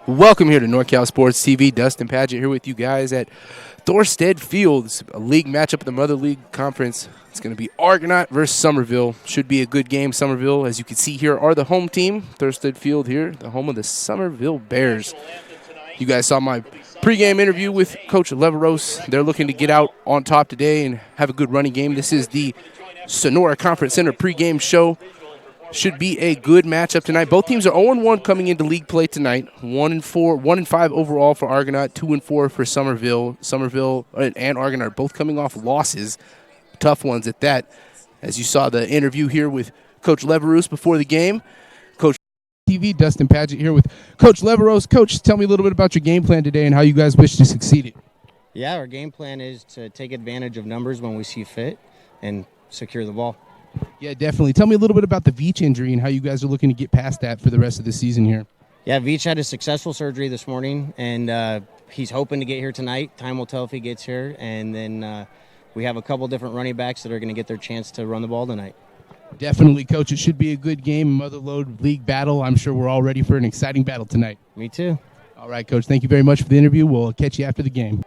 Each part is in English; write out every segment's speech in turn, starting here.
Welcome here to NorCal Sports TV. Dustin Paget here with you guys at Thorstead Field. It's a league matchup in the Mother League Conference. It's going to be Argonaut versus Summerville. Should be a good game. Summerville, as you can see here, are the home team. Thorstead Field here, the home of the Summerville Bears. You guys saw my pregame interview with Coach Leveros. They're looking to get out on top today and have a good running game. This is the Sonora Conference Center pregame show. Should be a good matchup tonight. Both teams are 0-1 coming into league play tonight. 1-5 overall for Argonaut, 2-4 for Summerville. Summerville and Argonaut are both coming off losses, tough ones at that. As you saw the interview here with Coach Leveros before the game. Coach TV, Dustin Paget here with Coach Leveros. Coach, tell me a little bit about your game plan today and how you guys wish to succeed it. Yeah, our game plan is to take advantage of numbers when we see fit and secure the ball. Yeah, definitely. Tell me a little bit about the Veach injury and how you guys are looking to get past that for the rest of the season here. Yeah, Veach had a successful surgery this morning, and he's hoping to get here tonight. Time will tell if he gets here, and then we have a couple different running backs that are going to get their chance to run the ball tonight. Definitely, Coach. It should be a good game, Motherlode League battle. I'm sure we're all ready for an exciting battle tonight. Me too. All right, Coach. Thank you very much for the interview. We'll catch you after the game.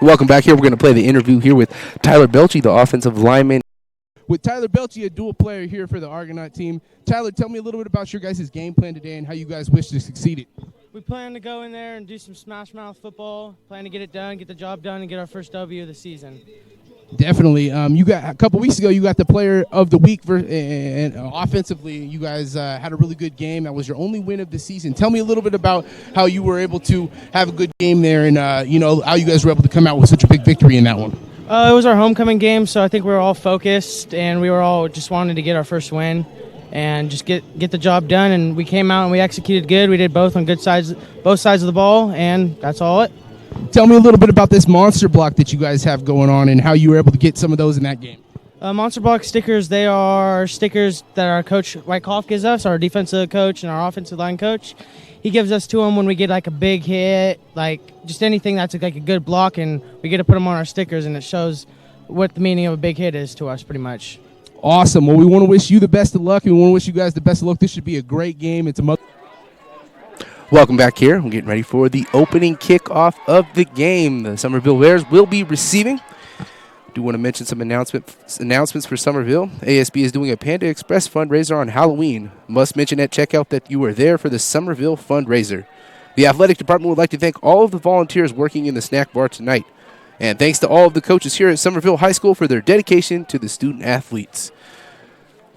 Welcome back here. We're going to play the interview here with Tyler Belchey, the offensive lineman. With Tyler Belchey, a dual player here for the Argonaut team. Tyler, tell me a little bit about your guys' game plan today and how you guys wish to succeed it. We plan to go in there and do some smash mouth football, plan to get it done, get the job done, and get our first W of the season. Definitely. You got a couple weeks ago, you got the player of the week and offensively. You guys had a really good game. That was your only win of the season. Tell me a little bit about how you were able to have a good game there and how you guys were able to come out with such a big victory in that one. It was our homecoming game, so I think we were all focused and we were all just wanting to get our first win and just get the job done. And we came out and we executed good. We did both on both sides of the ball, and that's all it. Tell me a little bit about this monster block that you guys have going on and how you were able to get some of those in that game. Monster block stickers, they are stickers that our coach, Whitehoff, gives us, our defensive coach and our offensive line coach. He gives us to them when we get like a big hit, like just anything that's like a good block, and we get to put them on our stickers, and it shows what the meaning of a big hit is to us pretty much. Awesome. Well, we want to wish you the best of luck, and we want to wish you guys the best of luck. This should be a great game. Welcome back here. We're getting ready for the opening kickoff of the game. The Summerville Bears will be receiving. Do want to mention some announcements for Summerville. ASB is doing a Panda Express fundraiser on Halloween. Must mention at checkout that you are there for the Summerville fundraiser. The athletic department would like to thank all of the volunteers working in the snack bar tonight. And thanks to all of the coaches here at Summerville High School for their dedication to the student athletes.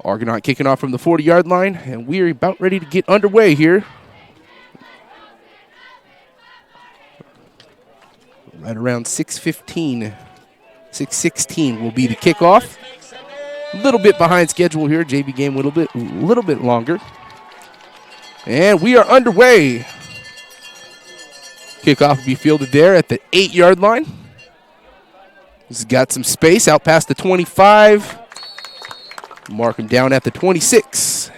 Argonaut kicking off from the 40-yard line, and we are about ready to get underway here. Right around 6:15, 6:16 will be the kickoff. A little bit behind schedule here. JV game a little bit longer. And we are underway. Kickoff will be fielded there at the 8-yard line. He's got some space out past the 25. Mark him down at the 26.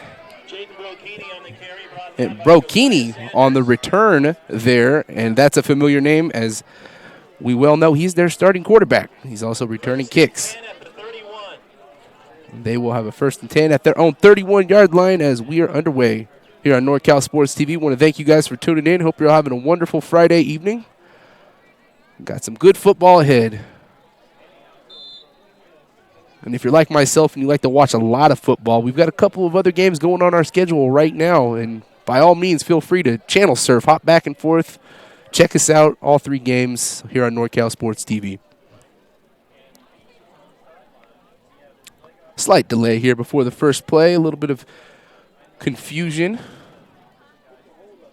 And Brokini on the return there, and that's a familiar name as we well know he's their starting quarterback. He's also returning kicks. They will have a 1st and 10 at their own 31-yard line as we are underway here on NorCal Sports TV. Want to thank you guys for tuning in. Hope you're having a wonderful Friday evening. Got some good football ahead. And if you're like myself and you like to watch a lot of football, we've got a couple of other games going on our schedule right now. And by all means, feel free to channel surf, hop back and forth, Check us out, all 3 games here on NorCal Sports TV. Slight delay here before the first play, a little bit of confusion.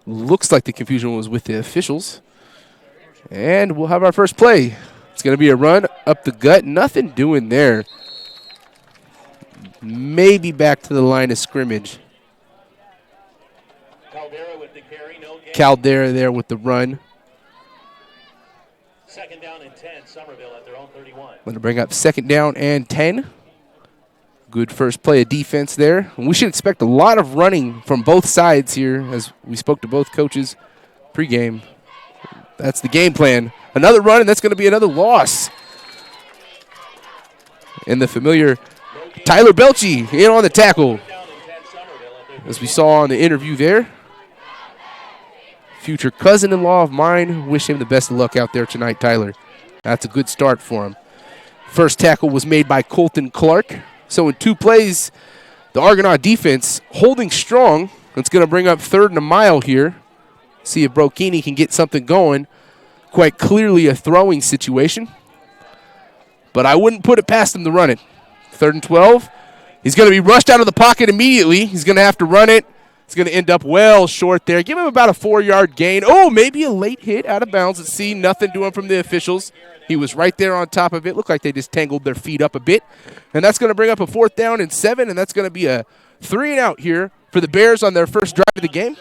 Looks like the confusion was with the officials. And we'll have our first play. It's going to be a run up the gut. Nothing doing there. Maybe back to the line of scrimmage. Caldera there with the run. Second down and 10, Summerville at their own 31. Going to bring up second down and 10. Good first play of defense there. And we should expect a lot of running from both sides here as we spoke to both coaches pregame. That's the game plan. Another run, and that's going to be another loss. And the familiar Tyler Belchie in on the tackle. As we saw on the interview there. Future cousin-in-law of mine. Wish him the best of luck out there tonight, Tyler. That's a good start for him. First tackle was made by Colton Clark. So in 2 plays, the Argonaut defense holding strong. It's going to bring up 3rd and a mile here. See if Brokini can get something going. Quite clearly a throwing situation. But I wouldn't put it past him to run it. 3rd and 12. He's going to be rushed out of the pocket immediately. He's going to have to run it. It's going to end up well short there. Give him about a 4-yard gain. Oh, maybe a late hit out of bounds. Let's see. Nothing doing from the officials. He was right there on top of it. Looked like they just tangled their feet up a bit. And that's going to bring up a 4th down and 7, and that's going to be a 3-and-out here for the Bears on their first drive of the game.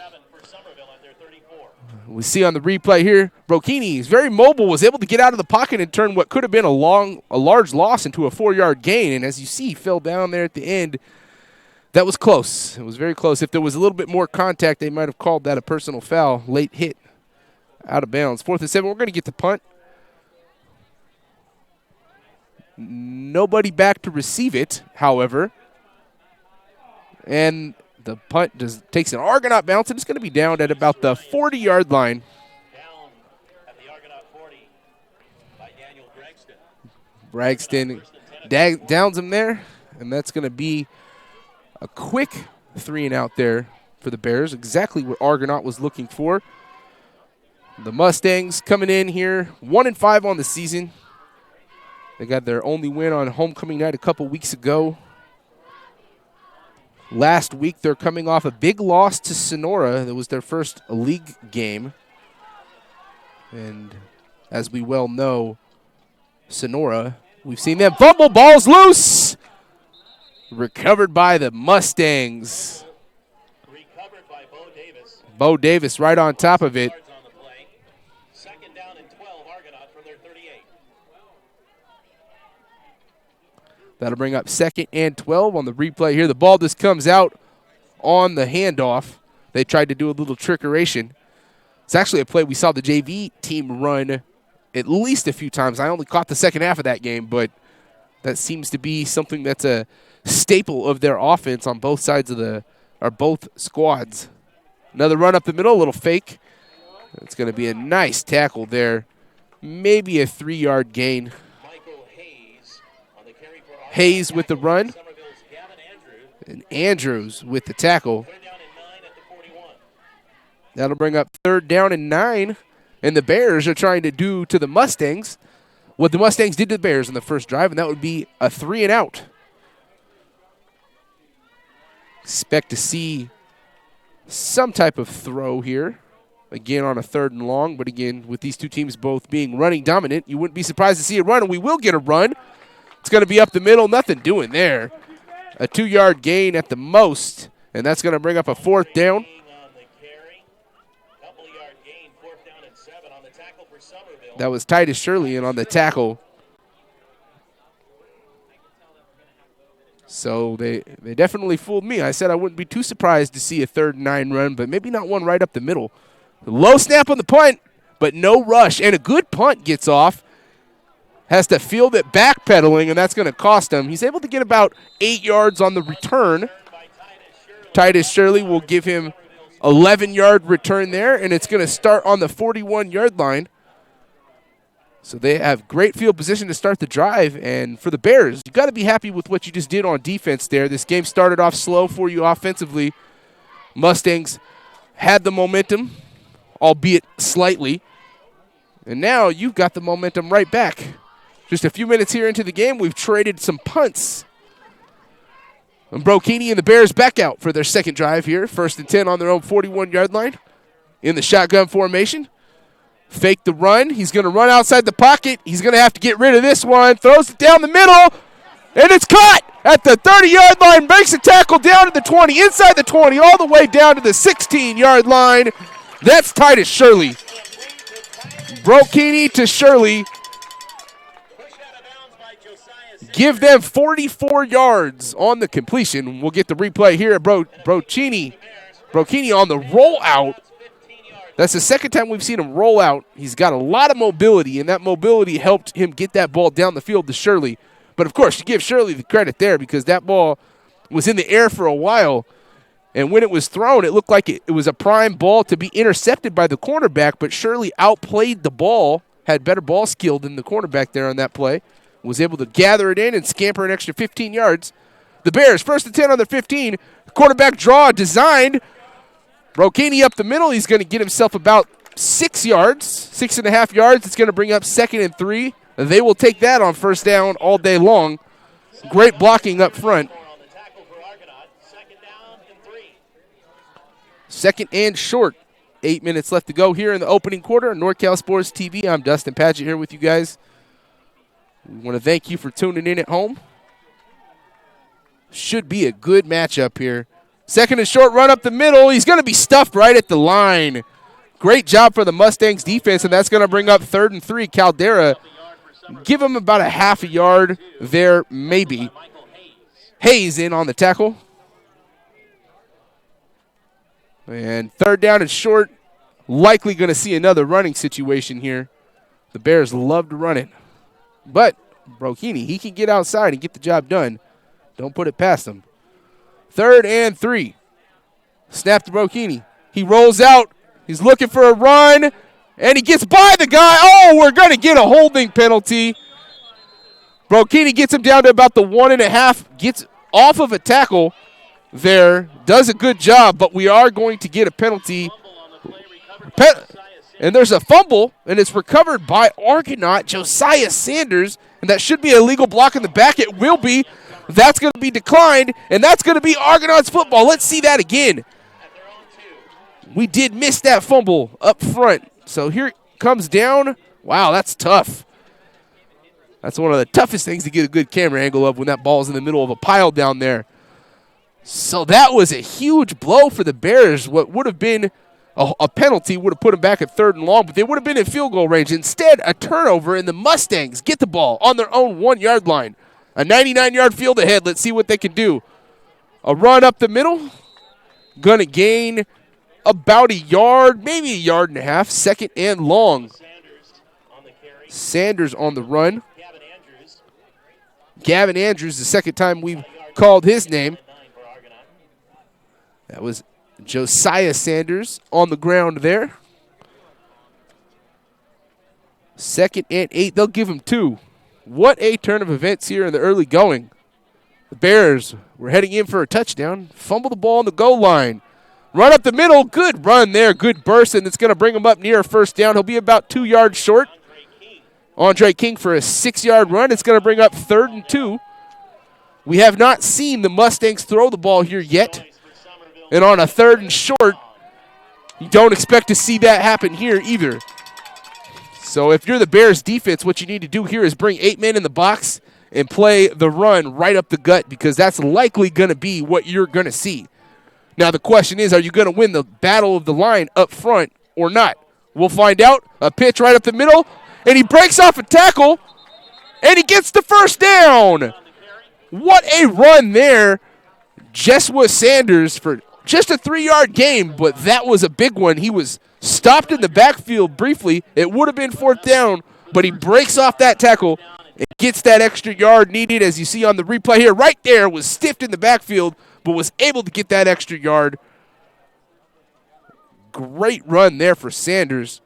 We see on the replay here, Brokini is very mobile, was able to get out of the pocket and turn what could have been a large loss into a 4-yard gain. And as you see, he fell down there at the end. That was close. It was very close. If there was a little bit more contact, they might have called that a personal foul. Late hit out of bounds. 4th and 7. We're going to get the punt. Nobody back to receive it, however. And the punt takes an Argonaut bounce, and it's going to be down at about the 40-yard line. Down at the Argonaut 40 by Daniel Braxton downs him there, and that's going to be a quick 3-and-out there for the Bears. Exactly what Argonaut was looking for. The Mustangs coming in here, 1-5 on the season. They got their only win on homecoming night a couple weeks ago. Last week, they're coming off a big loss to Sonora. That was their first league game. And as we well know, Sonora, we've seen them fumble, balls loose. Recovered by the Mustangs. Recovered by Bo Davis. Bo Davis right on top of it. Second down and 12, Argonaut from their 38. That'll bring up 2nd and 12 on the replay here. The ball just comes out on the handoff. They tried to do a little trickeration. It's actually a play we saw the JV team run at least a few times. I only caught the second half of that game, but that seems to be something that's a staple of their offense on both sides of both squads. Another run up the middle, a little fake. It's going to be a nice tackle there. Maybe a 3-yard gain. Hayes with the run. And Andrews with the tackle. That'll bring up 3rd down and 9. And the Bears are trying to do to the Mustangs what the Mustangs did to the Bears in the first drive, and that would be a 3-and-out. Expect to see some type of throw here. Again on a 3rd and long, but again, with these two teams both being running dominant, you wouldn't be surprised to see a run, and we will get a run. It's going to be up the middle, nothing doing there. A 2-yard gain at the most, and that's going to bring up a 4th down. That was Titus Shirley in on the tackle. So they definitely fooled me. I said I wouldn't be too surprised to see a 3rd and 9 run, but maybe not one right up the middle. Low snap on the punt, but no rush, and a good punt gets off. Has to field it backpedaling, and that's going to cost him. He's able to get about 8 yards on the return. Titus Shirley will give him 11-yard return there, and it's going to start on the 41-yard line. So they have great field position to start the drive, and for the Bears, you've got to be happy with what you just did on defense there. This game started off slow for you offensively. Mustangs had the momentum, albeit slightly, And now you've got the momentum right back. Just a few minutes here into the game, we've traded some punts. And Brokini and the Bears back out for their second drive here. 1st and 10 on their own 41-yard line in the shotgun formation. Fake the run. He's going to run outside the pocket. He's going to have to get rid of this one. Throws it down the middle, and it's caught at the 30-yard line. Makes a tackle down to the 20, inside the 20, all the way down to the 16-yard line. That's Titus Shirley. Brokini to Shirley. Give them 44 yards on the completion. We'll get the replay here at Brokini on the rollout. That's the second time we've seen him roll out. He's got a lot of mobility, and that mobility helped him get that ball down the field to Shirley. But, of course, you give Shirley the credit there because that ball was in the air for a while. And when it was thrown, it looked like it was a prime ball to be intercepted by the cornerback, but Shirley outplayed the ball, had better ball skill than the cornerback there on that play, was able to gather it in and scamper an extra 15 yards. The Bears, 1st and 10 on their 15. Quarterback draw designed. Brokini up the middle. He's going to get himself about 6 yards, 6.5 yards. It's going to bring up 2nd and 3. They will take that on 1st down all day long. Great blocking up front. 2nd and short. 8 minutes left to go here in the opening quarter. NorCal Sports TV. I'm Dustin Padgett here with you guys. We want to thank you for tuning in at home. Should be a good matchup here. 2nd and short, run up the middle. He's going to be stuffed right at the line. Great job for the Mustangs defense, and that's going to bring up 3rd and 3. Caldera, give him about a half a yard there, maybe. Hayes in on the tackle. And 3rd down and short, likely going to see another running situation here. The Bears love to run it. But Brokini, he can get outside and get the job done. Don't put it past him. 3rd and 3. Snap to Brokini. He rolls out. He's looking for a run, and he gets by the guy. Oh, we're going to get a holding penalty. Brokini gets him down to about the 1.5. Gets off of a tackle there. Does a good job, but we are going to get a penalty. And there's a fumble, and it's recovered by Argonaut, Josiah Sanders, and that should be a legal block in the back. It will be. That's going to be declined, and that's going to be Argonaut's football. Let's see that again. We did miss that fumble up front. So here it comes down. Wow, that's tough. That's one of the toughest things to get a good camera angle of when that ball's in the middle of a pile down there. So that was a huge blow for the Bears. What would have been a penalty would have put them back at 3rd and long, but they would have been in field goal range. Instead, a turnover, and the Mustangs get the ball on their own 1-yard line. A 99-yard field ahead. Let's see what they can do. A run up the middle. Going to gain about a yard, maybe a yard and a half. 2nd and long. Sanders on the run. Gavin Andrews, the second time we've called his name. That was Josiah Sanders on the ground there. 2nd and 8. They'll give him 2. What a turn of events here in the early going. The Bears were heading in for a touchdown. Fumble the ball on the goal line. Run up the middle. Good run there. Good burst, and it's going to bring him up near a 1st down. He'll be about 2 yards short. Andre King for a 6-yard run. It's going to bring up 3rd and 2. We have not seen the Mustangs throw the ball here yet. And on a 3rd and short, you don't expect to see that happen here either. So if you're the Bears defense, what you need to do here is bring 8 men in the box and play the run right up the gut, because that's likely going to be what you're going to see. Now the question is, are you going to win the battle of the line up front or not? We'll find out. A pitch right up the middle, and he breaks off a tackle, and he gets the 1st down. What a run there. Jesua Sanders for just a 3-yard gain, but that was a big one. He was stopped in the backfield briefly. It would have been 4th down, but he breaks off that tackle and gets that extra yard needed, as you see on the replay here. Right there, was stiffed in the backfield, but was able to get that extra yard. Great run there for Sanders.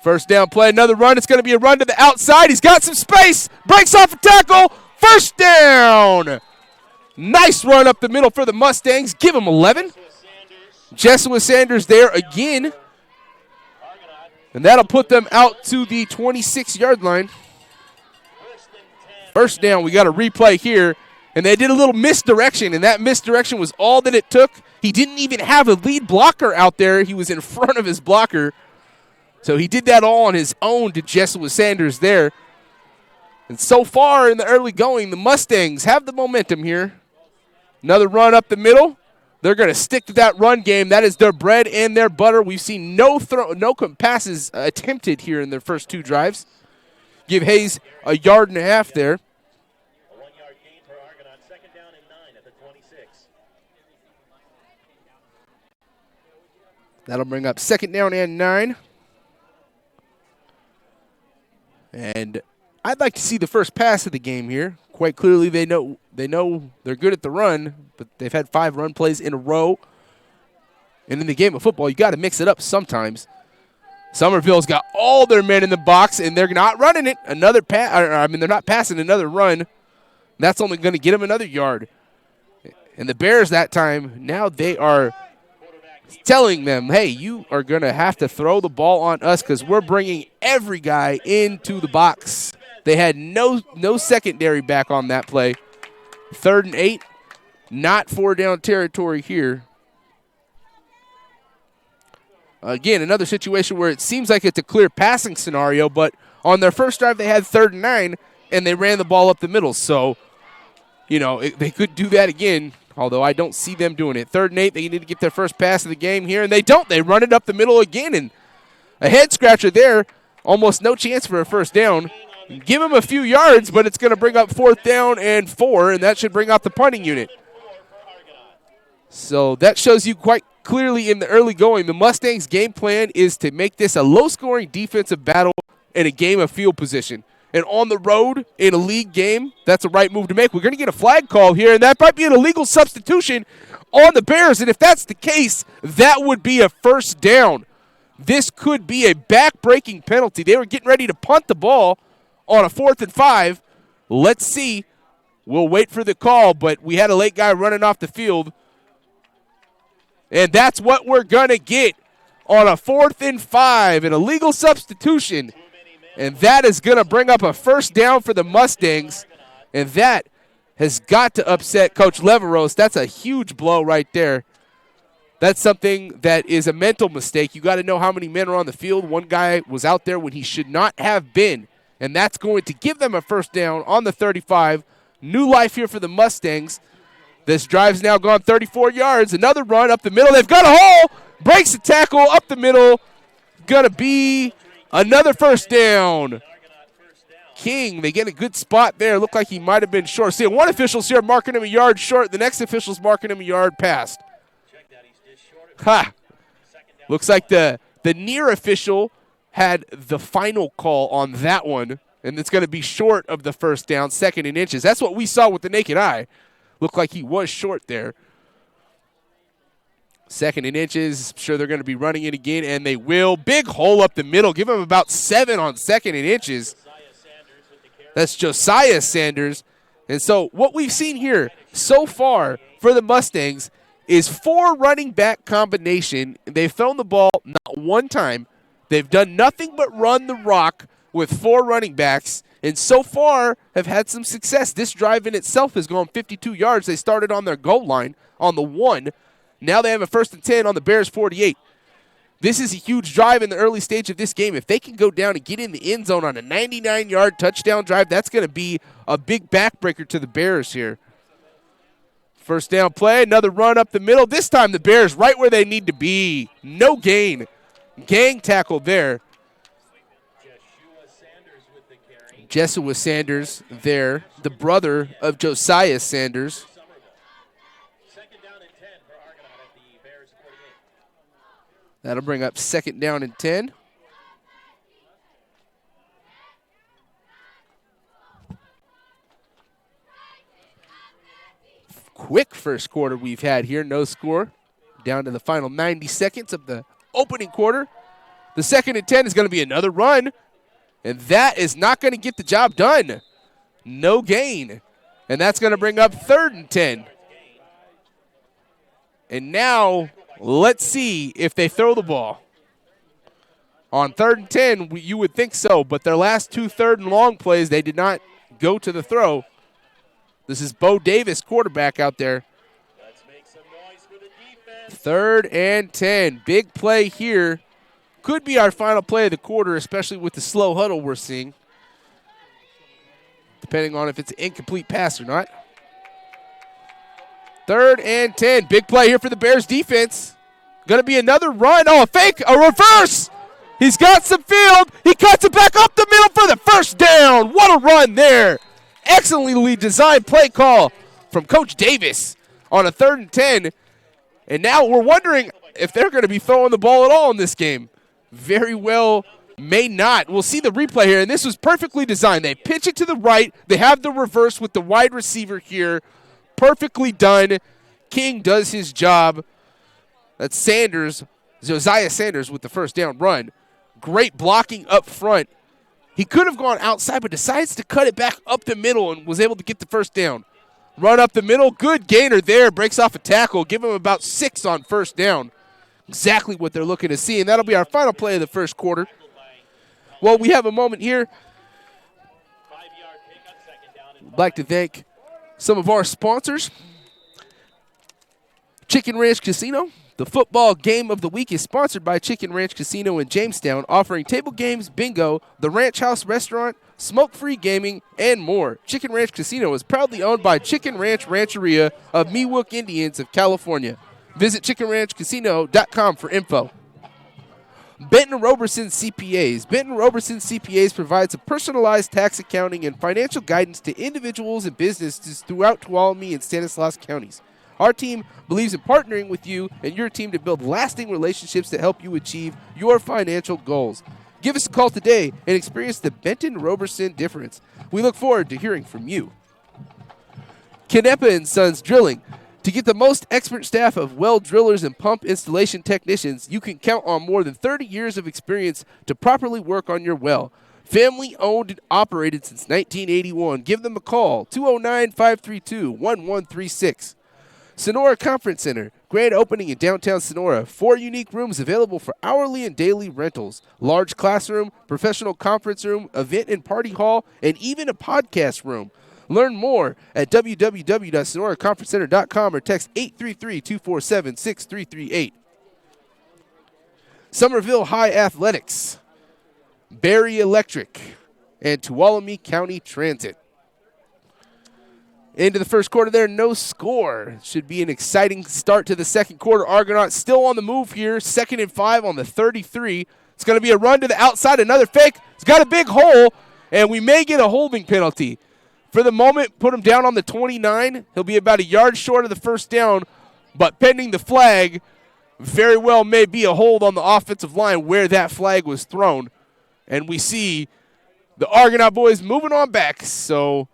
First down play, another run. It's going to be a run to the outside. He's got some space. Breaks off a tackle. 1st down. Nice run up the middle for the Mustangs. Give them 11. Jesua Sanders there again. And that'll put them out to the 26-yard line. First down, we got a replay here. And they did a little misdirection, and that misdirection was all that it took. He didn't even have a lead blocker out there. He was in front of his blocker. So he did that all on his own to Jesua Sanders there. And so far in the early going, the Mustangs have the momentum here. Another run up the middle. They're going to stick to that run game. That is their bread and their butter. We've seen no passes attempted here in their first 2 drives. Give Hayes a yard and a half there. A 1-yard gain for Argonaut. Second down and 9 at the 26. That'll bring up second down and 9. And I'd like to see the first pass of the game here. Quite clearly, they know they're good at the run, but they've had 5 run plays in a row. And in the game of football, you got to mix it up sometimes. Summerville's got all their men in the box, and they're not running it. Another pass. They're not passing another run. That's only going to get them another yard. And the Bears that time, now they are telling them, hey, you are going to have to throw the ball on us because we're bringing every guy into the box. They had no secondary back on that play. 3rd and 8, not 4-down territory here. Again, another situation where it seems like it's a clear passing scenario, but on their first drive they had 3rd and 9, and they ran the ball up the middle. So, they could do that again, although I don't see them doing it. 3rd and 8, they need to get their first pass of the game here, and they don't. They run it up the middle again, and a head-scratcher there. Almost no chance for a first down. Give them a few yards, but it's going to bring up 4th down and 4, and that should bring out the punting unit. So that shows you quite clearly in the early going, the Mustangs' game plan is to make this a low-scoring defensive battle in a game of field position. And on the road in a league game, that's a right move to make. We're going to get a flag call here, and that might be an illegal substitution on the Bears. And if that's the case, that would be a first down. This could be a back-breaking penalty. They were getting ready to punt the ball on a 4th and 5. Let's see. We'll wait for the call, but we had a late guy running off the field. And that's what we're going to get on a 4th and 5, an illegal substitution. And that is going to bring up a first down for the Mustangs. And that has got to upset Coach Leveros. That's a huge blow right there. That's something that is a mental mistake. You got to know how many men are on the field. One guy was out there when he should not have been. And that's going to give them a first down on the 35. New life here for the Mustangs. This drive's now gone 34 yards. Another run up the middle. They've got a hole. Breaks the tackle up the middle. Going to be another first down. King, they get a good spot there. Looked like he might have been short. See, one official's here marking him a yard short. The next official's marking him a yard past. Ha! Looks like the near official had the final call on that one, and it's going to be short of the first down, 2nd and inches. That's what we saw with the naked eye. Looked like he was short there. 2nd and inches. I'm sure they're going to be running it again, and they will. Big hole up the middle. Give him about 7 on 2nd and inches. That's Josiah Sanders. And so what we've seen here so far for the Mustangs is 4 running back combination. They've thrown the ball not one time. They've done nothing but run the rock with 4 running backs, and so far have had some success. This drive in itself has gone 52 yards. They started on their goal line on the 1. Now they have a 1st and 10 on the Bears' 48. This is a huge drive in the early stage of this game. If they can go down and get in the end zone on a 99-yard touchdown drive, that's going to be a big backbreaker to the Bears here. First down play, another run up the middle. This time the Bears right where they need to be. No gain. Gang tackle there. Jesua Sanders there, the brother of Josiah Sanders. Second down and 10 for Argonaut at the Bears 48. That'll bring up 2nd down and 10. Quick first quarter we've had here, no score. Down to the final 90 seconds of the opening quarter. The 2nd and 10 is going to be another run, and that is not going to get the job done. No gain. And that's going to bring up 3rd and 10. And now let's see if they throw the ball. On 3rd and 10, you would think so, but their last 2 3rd and long plays, they did not go to the throw. This is Bo Davis, quarterback out there. Let's make some noise for the defense. 3rd and 10. Big play here. Could be our final play of the quarter, especially with the slow huddle we're seeing, depending on if it's an incomplete pass or not. 3rd and 10. Big play here for the Bears defense. Going to be another run. Oh, a fake, a reverse. He's got some field. He cuts it back up the middle for the first down. What a run there. Excellently designed play call from Coach Davis on a 3rd and 10. And now we're wondering if they're going to be throwing the ball at all in this game. Very well may not. We'll see the replay here, and this was perfectly designed. They pitch it to the right. They have the reverse with the wide receiver here. Perfectly done. King does his job. That's Sanders, Josiah Sanders with the first down run. Great blocking up front. He could have gone outside, but decides to cut it back up the middle and was able to get the first down. Run up the middle. Good gainer there. Breaks off a tackle. Give him about 6 on first down. Exactly what they're looking to see, and that'll be our final play of the first quarter. Well, we have a moment here. I'd like to thank some of our sponsors. Chicken Ranch Casino. The football game of the week is sponsored by Chicken Ranch Casino in Jamestown, offering table games, bingo, the Ranch House Restaurant, smoke-free gaming, and more. Chicken Ranch Casino is proudly owned by Chicken Ranch Rancheria of Miwok Indians of California. Visit chickenranchcasino.com for info. Benton Roberson CPAs. Benton Roberson CPAs provides a personalized tax accounting and financial guidance to individuals and businesses throughout Tuolumne and Stanislaus counties. Our team believes in partnering with you and your team to build lasting relationships that help you achieve your financial goals. Give us a call today and experience the Benton Roberson difference. We look forward to hearing from you. Canepa & Sons Drilling. To get the most expert staff of well drillers and pump installation technicians, you can count on more than 30 years of experience to properly work on your well. Family owned and operated since 1981. Give them a call, 209-532-1136. Sonora Conference Center, grand opening in downtown Sonora. 4 unique rooms available for hourly and daily rentals. Large classroom, professional conference room, event and party hall, and even a podcast room. Learn more at www.sonoraconferencecenter.com or text 833-247-6338. Summerville High Athletics, Barry Electric, and Tuolumne County Transit. Into the first quarter there, no score. Should be an exciting start to the second quarter. Argonaut still on the move here. 2nd and 5 on the 33. It's going to be a run to the outside. Another fake. It's got a big hole, and we may get a holding penalty. For the moment, put him down on the 29. He'll be about a yard short of the first down, but pending the flag, very well may be a hold on the offensive line where that flag was thrown. And we see the Argonaut boys moving on back, so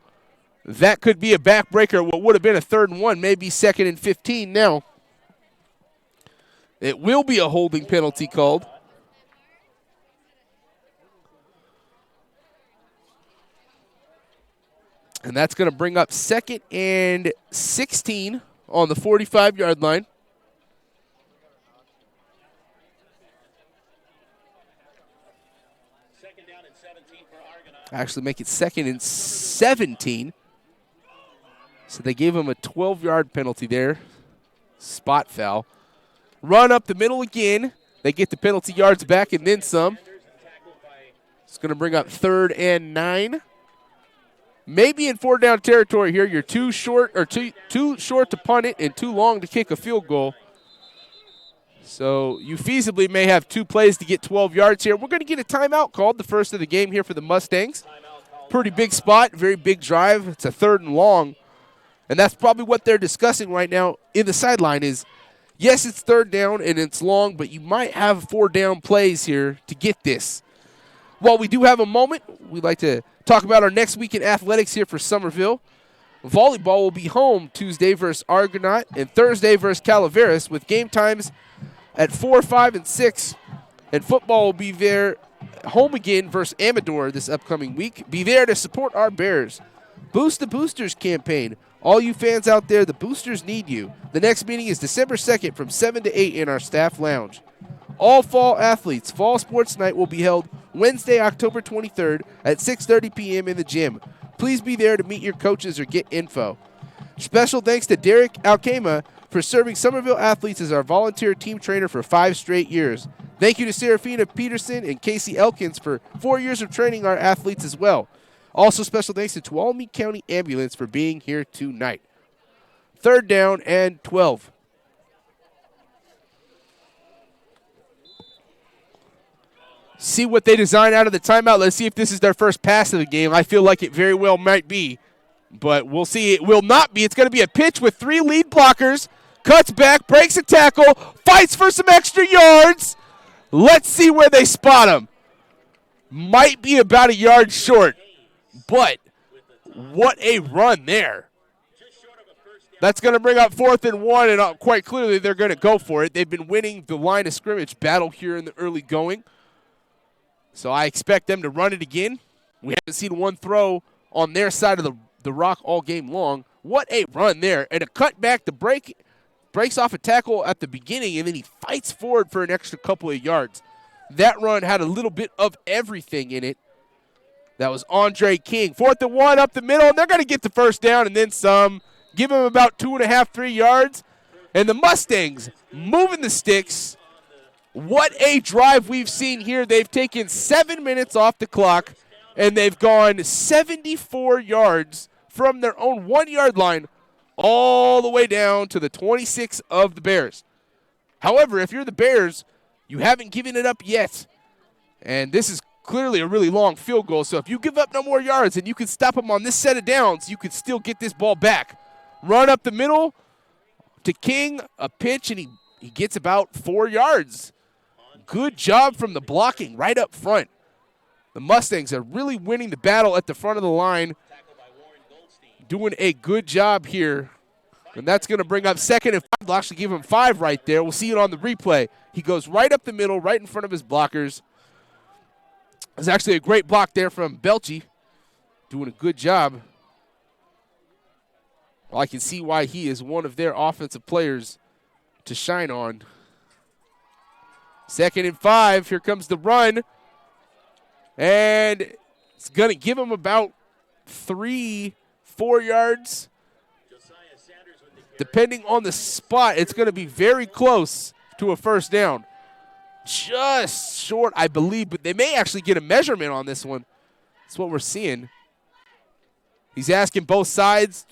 that could be a backbreaker. What would have been a 3rd and 1, maybe 2nd and 15 now. It will be a holding penalty called. And that's going to bring up 2nd and 16 on the 45-yard line. Second down and 17 for Argonaut. Actually make it 2nd and 17. So they gave him a 12-yard penalty there. Spot foul. Run up the middle again. They get the penalty yards back and then some. It's going to bring up 3rd and 9. Maybe in 4-down territory here. You're too short to punt it and too long to kick a field goal. So you feasibly may have 2 plays to get 12 yards here. We're going to get a timeout called, the first of the game here for the Mustangs. Pretty big spot, very big drive. It's a 3rd and long. And that's probably what they're discussing right now in the sideline is, yes, it's 3rd down and it's long, but you might have 4-down plays here to get this. While we do have a moment, we'd like to talk about our next week in athletics here for Summerville. Volleyball will be home Tuesday versus Argonaut and Thursday versus Calaveras with game times at 4, 5, and 6. And football will be there home again versus Amador this upcoming week. Be there to support our Bears. Boost the Boosters campaign. All you fans out there, the Boosters need you. The next meeting is December 2nd from 7 to 8 in our staff lounge. All fall athletes, Fall Sports Night will be held Wednesday, October 23rd at 6:30 p.m. in the gym. Please be there to meet your coaches or get info. Special thanks to Derek Alkema for serving Summerville athletes as our volunteer team trainer for 5 straight years. Thank you to Serafina Peterson and Casey Elkins for 4 years of training our athletes as well. Also special thanks to Tuolumne County Ambulance for being here tonight. 3rd down and 12. See what they design out of the timeout. Let's see if this is their first pass of the game. I feel like it very well might be, but we'll see. It will not be. It's going to be a pitch with 3 lead blockers. Cuts back, breaks a tackle, fights for some extra yards. Let's see where they spot him. Might be about a yard short, but what a run there. That's going to bring up 4th and 1, and quite clearly they're going to go for it. They've been winning the line of scrimmage battle here in the early going. So I expect them to run it again. We haven't seen one throw on their side of the rock all game long. What a run there. And a cutback to breaks off a tackle at the beginning, and then he fights forward for an extra couple of yards. That run had a little bit of everything in it. That was Andre King. 4th and 1 up the middle, and they're going to get the first down and then some. Give him about 2.5, 3 yards. And the Mustangs moving the sticks. What a drive we've seen here. They've taken 7 minutes off the clock, and they've gone 74 yards from their own 1-yard line all the way down to the 26 of the Bears. However, if you're the Bears, you haven't given it up yet. And this is clearly a really long field goal, so if you give up no more yards and you can stop them on this set of downs, you could still get this ball back. Run up the middle to King, a pitch, and he gets about 4 yards. Good job from the blocking right up front. The Mustangs are really winning the battle at the front of the line. Doing a good job here. And that's going to bring up 2nd and 5. They'll actually give him 5 right there. We'll see it on the replay. He goes right up the middle, right in front of his blockers. There's actually a great block there from Belchie. Doing a good job. Well, I can see why he is one of their offensive players to shine on. 2nd and 5. Here comes the run. And it's going to give him about 3-4 yards. Depending on the spot, it's going to be very close to a first down. Just short, I believe, but they may actually get a measurement on this one. That's what we're seeing. He's asking both sides,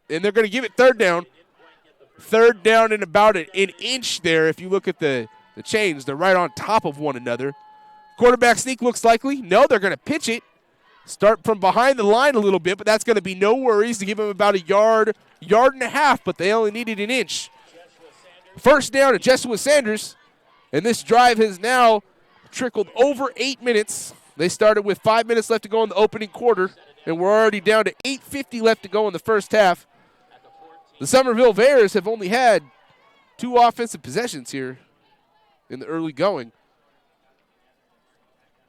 and they're going to give it 3rd down. 3rd down and about an inch there. If you look at the chains, they're right on top of one another. Quarterback sneak looks likely. No, they're going to pitch it. Start from behind the line a little bit, but that's going to be no worries to give him about a yard and a half, but they only needed an inch. First down to Jesua Sanders, and this drive has now trickled over 8 minutes. They started with 5 minutes left to go in the opening quarter, and we're already down to 8:50 left to go in the first half. The Summerville Bears have only had 2 offensive possessions here in the early going.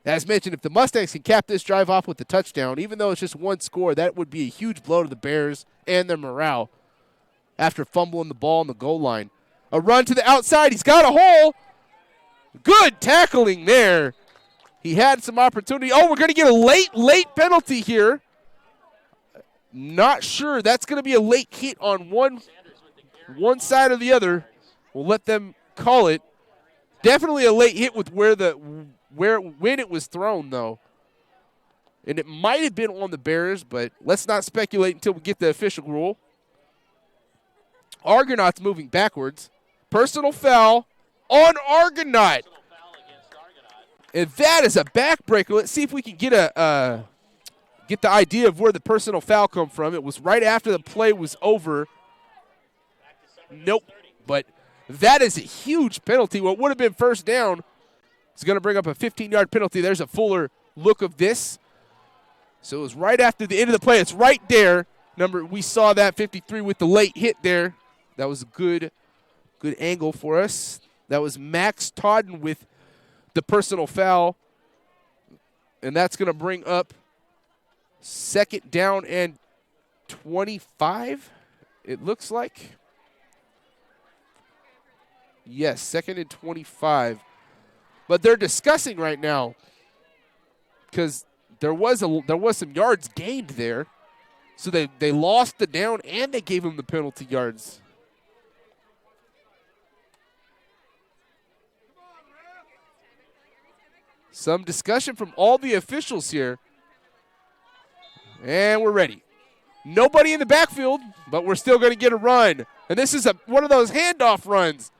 As mentioned, if the Mustangs can cap this drive off with the touchdown, even though it's just 1 score, that would be a huge blow to the Bears and their morale after fumbling the ball on the goal line. A run to the outside. He's got a hole. Good tackling there. He had some opportunity. Oh, we're going to get a late penalty here. Not sure. That's going to be a late hit on one side or the other. We'll let them call it. Definitely a late hit with when it was thrown, though. And it might have been on the Bears, but let's not speculate until we get the official rule. Argonaut's moving backwards. Personal foul on Argonaut. And that is a backbreaker. Let's see if we can get the idea of where the personal foul come from. It was right after the play was over. Nope. But that is a huge penalty. What would have been first down is going to bring up a 15-yard penalty. There's a fuller look of this. So it was right after the end of the play. It's right there. We saw that 53 with the late hit there. That was a good angle for us. That was Max Todden with the personal foul. And that's going to bring up Second down and 25, it looks like. Yes, second and 25. But they're discussing right now because there was some yards gained there. So they lost the down and they gave him the penalty yards. Some discussion from all the officials here. And we're ready. Nobody in the backfield, but we're still going to get a run. And this is one of those handoff runs.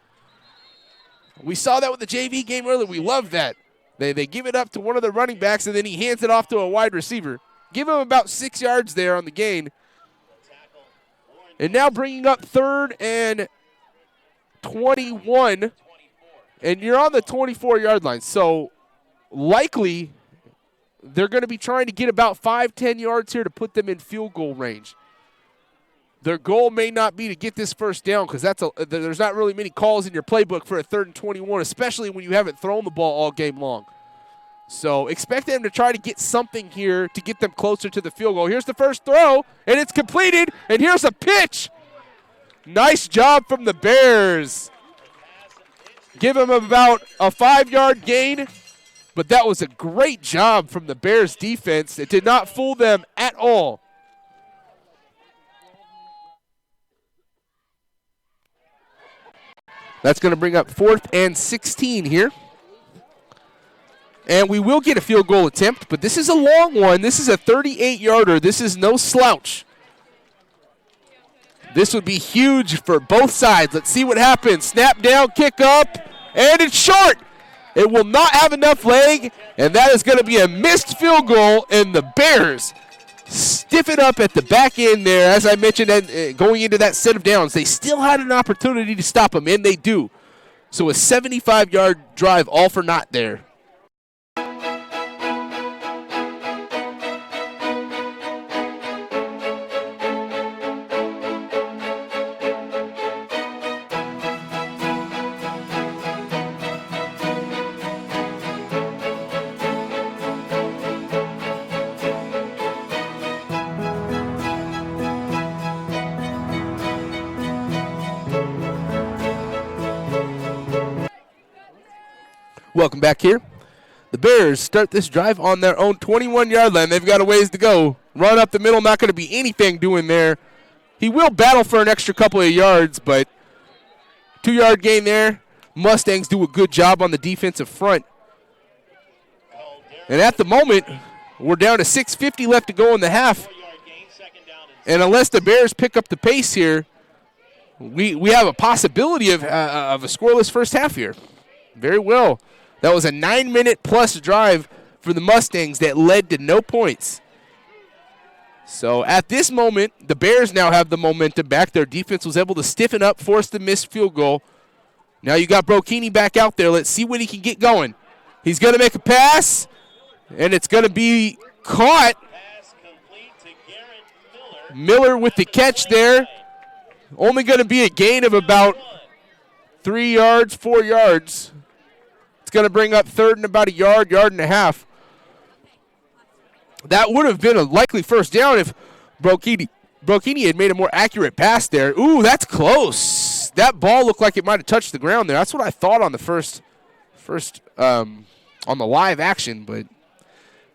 We saw that with the JV game earlier. We love that. They give it up to one of the running backs, and then he hands it off to a wide receiver. Give him about 6 yards there on the gain. And now bringing up 3rd and 21. And you're on the 24-yard line. So likely they're going to be trying to get about 5-10 yards here to put them in field goal range. Their goal may not be to get this first down because there's not really many calls in your playbook for a 3rd and 21, especially when you haven't thrown the ball all game long. So expect them to try to get something here to get them closer to the field goal. Here's the first throw, and it's completed, and here's a pitch. Nice job from the Bears. Give them about a 5-yard gain, but that was a great job from the Bears defense. It did not fool them at all. That's going to bring up 4th and 16 here. And we will get a field goal attempt, but this is a long one. This is a 38-yarder. This is no slouch. This would be huge for both sides. Let's see what happens. Snap down, kick up, and it's short. It will not have enough leg, and that is going to be a missed field goal, and the Bears stiffen up at the back end there. As I mentioned, going into that set of downs, they still had an opportunity to stop them, and they do. So a 75-yard drive all for naught there. Welcome back here. The Bears start this drive on their own 21-yard line. They've got a ways to go. Run up the middle, not going to be anything doing there. He will battle for an extra couple of yards, but 2-yard gain there. Mustangs do a good job on the defensive front. And at the moment, we're down to 6:50 left to go in the half. And unless the Bears pick up the pace here, we have a possibility of a scoreless first half here. Very well. That was a 9-minute-plus drive for the Mustangs that led to no points. So at this moment, the Bears now have the momentum back. Their defense was able to stiffen up, force the missed field goal. Now you got Brokini back out there. Let's see what he can get going. He's going to make a pass, and it's going to be caught. Miller with the catch there. Only going to be a gain of about 3 yards, 4 yards. Going to bring up 3rd and about a yard and a half. That would have been a likely first down if Brokini had made a more accurate pass there. Ooh, that's close. That ball looked like it might have touched the ground there. That's what I thought on the first on the live action, but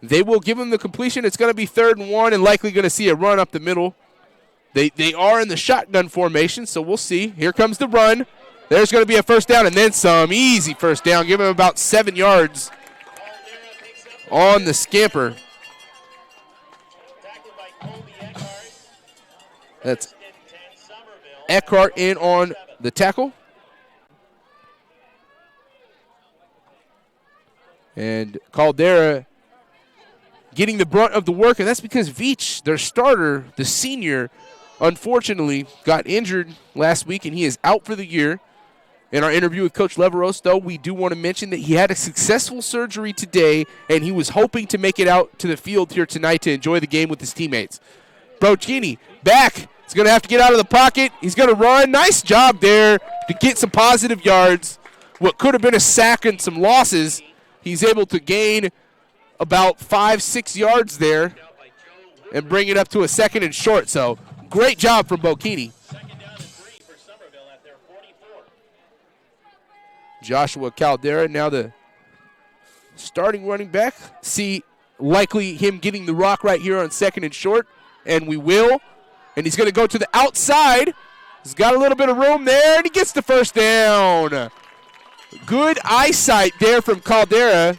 they will give him the completion. It's going to be 3rd and 1 and likely going to see a run up the middle. They are in the shotgun formation, so we'll see. Here comes the run. There's going to be a first down and then some. Easy first down. Give him about 7 yards on the scamper. That's Eckhart in on the tackle. And Caldera getting the brunt of the work, and that's because Veach, their starter, the senior, unfortunately got injured last week, and he is out for the year. In our interview with Coach Leveros, though, we do want to mention that he had a successful surgery today, and he was hoping to make it out to the field here tonight to enjoy the game with his teammates. Brocini back. He's going to have to get out of the pocket. He's going to run. Nice job there to get some positive yards. What could have been a sack and some losses, he's able to gain about 5-6 yards there. and bring it up to a 2nd and short. So great job from Bocchini. 2nd down and 3 for Summerville at their 44. Joshua Caldera now the starting running back. See likely him getting the rock right here on 2nd and short, and we will. And he's going to go to the outside. He's got a little bit of room there, and he gets the first down. Good eyesight there from Caldera.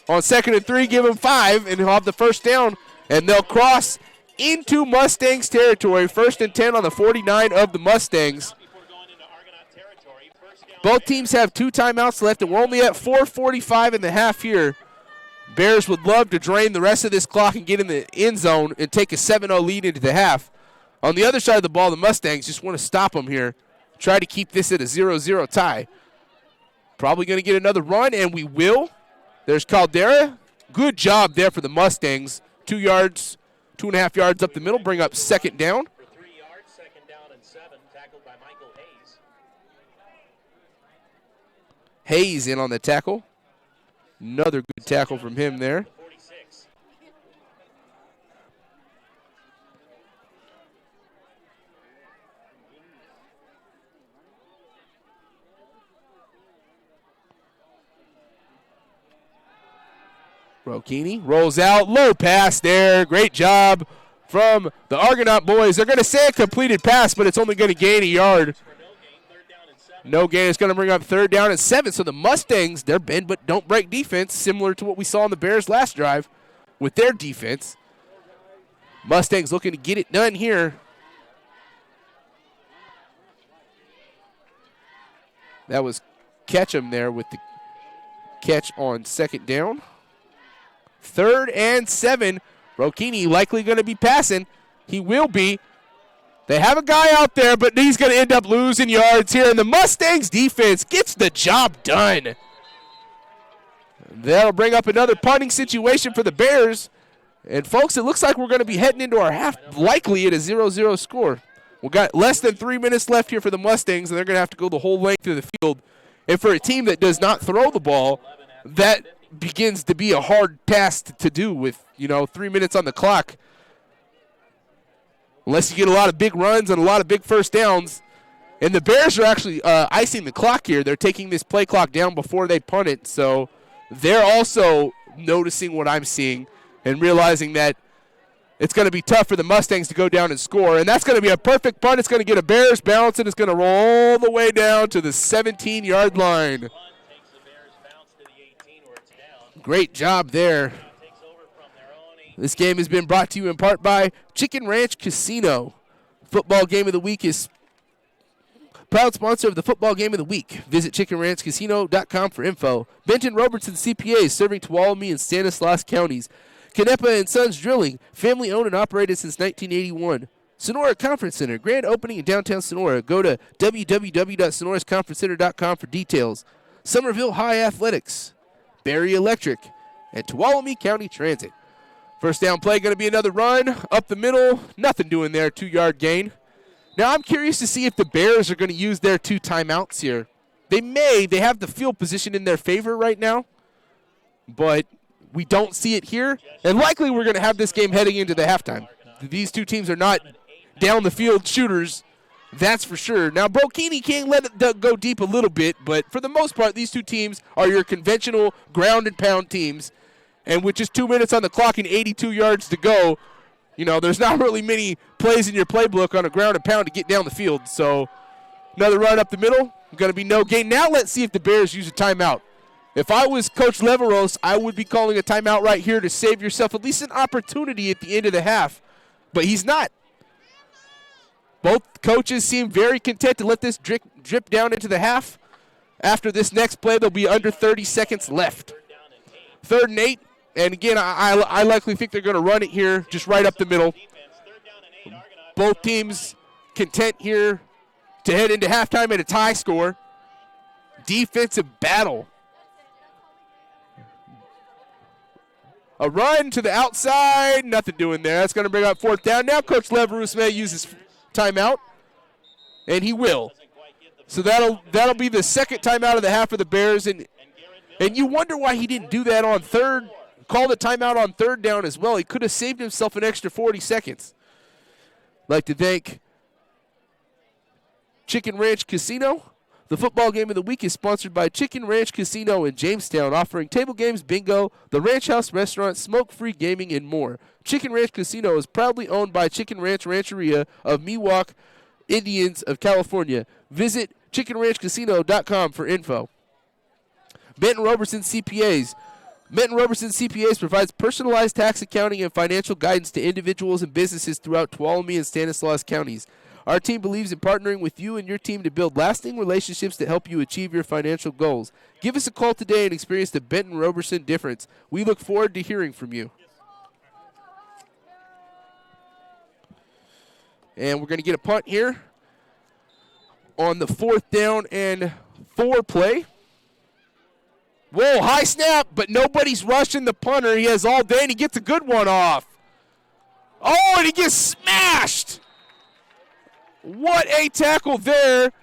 On 2nd and 3, give him 5, and he'll have the first down. And they'll cross into Mustangs territory. 1st and 10 on the 49 of the Mustangs. Before going into Argonaut territory, first down. Both teams have 2 timeouts left, and we're only at 4:45 in the half here. Bears would love to drain the rest of this clock and get in the end zone and take a 7-0 lead into the half. On the other side of the ball, the Mustangs just want to stop them here. Try to keep this at a 0-0 tie. Probably going to get another run, and we will. There's Caldera. Good job there for the Mustangs. 2 yards, 2.5 yards up the middle. Bring up 2nd down. For 3 yards, 2nd down and 7, tackled by Michael Hayes. Hayes in on the tackle. Another good tackle from him there. 46. Rocchini rolls out. Low pass there. Great job from the Argonaut boys. They're going to say a completed pass, but it's only going to gain a yard. For no gain, 3rd down and 7. No gain. It's going to bring up 3rd down and 7. So the Mustangs, they're bend but don't break defense, similar to what we saw in the Bears last drive with their defense. Mustangs looking to get it done here. That was Ketchum there with the catch on 2nd down. 3rd and 7. Rocchini likely going to be passing. He will be. They have a guy out there, but he's going to end up losing yards here. And the Mustangs defense gets the job done. That'll bring up another punting situation for the Bears. And, folks, it looks like we're going to be heading into our half likely at a 0-0 score. We've got less than 3 minutes left here for the Mustangs, and they're going to have to go the whole length of the field. And for a team that does not throw the ball, that begins to be a hard task to do with, 3 minutes on the clock. Unless you get a lot of big runs and a lot of big first downs. And the Bears are actually icing the clock here. They're taking this play clock down before they punt it. So they're also noticing what I'm seeing and realizing that it's going to be tough for the Mustangs to go down and score. And that's going to be a perfect punt. It's going to get a Bears bounce, and it's going to roll all the way down to the 17-yard line. Takes the Bears bounce to the 18 where it's down. Great job there. Takes over from their own 8. This game has been brought to you in part by Chicken Ranch Casino. Football Game of the Week is proud sponsor of the Football Game of the Week. Visit chickenranchcasino.com for info. Benton Robertson CPA serving Tuolumne and Stanislaus counties. Canepa and Sons Drilling, family owned and operated since 1981. Sonora Conference Center, grand opening in downtown Sonora. Go to www.sonorasconferencecenter.com for details. Somerville High Athletics, Barry Electric, and Tuolumne County Transit. First down play going to be another run up the middle. Nothing doing there, 2-yard gain. Now I'm curious to see if the Bears are going to use their 2 timeouts here. They may. They have the field position in their favor right now, but we don't see it here. And likely we're going to have this game heading into the halftime. These 2 teams are not down the field shooters, that's for sure. Now Bocchini can let it go deep a little bit, but for the most part, these 2 teams are your conventional ground and pound teams. And with just 2 minutes on the clock and 82 yards to go, there's not really many plays in your playbook on a ground and pound to get down the field. So another run up the middle, going to be no gain. Now let's see if the Bears use a timeout. If I was Coach Leveros, I would be calling a timeout right here to save yourself at least an opportunity at the end of the half. But he's not. Both coaches seem very content to let this drip down into the half. After this next play, there'll be under 30 seconds left. 3rd and 8. And again, I likely think they're going to run it here just right up the middle. Both teams content here to head into halftime at a tie score. Defensive battle. A run to the outside, nothing doing there. That's going to bring up 4th down. Now Coach Leverus may use his timeout, and he will. So that'll be the 2nd timeout of the half for the Bears, and you wonder why he didn't do that on 3rd called a timeout on third down as well. He could have saved himself an extra 40 seconds. I'd like to thank Chicken Ranch Casino. The football game of the week is sponsored by Chicken Ranch Casino in Jamestown, offering table games, bingo, the Ranch House Restaurant, smoke-free gaming, and more. Chicken Ranch Casino is proudly owned by Chicken Ranch Rancheria of Miwok Indians of California. Visit chickenranchcasino.com for info. Benton Roberson CPAs. Benton Roberson CPAs provides personalized tax accounting and financial guidance to individuals and businesses throughout Tuolumne and Stanislaus counties. Our team believes in partnering with you and your team to build lasting relationships to help you achieve your financial goals. Give us a call today and experience the Benton Roberson difference. We look forward to hearing from you. And we're going to get a punt here on the 4th down and 4 play. Whoa, high snap, but nobody's rushing the punter. He has all day, and he gets a good one off. Oh, and he gets smashed. What a tackle there.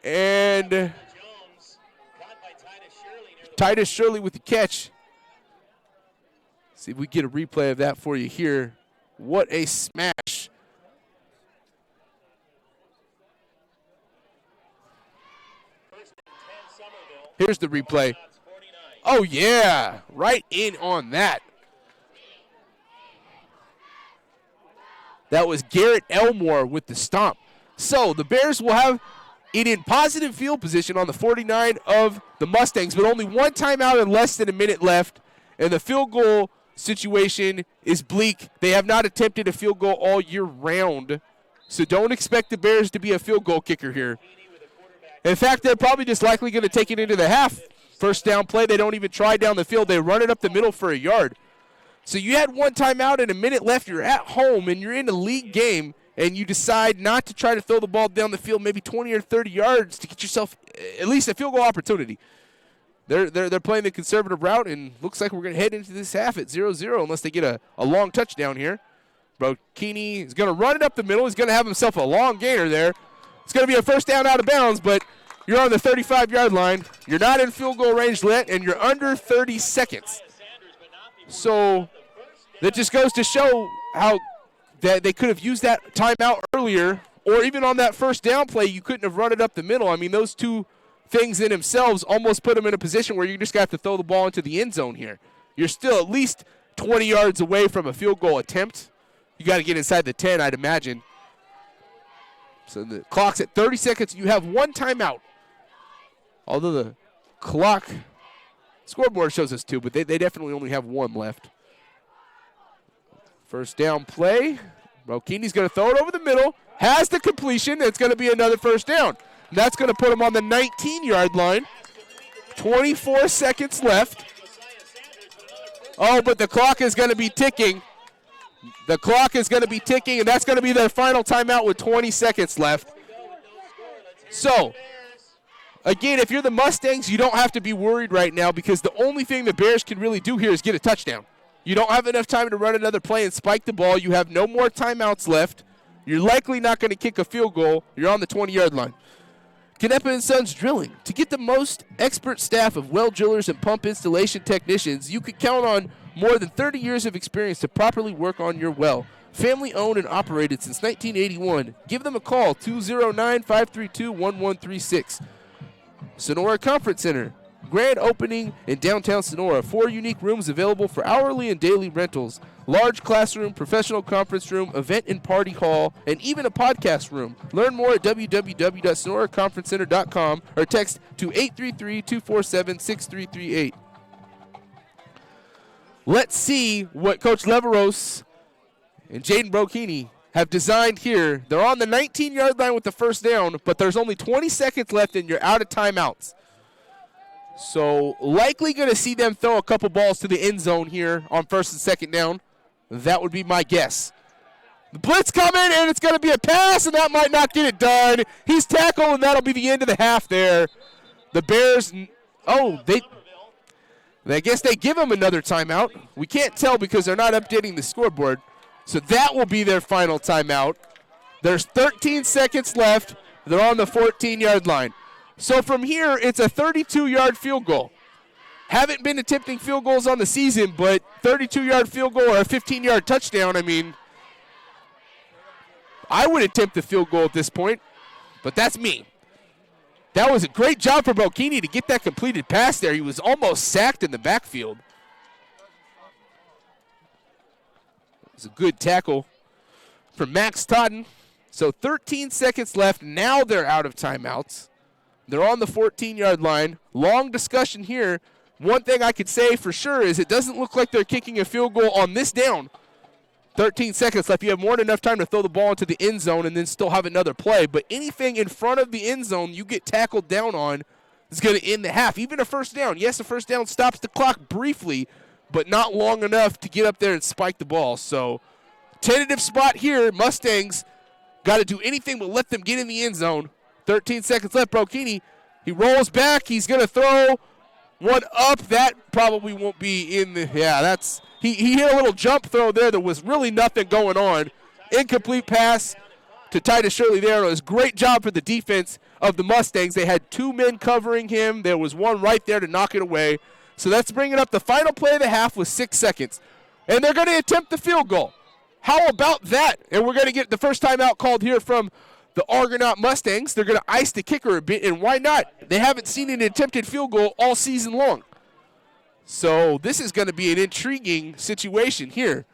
And Titus Shirley with the catch. See if we get a replay of that for you here. What a smash. Here's the replay. Oh, yeah. Right in on that. That was Garrett Elmore with the stomp. So the Bears will have it in positive field position on the 49 of the Mustangs, but only one timeout and less than a minute left. And the field goal situation is bleak. They have not attempted a field goal all year round. So don't expect the Bears to be a field goal kicker here. In fact, they're probably just likely going to take it into the half. First down play, they don't even try down the field. They run it up the middle for a yard. So you had one timeout and a minute left. You're at home and you're in a league game, and you decide not to try to throw the ball down the field maybe 20 or 30 yards to get yourself at least a field goal opportunity. They're playing the conservative route, and looks like we're going to head into this half at 0-0 unless they get a long touchdown here. Brokini is going to run it up the middle. He's going to have himself a long gainer there. It's going to be a first down out of bounds, but you're on the 35-yard line. You're not in field goal range yet, and you're under 30 seconds. So that just goes to show how that they could have used that timeout earlier, or even on that first down play, you couldn't have run it up the middle. I mean, those two things in themselves almost put them in a position where you just got to throw the ball into the end zone here. You're still at least 20 yards away from a field goal attempt. You got to get inside the 10, I'd imagine. So the clock's at 30 seconds. You have one timeout. Although the scoreboard shows us 2, but they definitely only have 1 left. First down play. Brokini's going to throw it over the middle. Has the completion. It's going to be another first down. And that's going to put him on the 19-yard line. 24 seconds left. Oh, but the clock is going to be ticking. The clock is going to be ticking, and that's going to be their final timeout with 20 seconds left. So, again, if you're the Mustangs, you don't have to be worried right now because the only thing the Bears can really do here is get a touchdown. You don't have enough time to run another play and spike the ball. You have no more timeouts left. You're likely not going to kick a field goal. You're on the 20-yard line. Canepa & Sons Drilling. To get the most expert staff of well drillers and pump installation technicians, you can count on more than 30 years of experience to properly work on your well. Family owned and operated since 1981. Give them a call, 209-532-1136. Sonora Conference Center. Grand opening in downtown Sonora. 4 unique rooms available for hourly and daily rentals. Large classroom, professional conference room, event and party hall, and even a podcast room. Learn more at www.sonoraconferencecenter.com or text to 833-247-6338. Let's see what Coach Leveros and Jaden Brokini have designed here. They're on the 19-yard line with the first down, but there's only 20 seconds left and you're out of timeouts. So likely going to see them throw a couple balls to the end zone here on first and second down. That would be my guess. The blitz coming, and it's going to be a pass, and that might not get it done. He's tackled, and that'll be the end of the half there. The Bears, I guess they give him another timeout. We can't tell because they're not updating the scoreboard. So that will be their final timeout. There's 13 seconds left. They're on the 14-yard line. So from here, it's a 32-yard field goal. haven't been attempting field goals on the season, but 32-yard field goal or a 15-yard touchdown, I mean, I would attempt the field goal at this point, but that's me. That was a great job for Bocchini to get that completed pass there. He was almost sacked in the backfield. It was a good tackle from Max Totten. So 13 seconds left. Now they're out of timeouts. They're on the 14-yard line. Long discussion here. One thing I could say for sure is it doesn't look like they're kicking a field goal on this down. 13 seconds left. You have more than enough time to throw the ball into the end zone and then still have another play. But anything in front of the end zone you get tackled down on is going to end the half. Even a first down. Yes, a first down stops the clock briefly, but not long enough to get up there and spike the ball. So tentative spot here. Mustangs got to do anything but let them get in the end zone. 13 seconds left. Bocchini, he rolls back. He's going to throw one up. That probably won't be in the, yeah, that's, he hit a little jump throw there. There was really nothing going on. Incomplete pass to Titus Shirley there. It was a great job for the defense of the Mustangs. They had two men covering him. There was one right there to knock it away. So that's bringing up the final play of the half with 6 seconds. And they're going to attempt the field goal. How about that? And we're going to get the first timeout called here from the Argonaut Mustangs. They're going to ice the kicker a bit, and why not? They haven't seen an attempted field goal all season long. So this is going to be an intriguing situation here.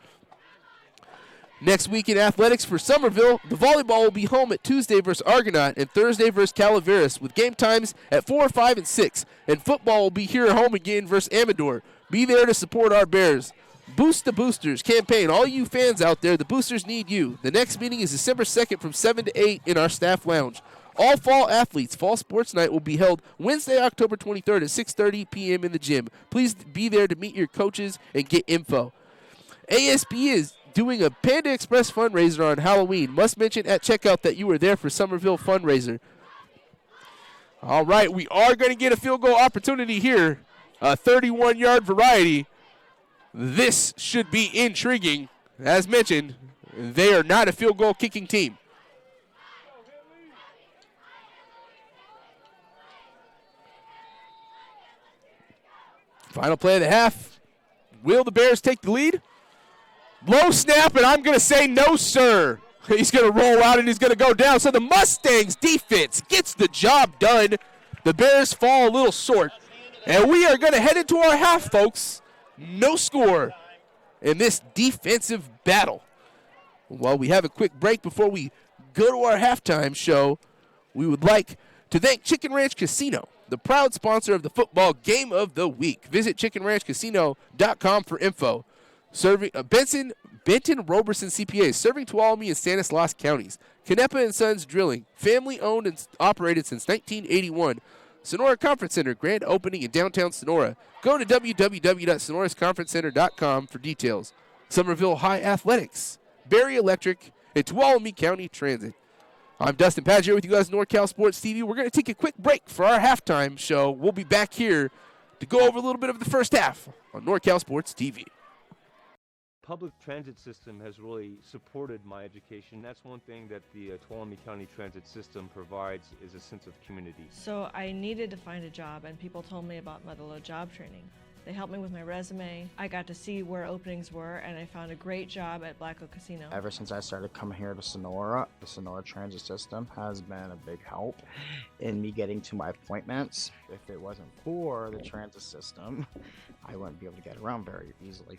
Next week in athletics for Summerville, the volleyball will be home at Tuesday versus Argonaut and Thursday versus Calaveras with game times at 4, 5, and 6. And football will be here at home again versus Amador. Be there to support our Bears. Boost the Boosters campaign. All you fans out there, the Boosters need you. The next meeting is December 2nd from 7 to 8 in our staff lounge. All fall athletes, Fall Sports Night will be held Wednesday, October 23rd at 6:30 p.m. in the gym. Please be there to meet your coaches and get info. ASB is doing a Panda Express fundraiser on Halloween. Must mention at checkout that you were there for Summerville fundraiser. All right, we are going to get a field goal opportunity here. A 31-yard variety. This should be intriguing. As mentioned, they are not a field goal kicking team. Final play of the half. Will the Bears take the lead? Low snap, and I'm going to say no, sir. He's going to roll out, and he's going to go down. So the Mustangs defense gets the job done. The Bears fall a little short. And we are going to head into our half, folks. No score in this defensive battle. While we have a quick break before we go to our halftime show, we would like to thank Chicken Ranch Casino, the proud sponsor of the football game of the week. Visit chickenranchcasino.com for info. Serving Benton Roberson CPA, serving Tuolumne and Stanislaus counties. Canepa and Sons Drilling, family owned and operated since 1981. Sonora Conference Center, grand opening in downtown Sonora. Go to www.sonorasconferencecenter.com for details. Somerville High Athletics, Berry Electric, and Tuolumne County Transit. I'm Dustin Padgett here with you guys on NorCal Sports TV. We're going to take a quick break for our halftime show. We'll be back here to go over a little bit of the first half on NorCal Sports TV. Public transit system has really supported my education. That's one thing that the Tuolumne County Transit System provides is a sense of community. So I needed to find a job, and people told me about Motherlode job training. They helped me with my resume. I got to see where openings were, and I found a great job at Black Oak Casino. Ever since I started coming here to Sonora, the Sonora Transit System has been a big help in me getting to my appointments. If it wasn't for the transit system, I wouldn't be able to get around very easily.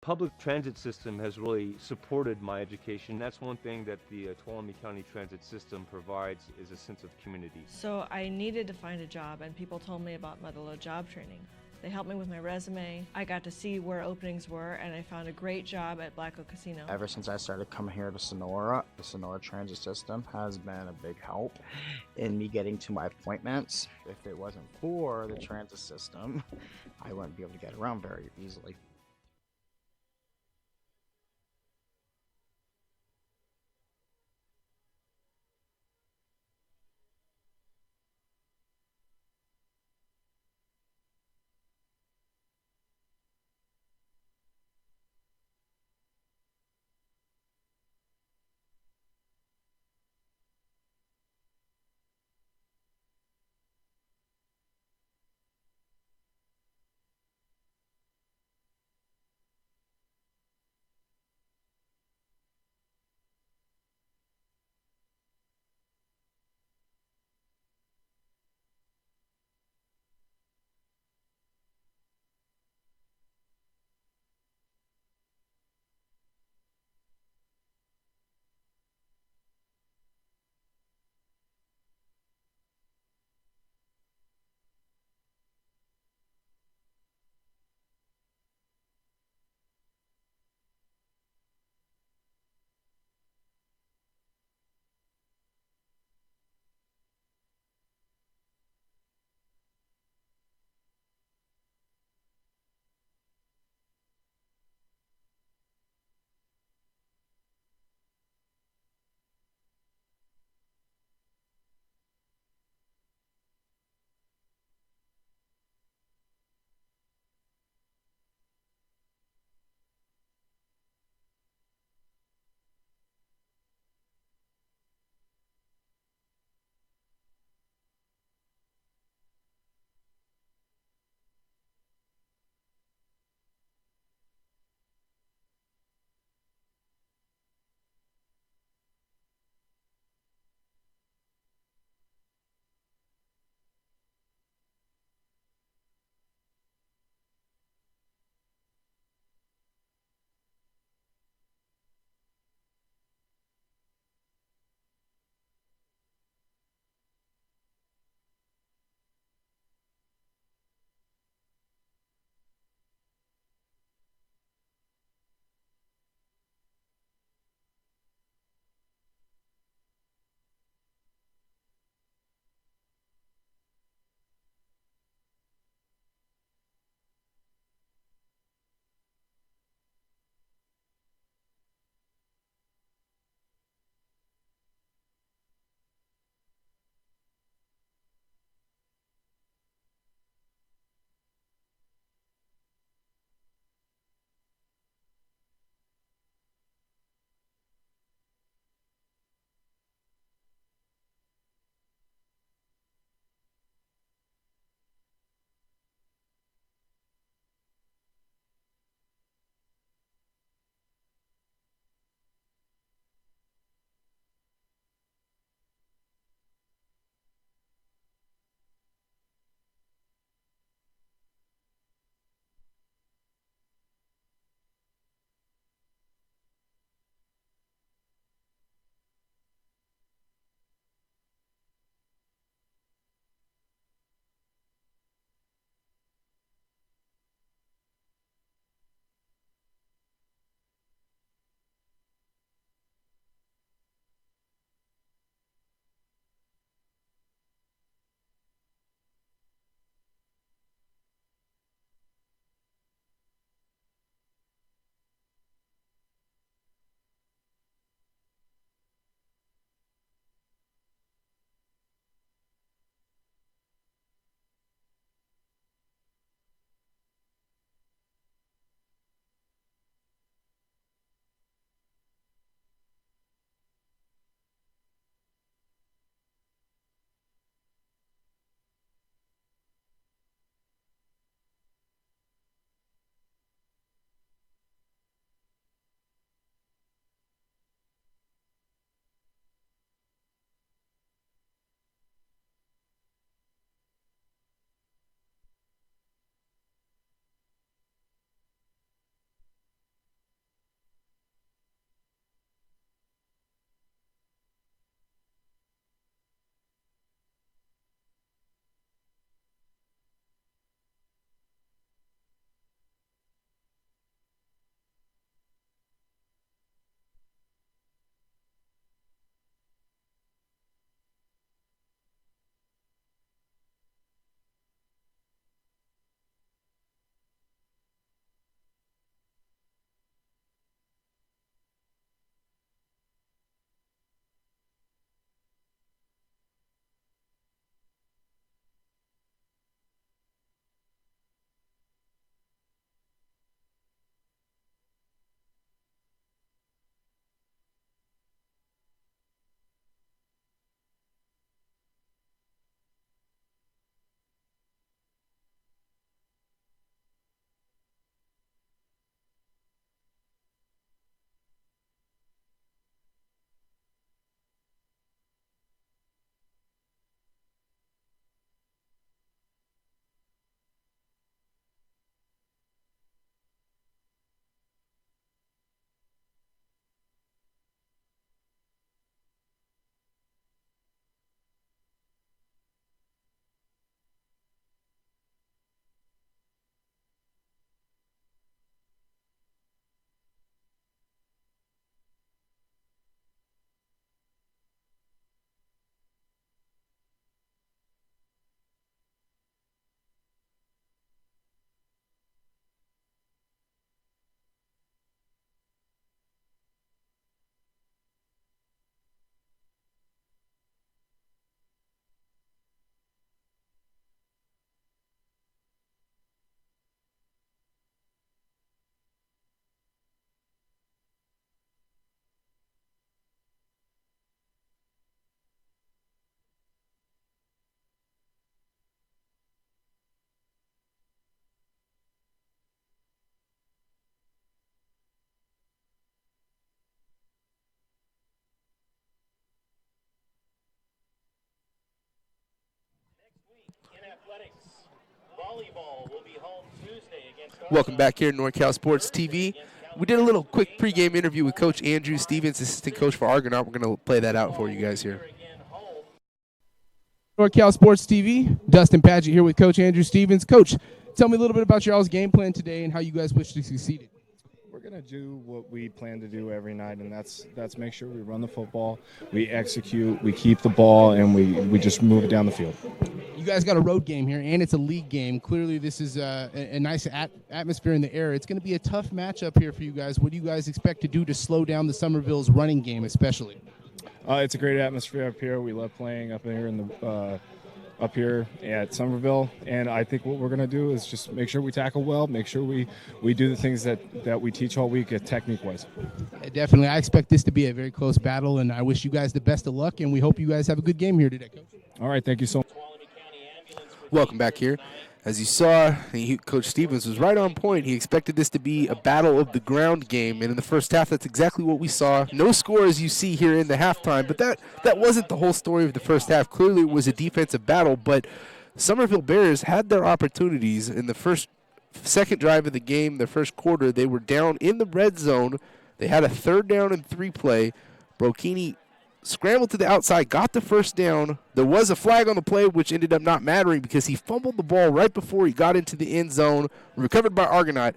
Public transit system has really supported my education. That's one thing that the Tuolumne County Transit System provides is a sense of community. So I needed to find a job, and people told me about Motherlode job training. They helped me with my resume. I got to see where openings were, and I found a great job at Black Oak Casino. Ever since I started coming here to Sonora, the Sonora transit system has been a big help in me getting to my appointments. If it wasn't for the transit system, I wouldn't be able to get around very easily. volleyball will be home Tuesday against Welcome back here to NorCal Sports TV. We did a little quick pregame interview with Coach Andrew Stevens, assistant coach for Argonaut. We're going to play that out for you guys here. NorCal Sports TV, Dustin Padgett here with Coach Andrew Stevens. Coach, tell me a little bit about your all's game plan today and how you guys wish to succeed. We're going to do what we plan to do every night, and that's make sure we run the football, we execute, we keep the ball, and we just move it down the field. You guys got a road game here, and it's a league game. Clearly, this is a nice atmosphere in the air. It's going to be a tough matchup here for you guys. What do you guys expect to do to slow down the Summerville's running game, especially? It's a great atmosphere up here. We love playing up here up here at Summerville, and I think what we're going to do is just make sure we tackle well, make sure we do the things that we teach all week technique-wise. Definitely. I expect this to be a very close battle, and I wish you guys the best of luck, and we hope you guys have a good game here today, Coach. All right, thank you so much. Welcome back here. As you saw, Coach Stevens was right on point. He expected this to be a battle of the ground game, and in the first half, that's exactly what we saw. No score as you see here in the halftime, but that wasn't the whole story of the first half. Clearly, it was a defensive battle, but Summerville Bears had their opportunities in the second drive of the game, the first quarter. They were down in the red zone. They had a 3rd down and 3 play. Brokini scrambled to the outside, got the first down. There was a flag on the play, which ended up not mattering because he fumbled the ball right before he got into the end zone, recovered by Argonaut,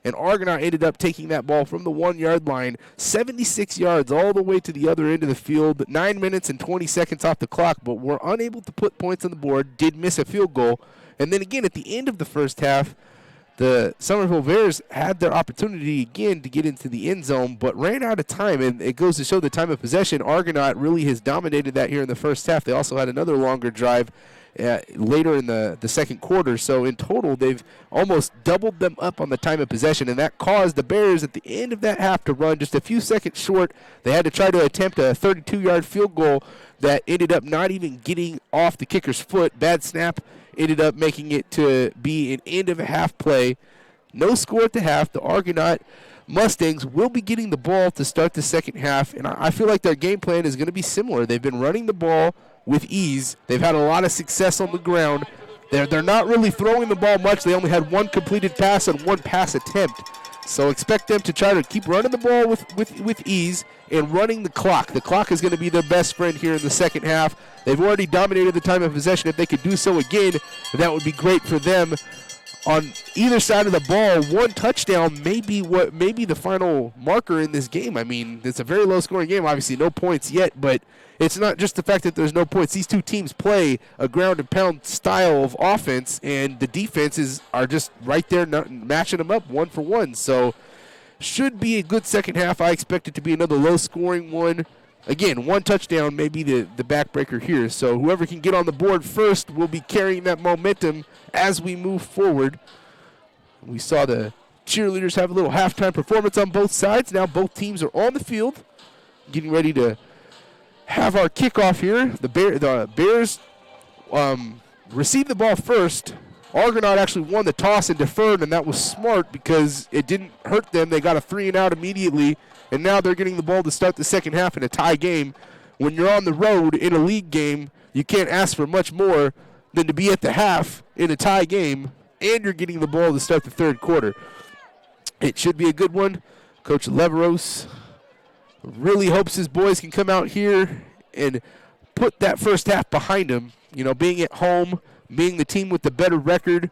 and Argonaut ended up taking that ball from the 1-yard line, 76 yards all the way to the other end of the field, 9 minutes and 20 seconds off the clock, but were unable to put points on the board, did miss a field goal. And then again, at the end of the first half, the Summerville Bears had their opportunity again to get into the end zone, but ran out of time, and it goes to show the time of possession. Argonaut really has dominated that here in the first half. They also had another longer drive later in the second quarter, so in total they've almost doubled them up on the time of possession, and that caused the Bears at the end of that half to run just a few seconds short. They had to try to attempt a 32-yard field goal that ended up not even getting off the kicker's foot. Bad snap ended up making it to be an end of a half play. No score at the half. The Argonaut Mustangs will be getting the ball to start the second half, and I feel like their game plan is going to be similar. They've been running the ball with ease. They've had a lot of success on the ground. They're not really throwing the ball much. They only had 1 completed pass and 1 pass attempt. So expect them to try to keep running the ball with ease and running the clock. The clock is going to be their best friend here in the second half. They've already dominated the time of possession. If they could do so again, that would be great for them. On either side of the ball, 1 touchdown may be the final marker in this game. I mean, it's a very low-scoring game. Obviously, no points yet, but it's not just the fact that there's no points. These two teams play a ground-and-pound style of offense, and the defenses are just right there matching them up 1 for 1. So should be a good second half. I expect it to be another low-scoring one. Again, 1 touchdown may be the backbreaker here. So whoever can get on the board first will be carrying that momentum as we move forward. We saw the cheerleaders have a little halftime performance on both sides. Now both teams are on the field, getting ready to have our kickoff here. The Bears received the ball first. Argonaut actually won the toss and deferred, and that was smart because it didn't hurt them. They got a 3-and-out immediately, and now they're getting the ball to start the second half in a tie game. When you're on the road in a league game, you can't ask for much more than to be at the half in a tie game, and you're getting the ball to start the third quarter. It should be a good one. Coach Leveros really hopes his boys can come out here and put that first half behind him. You know, being at home, being the team with the better record,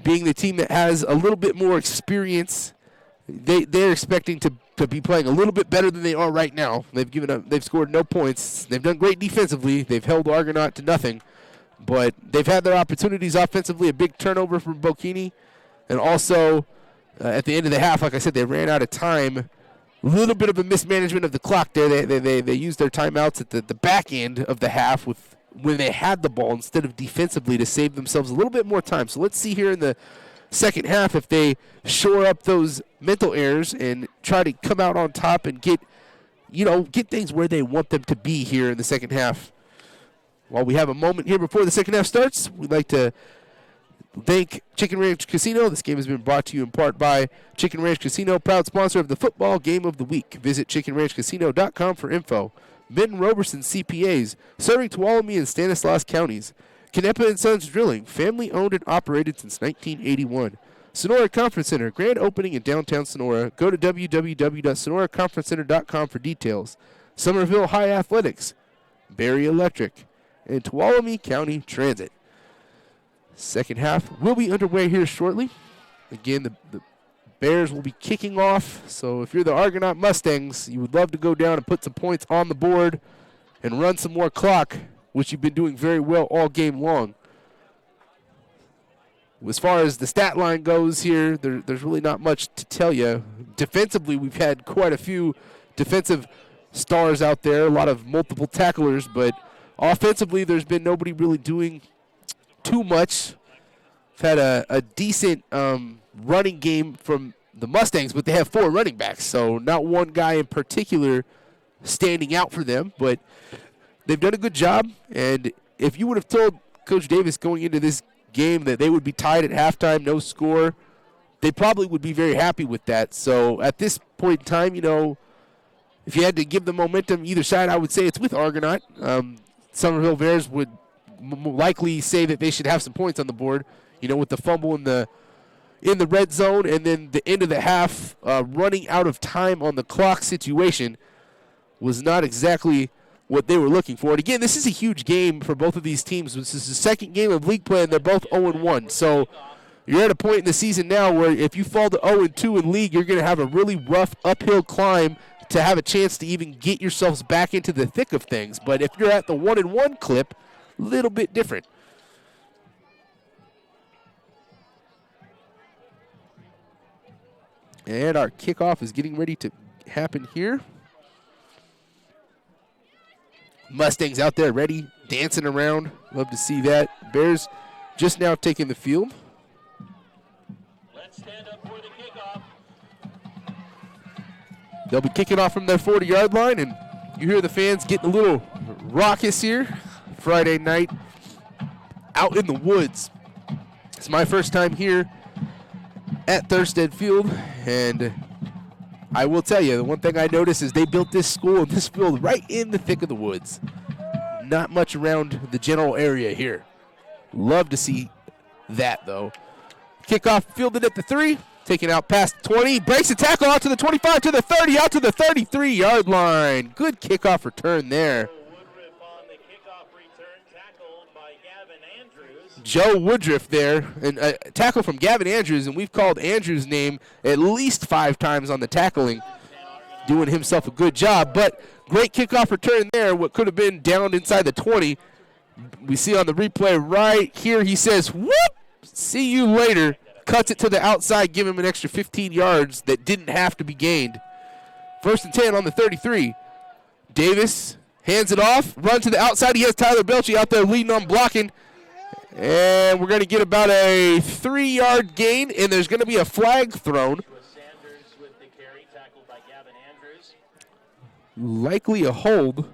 being the team that has a little bit more experience, they're expecting to be playing a little bit better than they are right now. They've scored no points. They've done great defensively. They've held Argonaut to nothing, but they've had their opportunities offensively. A big turnover from Bocchini, and also at the end of the half, like I said, they ran out of time. A little bit of a mismanagement of the clock there. They used their timeouts at the back end of the half when they had the ball instead of defensively to save themselves a little bit more time. So let's see here in the second half if they shore up those mental errors and try to come out on top and get things where they want them to be here in the second half. While we have a moment here before the second half starts, we'd like to thank Chicken Ranch Casino. This game has been brought to you in part by Chicken Ranch Casino, proud sponsor of the football game of the week. Visit chickenranchcasino.com for info. Ben Roberson CPAs, serving Tuolumne and Stanislaus counties. Canepa & Sons Drilling, family owned and operated since 1981. Sonora Conference Center, grand opening in downtown Sonora. Go to www.sonoraconferencecenter.com for details. Summerville High Athletics, Berry Electric, and Tuolumne County Transit. Second half will be underway here shortly. Again, the Bears will be kicking off, so if you're the Argonaut Mustangs, you would love to go down and put some points on the board and run some more clock, which you've been doing very well all game long. As far as the stat line goes here, there's really not much to tell you. Defensively, we've had quite a few defensive stars out there, a lot of multiple tacklers, but offensively, there's been nobody really doing too much. We've had a decent running game from the Mustangs, but they have 4 running backs, so not one guy in particular standing out for them, but they've done a good job. And if you would have told Coach Davis going into this game that they would be tied at halftime, no score, they probably would be very happy with that. So at this point in time, if you had to give the momentum either side, I would say it's with Argonaut. Summerville Bears would likely say that they should have some points on the board, with the fumble in the red zone, and then the end of the half running out of time on the clock situation was not exactly what they were looking for. And again, this is a huge game for both of these teams. This is the second game of league play, and they're both 0-1. So you're at a point in the season now where if you fall to 0-2 in league, you're going to have a really rough uphill climb to have a chance to even get yourselves back into the thick of things. But if you're at the 1-1 clip, a little bit different. And our kickoff is getting ready to happen here. Mustangs out there ready, dancing around. Love to see that. Bears just now taking the field. Let's stand up for the kickoff. They'll be kicking off from their 40-yard line, and you hear the fans getting a little raucous here Friday night out in the woods. It's my first time here at Thorstead Field, and I will tell you, the one thing I noticed is they built this school and this field right in the thick of the woods. Not much around the general area here. Love to see that, though. Kickoff fielded at the 3, taken out past the 20, breaks the tackle out to the 25, to the 30, out to the 33-yard line. Good kickoff return there. Woodruff on the kickoff return, tackled by Gavin Andrews. Joe Woodruff there, and a tackle from Gavin Andrews, and we've called Andrews' name at least 5 times on the tackling, doing himself a good job. But great kickoff return there, what could have been down inside the 20. We see on the replay right here, he says, whoop, see you later. Cuts it to the outside, give him an extra 15 yards that didn't have to be gained. 1st and 10 on the 33. Davis hands it off, run to the outside. He has Tyler Belchey out there leading on blocking. And we're going to get about a 3-yard gain, and there's going to be a flag thrown. Sanders with the carry, tackled by Gavin Andrews. Likely a hold.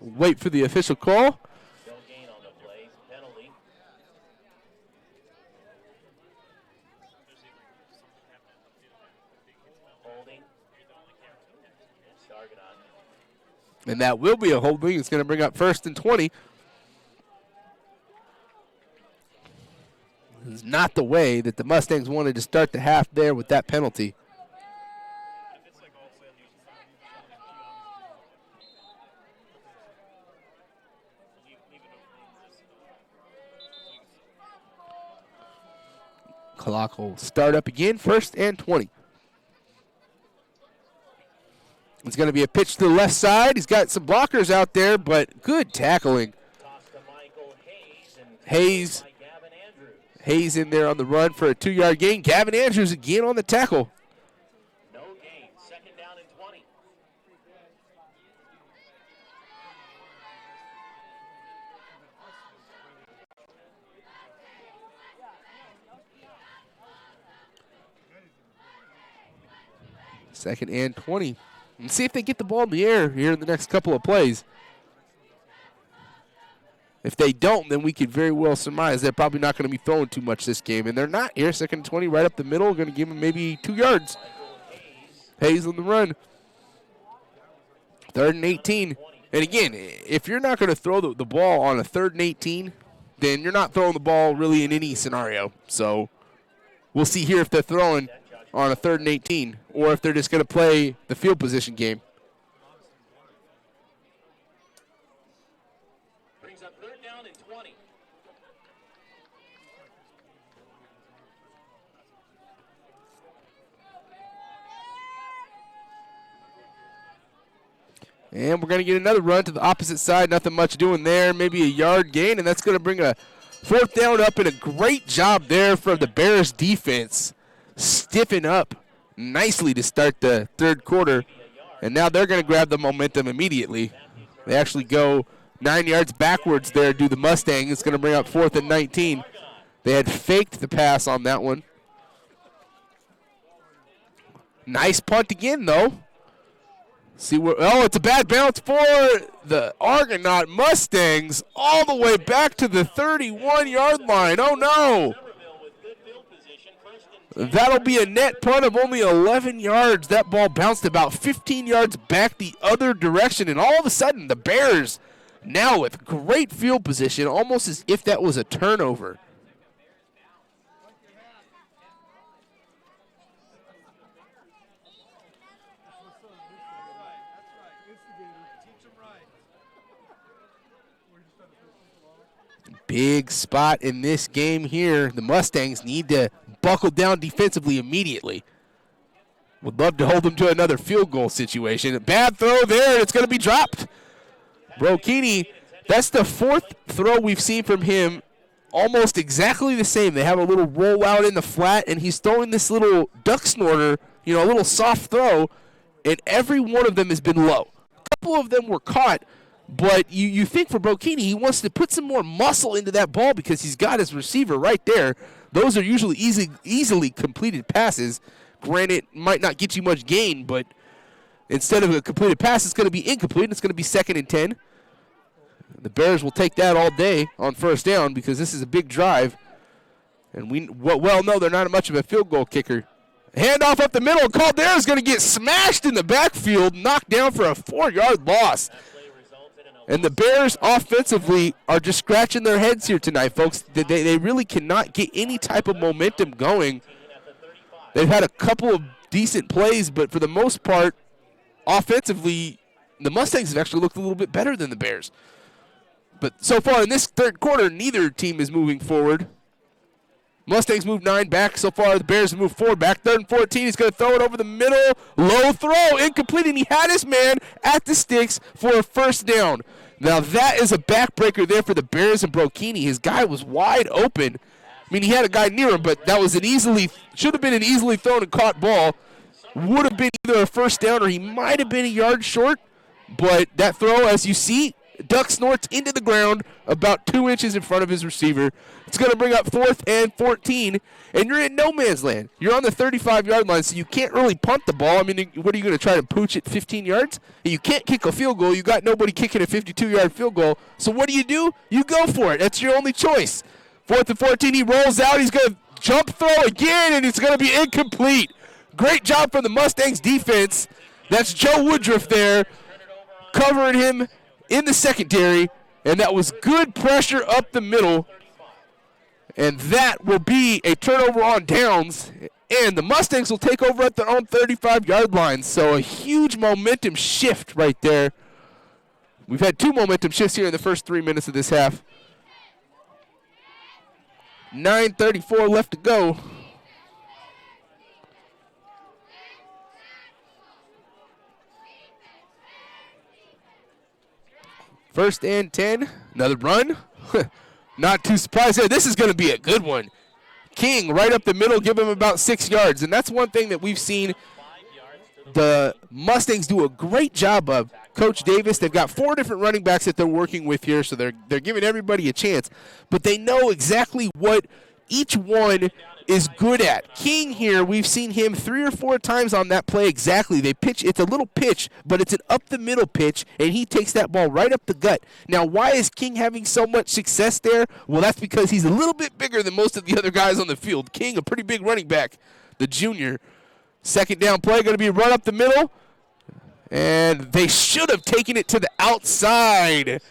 Wait for the official call. No gain on the play, penalty. Holding. It's Argonaut. And that will be a holding. It's going to bring up 1st and 20. It's not the way that the Mustangs wanted to start the half there with that penalty. Clock will start up again, 1st and 20. It's going to be a pitch to the left side. He's got some blockers out there, but good tackling. Hayes in there on the run for a 2-yard gain. Gavin Andrews again on the tackle. No gain, 2nd down and 20. Second and 20. And see if they get the ball in the air here in the next couple of plays. If they don't, then we could very well surmise they're probably not going to be throwing too much this game. And they're not here. 2nd and 20 right up the middle. Going to give them maybe 2 yards. Hayes on the run. 3rd and 18. And again, if you're not going to throw the ball on a 3rd and 18, then you're not throwing the ball really in any scenario. So we'll see here if they're throwing on a 3rd and 18 or if they're just going to play the field position game. Brings up 3rd down and 20. And we're going to get another run to the opposite side. Nothing much doing there. Maybe a yard gain, and that's going to bring a 4th down up, and a great job there from the Bears defense. Stiffen up nicely to start the 3rd quarter. And now they're going to grab the momentum immediately. They actually go 9 yards backwards there, do the Mustang. It's going to bring up 4th and 19. They had faked the pass on that one. Nice punt again, though. See where? Oh, it's a bad bounce for the Argonaut Mustangs all the way back to the 31-yard line. Oh, no. That'll be a net punt of only 11 yards. That ball bounced about 15 yards back the other direction, and all of a sudden the Bears now with great field position, almost as if that was a turnover. Big spot in this game here. The Mustangs need to buckle down defensively immediately. Would love to hold them to another field goal situation. A bad throw there, and it's going to be dropped. Brokini, that's the 4th throw we've seen from him, almost exactly the same. They have a little rollout in the flat, and he's throwing this little duck snorter, a little soft throw, and every one of them has been low. A couple of them were caught, but you think for Brokini, he wants to put some more muscle into that ball because he's got his receiver right there. Those are usually easily completed passes. Granted, might not get you much gain, but instead of a completed pass, it's going to be incomplete. It's going to be 2nd and 10. The Bears will take that all day on 1st down because this is a big drive. And we well know they're not much of a field goal kicker. Handoff up the middle. Caldera's going to get smashed in the backfield, knocked down for a 4-yard loss. And the Bears offensively are just scratching their heads here tonight, folks. They really cannot get any type of momentum going. They've had a couple of decent plays, but for the most part, offensively, the Mustangs have actually looked a little bit better than the Bears. But so far in this 3rd quarter, neither team is moving forward. Mustangs move 9 back so far. The Bears move 4 back. 3rd and 14. He's going to throw it over the middle. Low throw. Incomplete. And he had his man at the sticks for a 1st down. Now that is a backbreaker there for the Bears and Brokini. His guy was wide open. I mean, he had a guy near him, but that was should have been an easily thrown and caught ball. Would have been either a 1st down or he might have been a yard short. But that throw, as you see, duck snorts into the ground about 2 inches in front of his receiver. It's going to bring up 4th and 14, and you're in no man's land. You're on the 35-yard line, so you can't really punt the ball. I mean, what are you going to try to pooch it 15 yards? You can't kick a field goal. You got nobody kicking a 52-yard field goal. So what do? You go for it. That's your only choice. 4th and 14, he rolls out. He's going to jump throw again, and it's going to be incomplete. Great job from the Mustangs defense. That's Joe Woodruff there covering him in the secondary, and that was good pressure up the middle. And that will be a turnover on downs, and the Mustangs will take over at their own 35-yard line. So a huge momentum shift right there. We've had 2 momentum shifts here in the first 3 minutes of this half. 9:34 left to go. First and 10. Another run. Not too surprised there. This is going to be a good one. King right up the middle, give him about 6 yards. And that's one thing that we've seen the Mustangs do a great job of. Coach Davis, they've got 4 different running backs that they're working with here, so they're giving everybody a chance. But they know exactly what each one is good at. King here, we've seen him 3 or 4 times on that play exactly. They pitch, it's a little pitch, but it's an up-the-middle pitch, and he takes that ball right up the gut. Now, why is King having so much success there? Well, that's because he's a little bit bigger than most of the other guys on the field. King, a pretty big running back, the junior. 2nd down play, going to be run up the middle. And they should have taken it to the outside.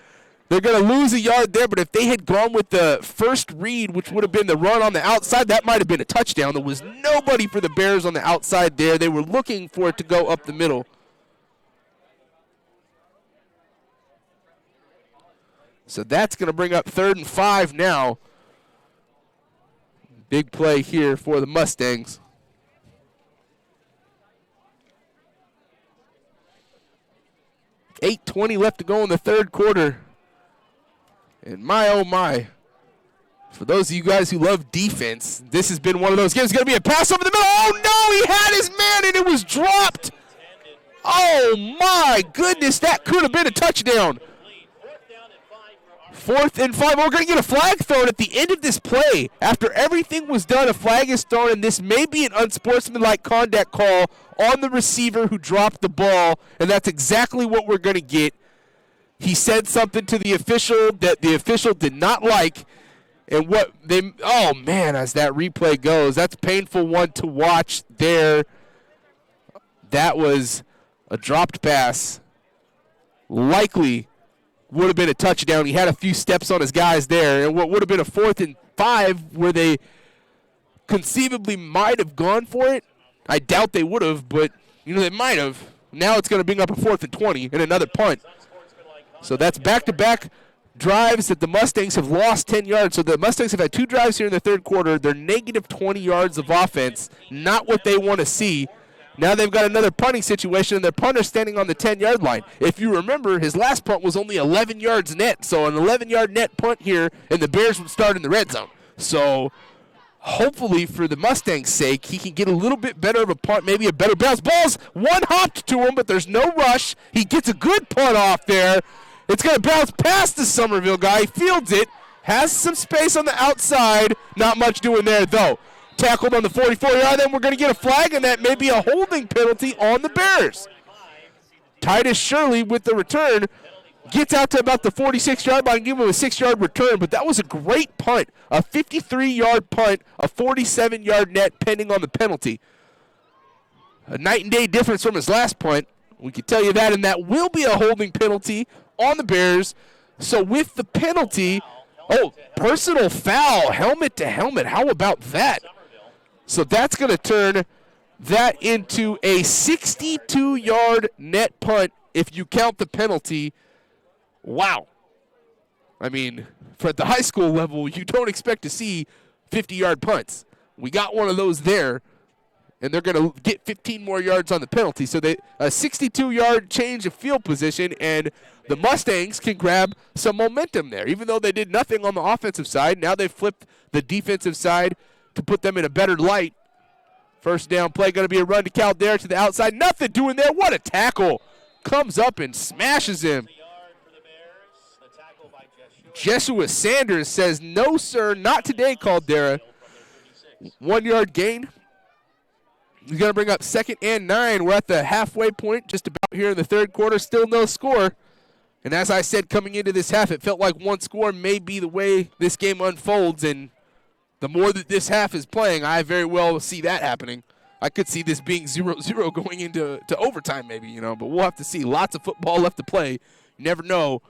They're going to lose a yard there, but if they had gone with the first read, which would have been the run on the outside, that might have been a touchdown. There was nobody for the Bears on the outside there. They were looking for it to go up the middle. So that's going to bring up 3rd and 5 now. Big play here for the Mustangs. .8:20 left to go in the 3rd quarter. And my, oh my, for those of you guys who love defense, this has been one of those games. It's going to be a pass over the middle. Oh, no, he had his man, and it was dropped. Oh, my goodness, that could have been a touchdown. 4th and 5. We're going to get a flag thrown at the end of this play. After everything was done, a flag is thrown, and this may be an unsportsmanlike conduct call on the receiver who dropped the ball, and that's exactly what we're going to get. He said something to the official that the official did not like, and oh man, as that replay goes, that's a painful one to watch there. That was a dropped pass. Likely would have been a touchdown. He had a few steps on his guys there, and what would have been a 4th and 5 where they conceivably might have gone for it. I doubt they would have, but they might have. Now it's going to bring up a 4th and 20 and another punt. So that's back-to-back drives that the Mustangs have lost 10 yards. So the Mustangs have had 2 drives here in the 3rd quarter. They're negative 20 yards of offense, not what they want to see. Now they've got another punting situation, and their punter standing on the 10-yard line. If you remember, his last punt was only 11 yards net. So an 11-yard net punt here, and the Bears would start in the red zone. So hopefully, for the Mustangs' sake, he can get a little bit better of a punt, maybe a better bounce. Ball's one hopped to him, but there's no rush. He gets a good punt off there. It's going to bounce past the Summerville guy. He fields it, has some space on the outside. Not much doing there, though. Tackled on the 44-yard, then we're going to get a flag, and that may be a holding penalty on the Bears. Titus Shirley with the return gets out to about the 46-yard line, give him a 6-yard return, but that was a great punt. A 53-yard punt, a 47-yard net pending on the penalty. A night and day difference from his last punt. We can tell you that, and that will be a holding penalty on the Bears. So with the penalty, personal foul, helmet to helmet. How about that? So that's going to turn that into a 62-yard net punt if you count the penalty. Wow. I mean, for at the high school level, you don't expect to see 50-yard punts. We got one of those there, and they're going to get 15 more yards on the penalty. So a 62-yard change of field position, and the Mustangs can grab some momentum there. Even though they did nothing on the offensive side, now they've flipped the defensive side to put them in a better light. First down play going to be a run to Caldera to the outside. Nothing doing there. What a tackle. Comes up and smashes him. Jeshua Sanders says, no, sir, not today, Caldera. 1-yard gain. He's going to bring up 2nd and 9. We're at the halfway point, just about here in the 3rd quarter. Still no score. And as I said, coming into this half, it felt like one score may be the way this game unfolds. And the more that this half is playing, I very well see that happening. I could see this being 0-0 going into overtime maybe, but we'll have to see. Lots of football left to play. You never know,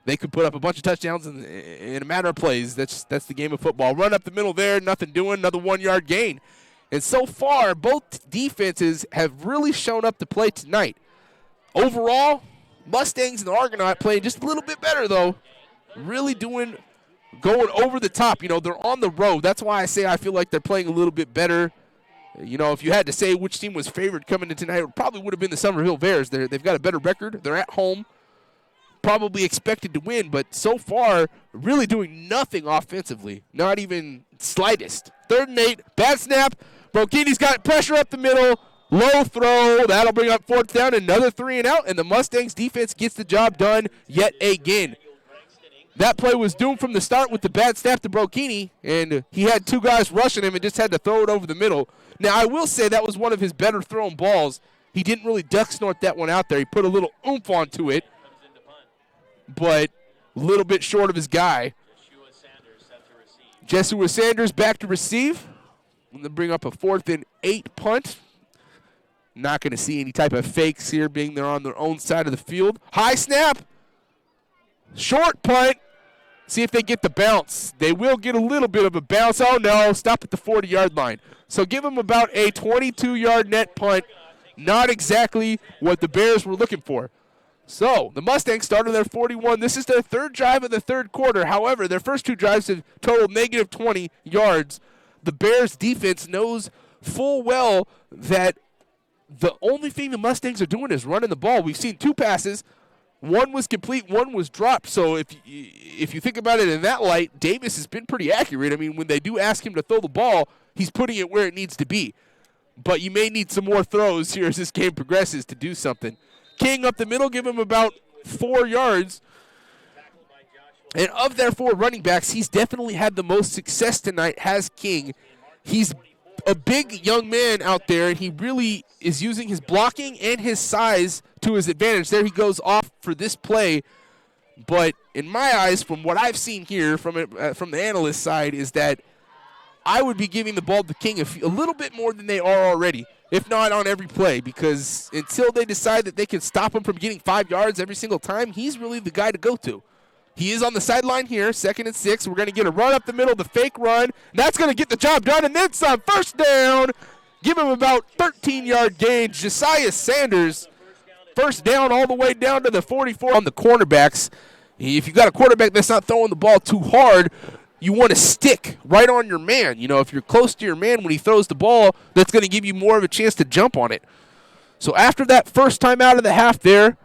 they could put up a bunch of touchdowns in a matter of plays. That's the game of football. Run up the middle there, nothing doing, another 1-yard gain. And so far, both defenses have really shown up to play tonight. Overall, Mustangs and the Argonaut playing just a little bit better, though. Really going over the top. They're on the road. That's why I say I feel like they're playing a little bit better. If you had to say which team was favored coming in tonight, it probably would have been the Summerville Bears. They've got a better record. They're at home. Probably expected to win, but so far, really doing nothing offensively. Not even slightest. 3rd and 8. Bad snap. Brocchini's got pressure up the middle. Low throw. That'll bring up 4th down. Another 3 and out, and the Mustangs defense gets the job done yet again. That play was doomed from the start with the bad snap to Brocchini, and he had 2 guys rushing him and just had to throw it over the middle. Now, I will say that was one of his better thrown balls. He didn't really duck snort that one out there. He put a little oomph onto it, but a little bit short of his guy. Jeshua Sanders back to receive. And then bring up a 4th and 8 punt. Not going to see any type of fakes here, being they're on their own side of the field. High snap. Short punt. See if they get the bounce. They will get a little bit of a bounce. Oh, no. Stop at the 40-yard line. So give them about a 22-yard net punt. Not exactly what the Bears were looking for. So the Mustangs started their 41. This is their third drive of the third quarter. However, their first two drives have totaled negative 20 yards. The Bears defense knows full well that the only thing the Mustangs are doing is running the ball. We've seen two passes. One was complete, one was dropped. So if you think about it in that light, Davis has been pretty accurate. I mean, when they do ask him to throw the ball, he's putting it where it needs to be. But you may need some more throws here as this game progresses to do something. King up the middle, give him about 4 yards. And of their 4 running backs, he's definitely had the most success tonight, has King. He's a big young man out there, and he really is using his blocking and his size to his advantage. There he goes off for this play. But in my eyes, from what I've seen here from the analyst side, is that I would be giving the ball to King a little bit more than they are already, if not on every play, because until they decide that they can stop him from getting 5 yards every single time, he's really the guy to go to. He is on the sideline here, 2nd and 6. We're going to get a run up the middle, the fake run. And that's going to get the job done, and then some. First down. Give him about 13-yard gain. Josiah Sanders, first down all the way down to the 44 on the cornerbacks. If you've got a quarterback that's not throwing the ball too hard, you want to stick right on your man. You know, if you're close to your man when he throws the ball, that's going to give you more of a chance to jump on it. So after that first time out of the half there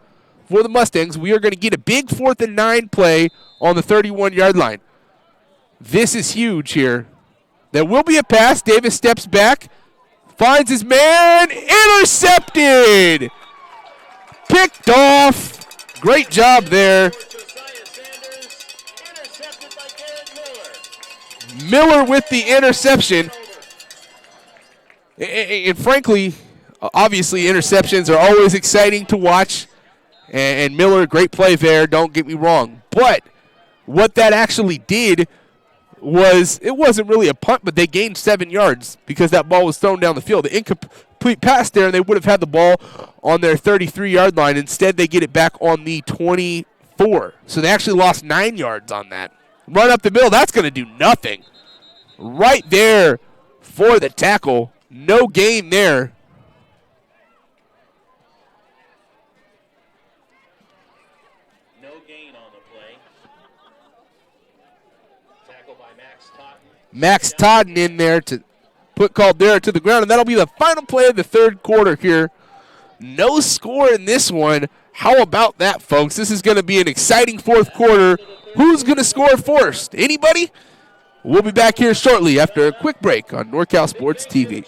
for the Mustangs, we are going to get a big 4th and 9 play on the 31-yard line. This is huge here. There will be a pass. Davis steps back, finds his man, intercepted. Picked off. Great job there. Miller with the interception. And frankly, obviously interceptions are always exciting to watch. And Miller, great play there, don't get me wrong. But what that actually did was, it wasn't really a punt, but they gained 7 yards because that ball was thrown down the field. The incomplete pass there, and they would have had the ball on their 33-yard line. Instead, they get it back on the 24. So they actually lost 9 yards on that. Run up the middle, that's going to do nothing. Right there for the tackle. No gain there. No gain on the play. Tackle by Max Totten. Max Totten in there to put Caldera to the ground, and that'll be the final play of the third quarter here. No score in this one. How about that, folks? This is going to be an exciting fourth quarter. Who's going to score first? Anybody? We'll be back here shortly after a quick break on NorCal Sports TV.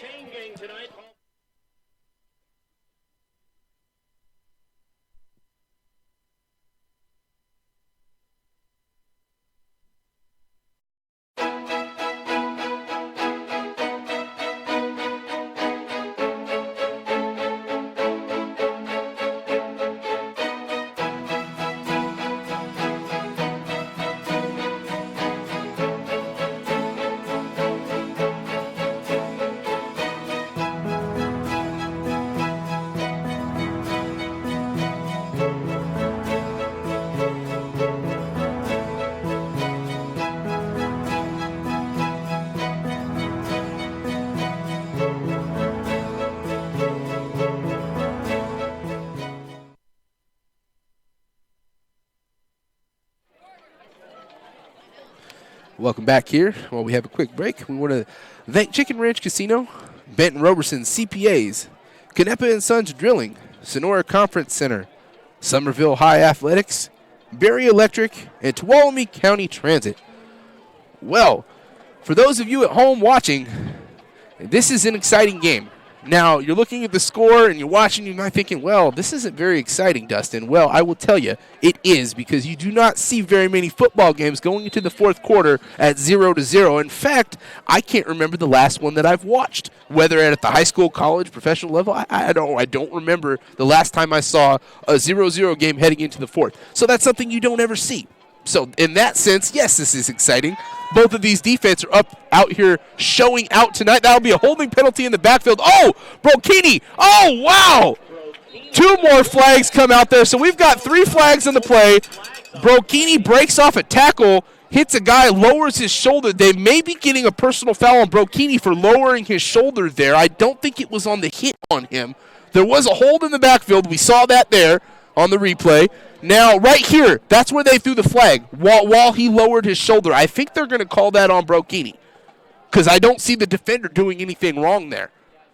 Welcome back here. While we have a quick break, we want to thank Chicken Ranch Casino, Benton Roberson CPAs, Canepa & Sons Drilling, Sonora Conference Center, Somerville High Athletics, Berry Electric, and Tuolumne County Transit. Well, for those of you at home watching, this is an exciting game. Now, you're looking at the score and you're watching, you're not thinking, well, this isn't very exciting, Dustin. Well, I will tell you, it is, because you do not see very many football games going into the fourth quarter at 0-0. In fact, I can't remember the last one that I've watched, whether at the high school, college, professional level. I don't remember the last time I saw a 0-0 game heading into the fourth. So that's something you don't ever see. So in that sense, yes, this is exciting. Both of these defenses are out here showing out tonight. That'll be a holding penalty in the backfield. Oh, Brokini. Oh, wow. 2 more flags come out there. So we've got 3 flags in the play. Brokini breaks off a tackle, hits a guy, lowers his shoulder. They may be getting a personal foul on Brokini for lowering his shoulder there. I don't think it was on the hit on him. There was a hold in the backfield. We saw that there on the replay. Now, right here, that's where they threw the flag while he lowered his shoulder. I think they're going to call that on Brokini because I don't see the defender doing anything wrong there.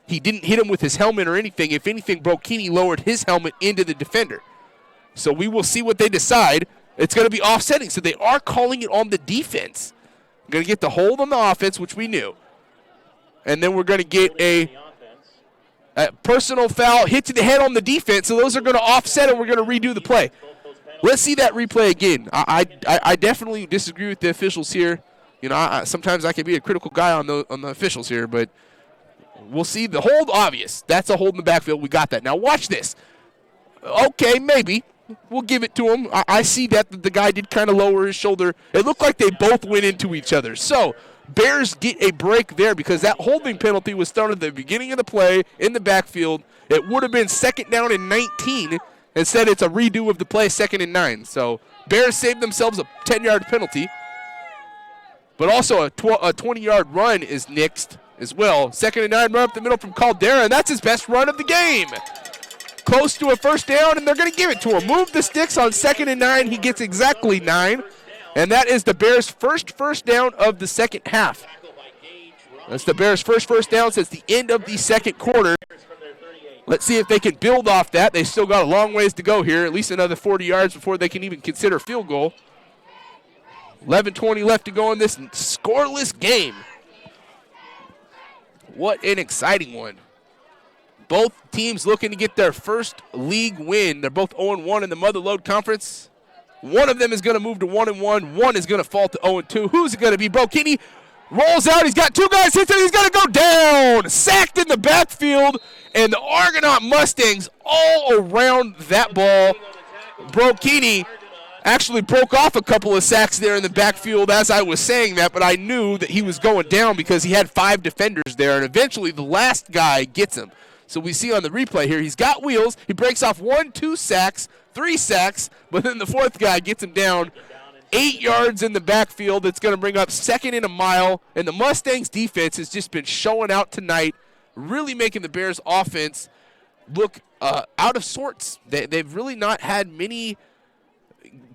He didn't hit him with his helmet or anything. If anything, Brokini lowered his helmet into the defender. So we will see what they decide. It's going to be offsetting, so they are calling it on the defense. Going to get the hold on the offense, which we knew. And then we're going to get a personal foul, hit to the head on the defense, so those are going to offset and we're going to redo the play. Let's see that replay again. I definitely disagree with the officials here. You know, sometimes I can be a critical guy on the officials here, but we'll see the hold obvious. That's a hold in the backfield. We got that. Now watch this. Okay, maybe. We'll give it to him. I see that the guy did kind of lower his shoulder. It looked like they both went into each other. So Bears get a break there because that holding penalty was thrown at the beginning of the play in the backfield. It would have been 2nd down and 19. Instead, it's a redo of the play, 2nd and 9. So Bears saved themselves a 10-yard penalty. But also a 20-yard run is nixed as well. 2nd and 9 run up the middle from Caldera, and that's his best run of the game. Close to a 1st down, and they're going to give it to him. Move the sticks on 2nd and 9. He gets exactly 9. And that is the Bears' first down of the second half. That's the Bears' first down since the end of the second quarter. Let's see if they can build off that. They still got a long ways to go here, at least another 40 yards before they can even consider a field goal. 11:20 left to go in this scoreless game. What an exciting one. Both teams looking to get their first league win. They're both 0-1 in the Mother Lode Conference. One of them is going to move to 1-1. One is going to fall to 0-2. Who's it going to be? Brokini rolls out. He's got 2 guys hit him. He's going to go down. Sacked in the backfield. And the Argonaut Mustangs all around that ball. Brokini actually broke off a couple of sacks there in the backfield as I was saying that, but I knew that he was going down because he had 5 defenders there, and eventually the last guy gets him. So we see on the replay here, he's got wheels. He breaks off 1, 2 sacks, 3 sacks, but then the 4th guy gets him down 8 yards in the backfield. It's going to bring up 2nd and a mile, and the Mustangs defense has just been showing out tonight, really making the Bears offense look out of sorts. They've really not had many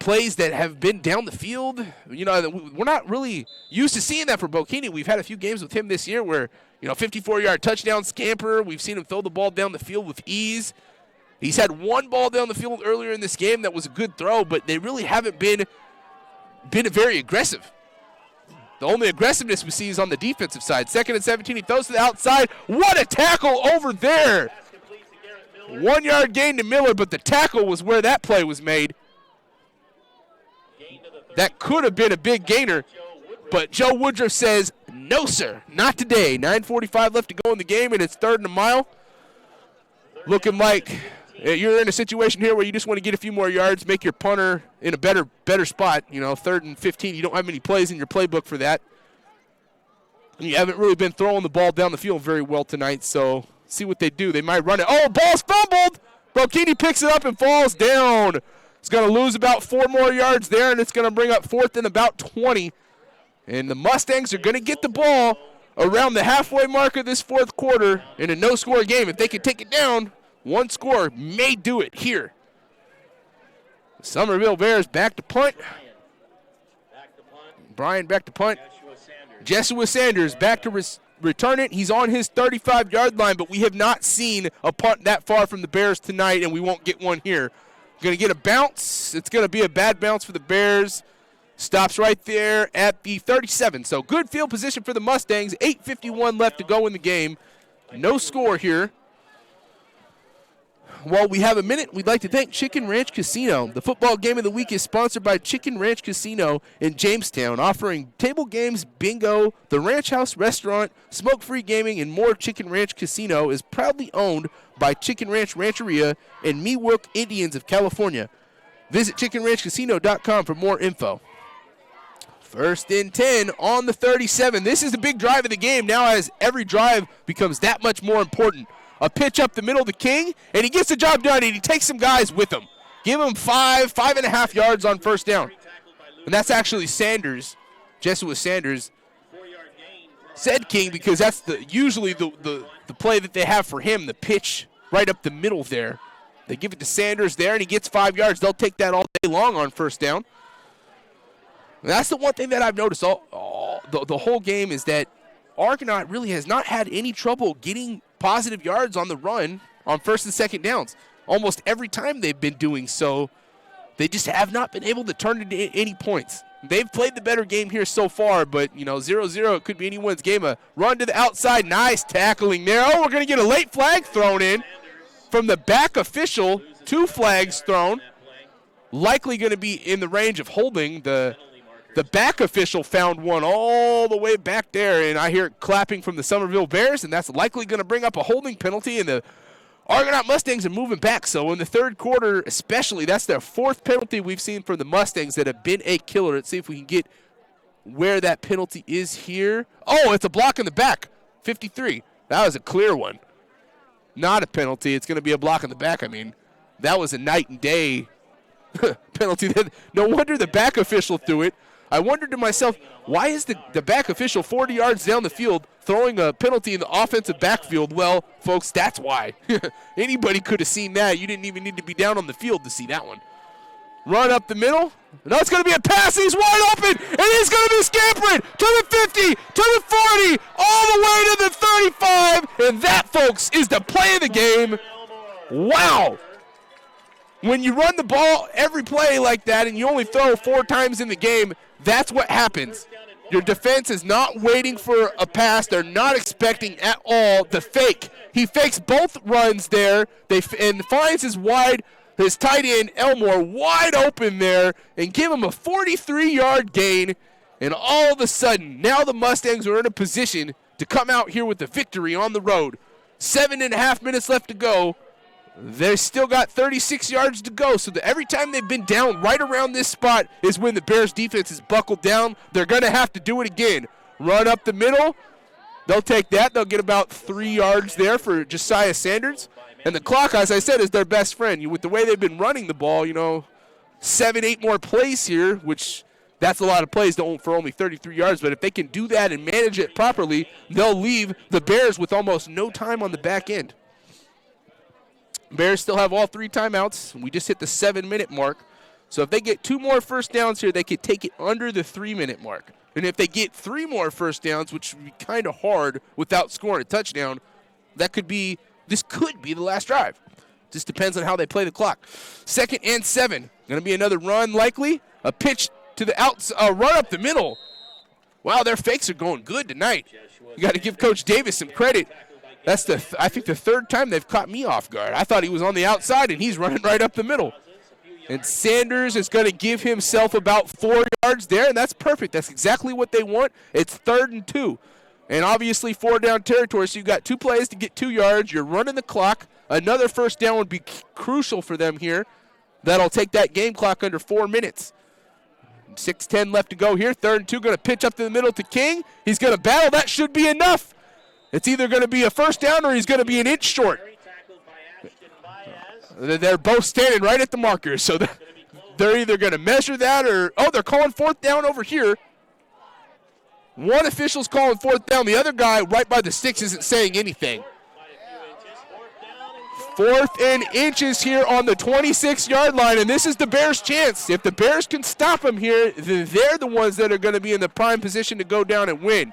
plays that have been down the field. You know, we're not really used to seeing that for Brokini. We've had a few games with him this year where, 54-yard touchdown scamper. We've seen him throw the ball down the field with ease. He's had 1 ball down the field earlier in this game that was a good throw, but they really haven't been very aggressive. The only aggressiveness we see is on the defensive side. 2nd and 17, he throws to the outside. What a tackle over there. 1-yard gain to Miller, but the tackle was where that play was made. That could have been a big gainer, but Joe Woodruff says, no, sir, not today. 9:45 left to go in the game, and it's 3rd and a mile. Looking like you're in a situation here where you just want to get a few more yards, make your punter in a better spot. 3rd and 15. You don't have many plays in your playbook for that. You haven't really been throwing the ball down the field very well tonight, so see what they do. They might run it. Oh, ball's fumbled. Brokini picks it up and falls down. It's going to lose about 4 more yards there, and it's going to bring up 4th and about 20. And the Mustangs are going to get the ball around the halfway mark of this 4th quarter in a no-score game. If they can take it down, 1 score may do it here. Summerville Bears back to punt. Brian back to punt. Jeshua Sanders back to return it. He's on his 35-yard line, but we have not seen a punt that far from the Bears tonight, and we won't get one here. Going to get a bounce. It's going to be a bad bounce for the Bears. Stops right there at the 37. So good field position for the Mustangs. 8:51 left to go in the game. No score here. While we have a minute, we'd like to thank Chicken Ranch Casino. The football game of the week is sponsored by Chicken Ranch Casino in Jamestown, offering table games, bingo, the Ranch House Restaurant, smoke-free gaming, and more. Chicken Ranch Casino is proudly owned by Chicken Ranch Rancheria and Miwok Indians of California. Visit chickenranchcasino.com for more info. First and 10 on the 37. This is the big drive of the game now as every drive becomes that much more important. A pitch up the middle to King, and he gets the job done, and he takes some guys with him. Give him 5.5 yards on first down. And that's actually Sanders, Jesua Sanders, said King because that's usually the play that they have for him, the pitch right up the middle there. They give it to Sanders there, and he gets 5 yards. They'll take that all day long on first down. And that's the one thing that I've noticed the whole game is that Argonaut really has not had any trouble getting positive yards on the run on first and second downs. Almost every time they've been doing so, they just have not been able to turn it into any points. They've played the better game here so far, but, 0-0, it could be anyone's game. A run to the outside, nice tackling there. Oh, we're going to get a late flag thrown in from the back official. 2 flags thrown. Likely going to be in the range of holding. The back official found one all the way back there, and I hear clapping from the Summerville Bears, and that's likely going to bring up a holding penalty, and the Argonaut Mustangs are moving back. So in the third quarter especially, that's their 4th penalty we've seen from the Mustangs that have been a killer. Let's see if we can get where that penalty is here. Oh, it's a block in the back. 53. That was a clear one. Not a penalty. It's going to be a block in the back. I mean, that was a night and day penalty. No wonder the back official threw it. I wondered to myself, why is the back official 40 yards down the field throwing a penalty in the offensive backfield? Well, folks, that's why. Anybody could have seen that. You didn't even need to be down on the field to see that one. Run up the middle. No, it's going to be a pass. He's wide open, and he's going to be scampering to the 50, to the 40, all the way to the 35, and that, folks, is the play of the game. Wow. When you run the ball every play like that and you only throw 4 times in the game, that's what happens. Your defense is not waiting for a pass. They're not expecting at all the fake. He fakes both runs there and finds his tight end, Elmore, wide open there and give him a 43-yard gain. And all of a sudden, now the Mustangs are in a position to come out here with the victory on the road. 7.5 minutes left to go. They've still got 36 yards to go, so every time they've been down right around this spot is when the Bears defense is buckled down. They're going to have to do it again. Run up the middle. They'll take that. They'll get about 3 yards there for Josiah Sanders. And the clock, as I said, is their best friend. With the way they've been running the ball, 7-8 more plays here, which that's a lot of plays for only 33 yards. But if they can do that and manage it properly, they'll leave the Bears with almost no time on the back end. Bears still have all 3 timeouts. We just hit the 7-minute mark. So if they get 2 more first downs here, they could take it under the 3-minute mark. And if they get 3 more first downs, which would be kind of hard without scoring a touchdown, this could be the last drive. Just depends on how they play the clock. 2nd and 7. Going to be another run likely. A pitch to the run up the middle. Wow, their fakes are going good tonight. You got to give Coach Davis some credit. That's I think the 3rd time they've caught me off guard. I thought he was on the outside, and he's running right up the middle. And Sanders is going to give himself about 4 yards there, and that's perfect. That's exactly what they want. It's 3rd and 2. And obviously 4 down territory, so you've got 2 plays to get 2 yards. You're running the clock. Another first down would be crucial for them here. That'll take that game clock under 4 minutes. 6:10 left to go here. 3rd and 2, going to pitch up to the middle to King. He's going to battle. That should be enough. It's either going to be a first down or he's going to be an inch short. They're both standing right at the markers, so they're either going to measure that or, they're calling 4th down over here. One official's calling 4th down. The other guy right by the sticks isn't saying anything. 4th and inches here on the 26-yard line, and this is the Bears' chance. If the Bears can stop them here, then they're the ones that are going to be in the prime position to go down and win.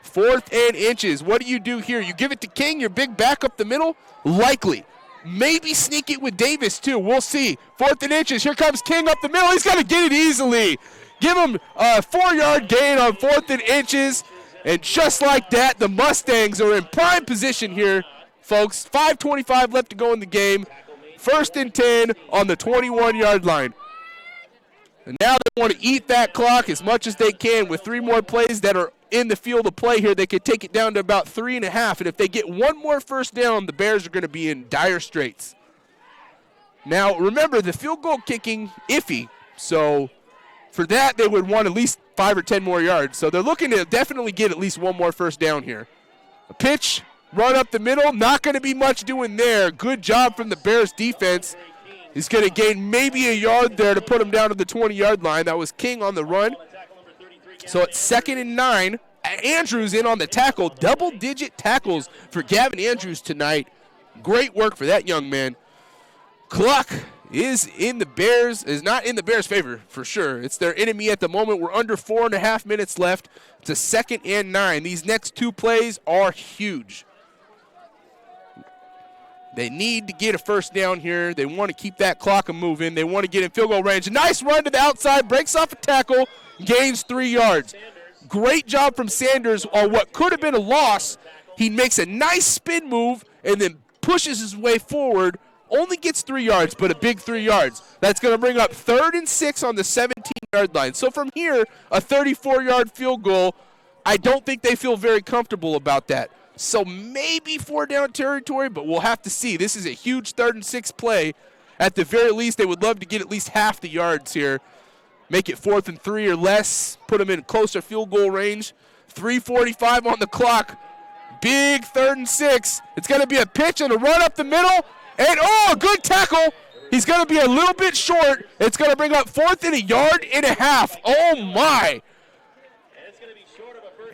4th and inches. What do you do here? You give it to King, your big back up the middle? Likely. Maybe sneak it with Davis, too. We'll see. 4th and inches. Here comes King up the middle. He's going to get it easily. Give him a 4-yard gain on 4th and inches. And just like that, the Mustangs are in prime position here, folks. 5:25 left to go in the game. 1st and 10 on the 21-yard line. And now they want to eat that clock as much as they can with 3 more plays that are in the field of play here. They could take it down to about 3.5. And if they get 1 more first down, the Bears are going to be in dire straits. Now, remember, the field goal kicking, iffy. So For that, they would want at least 5 or 10 more yards. So they're looking to definitely get at least one more first down here. A pitch, run up the middle, not going to be much doing there. Good job from the Bears defense. He's going to gain maybe a yard there to put him down to the 20-yard line. That was King on the run. So it's 2nd and 9. Andrews in on the tackle. Double-digit tackles for Gavin Andrews tonight. Great work for that young man. Clock is not in the Bears' favor for sure. It's their enemy at the moment. We're under 4.5 minutes left. It's a 2nd and 9. These next 2 plays are huge. They need to get a first down here. They want to keep that clock moving. They want to get in field goal range. Nice run to the outside, breaks off a tackle, gains 3 yards. Great job from Sanders on what could have been a loss. He makes a nice spin move and then pushes his way forward. Only gets 3 yards, but a big 3 yards. That's going to bring up 3rd and 6 on the 17-yard line. So from here, a 34-yard field goal, I don't think they feel very comfortable about that. So maybe 4-down territory, but we'll have to see. This is a huge 3rd and 6 play. At the very least, they would love to get at least half the yards here. Make it 4th and 3 or less. Put them in closer field goal range. 3:45 on the clock. Big 3rd and 6. It's going to be a pitch and a run up the middle. And, a good tackle. He's going to be a little bit short. It's going to bring up 4th and 1.5 yards. Oh, my.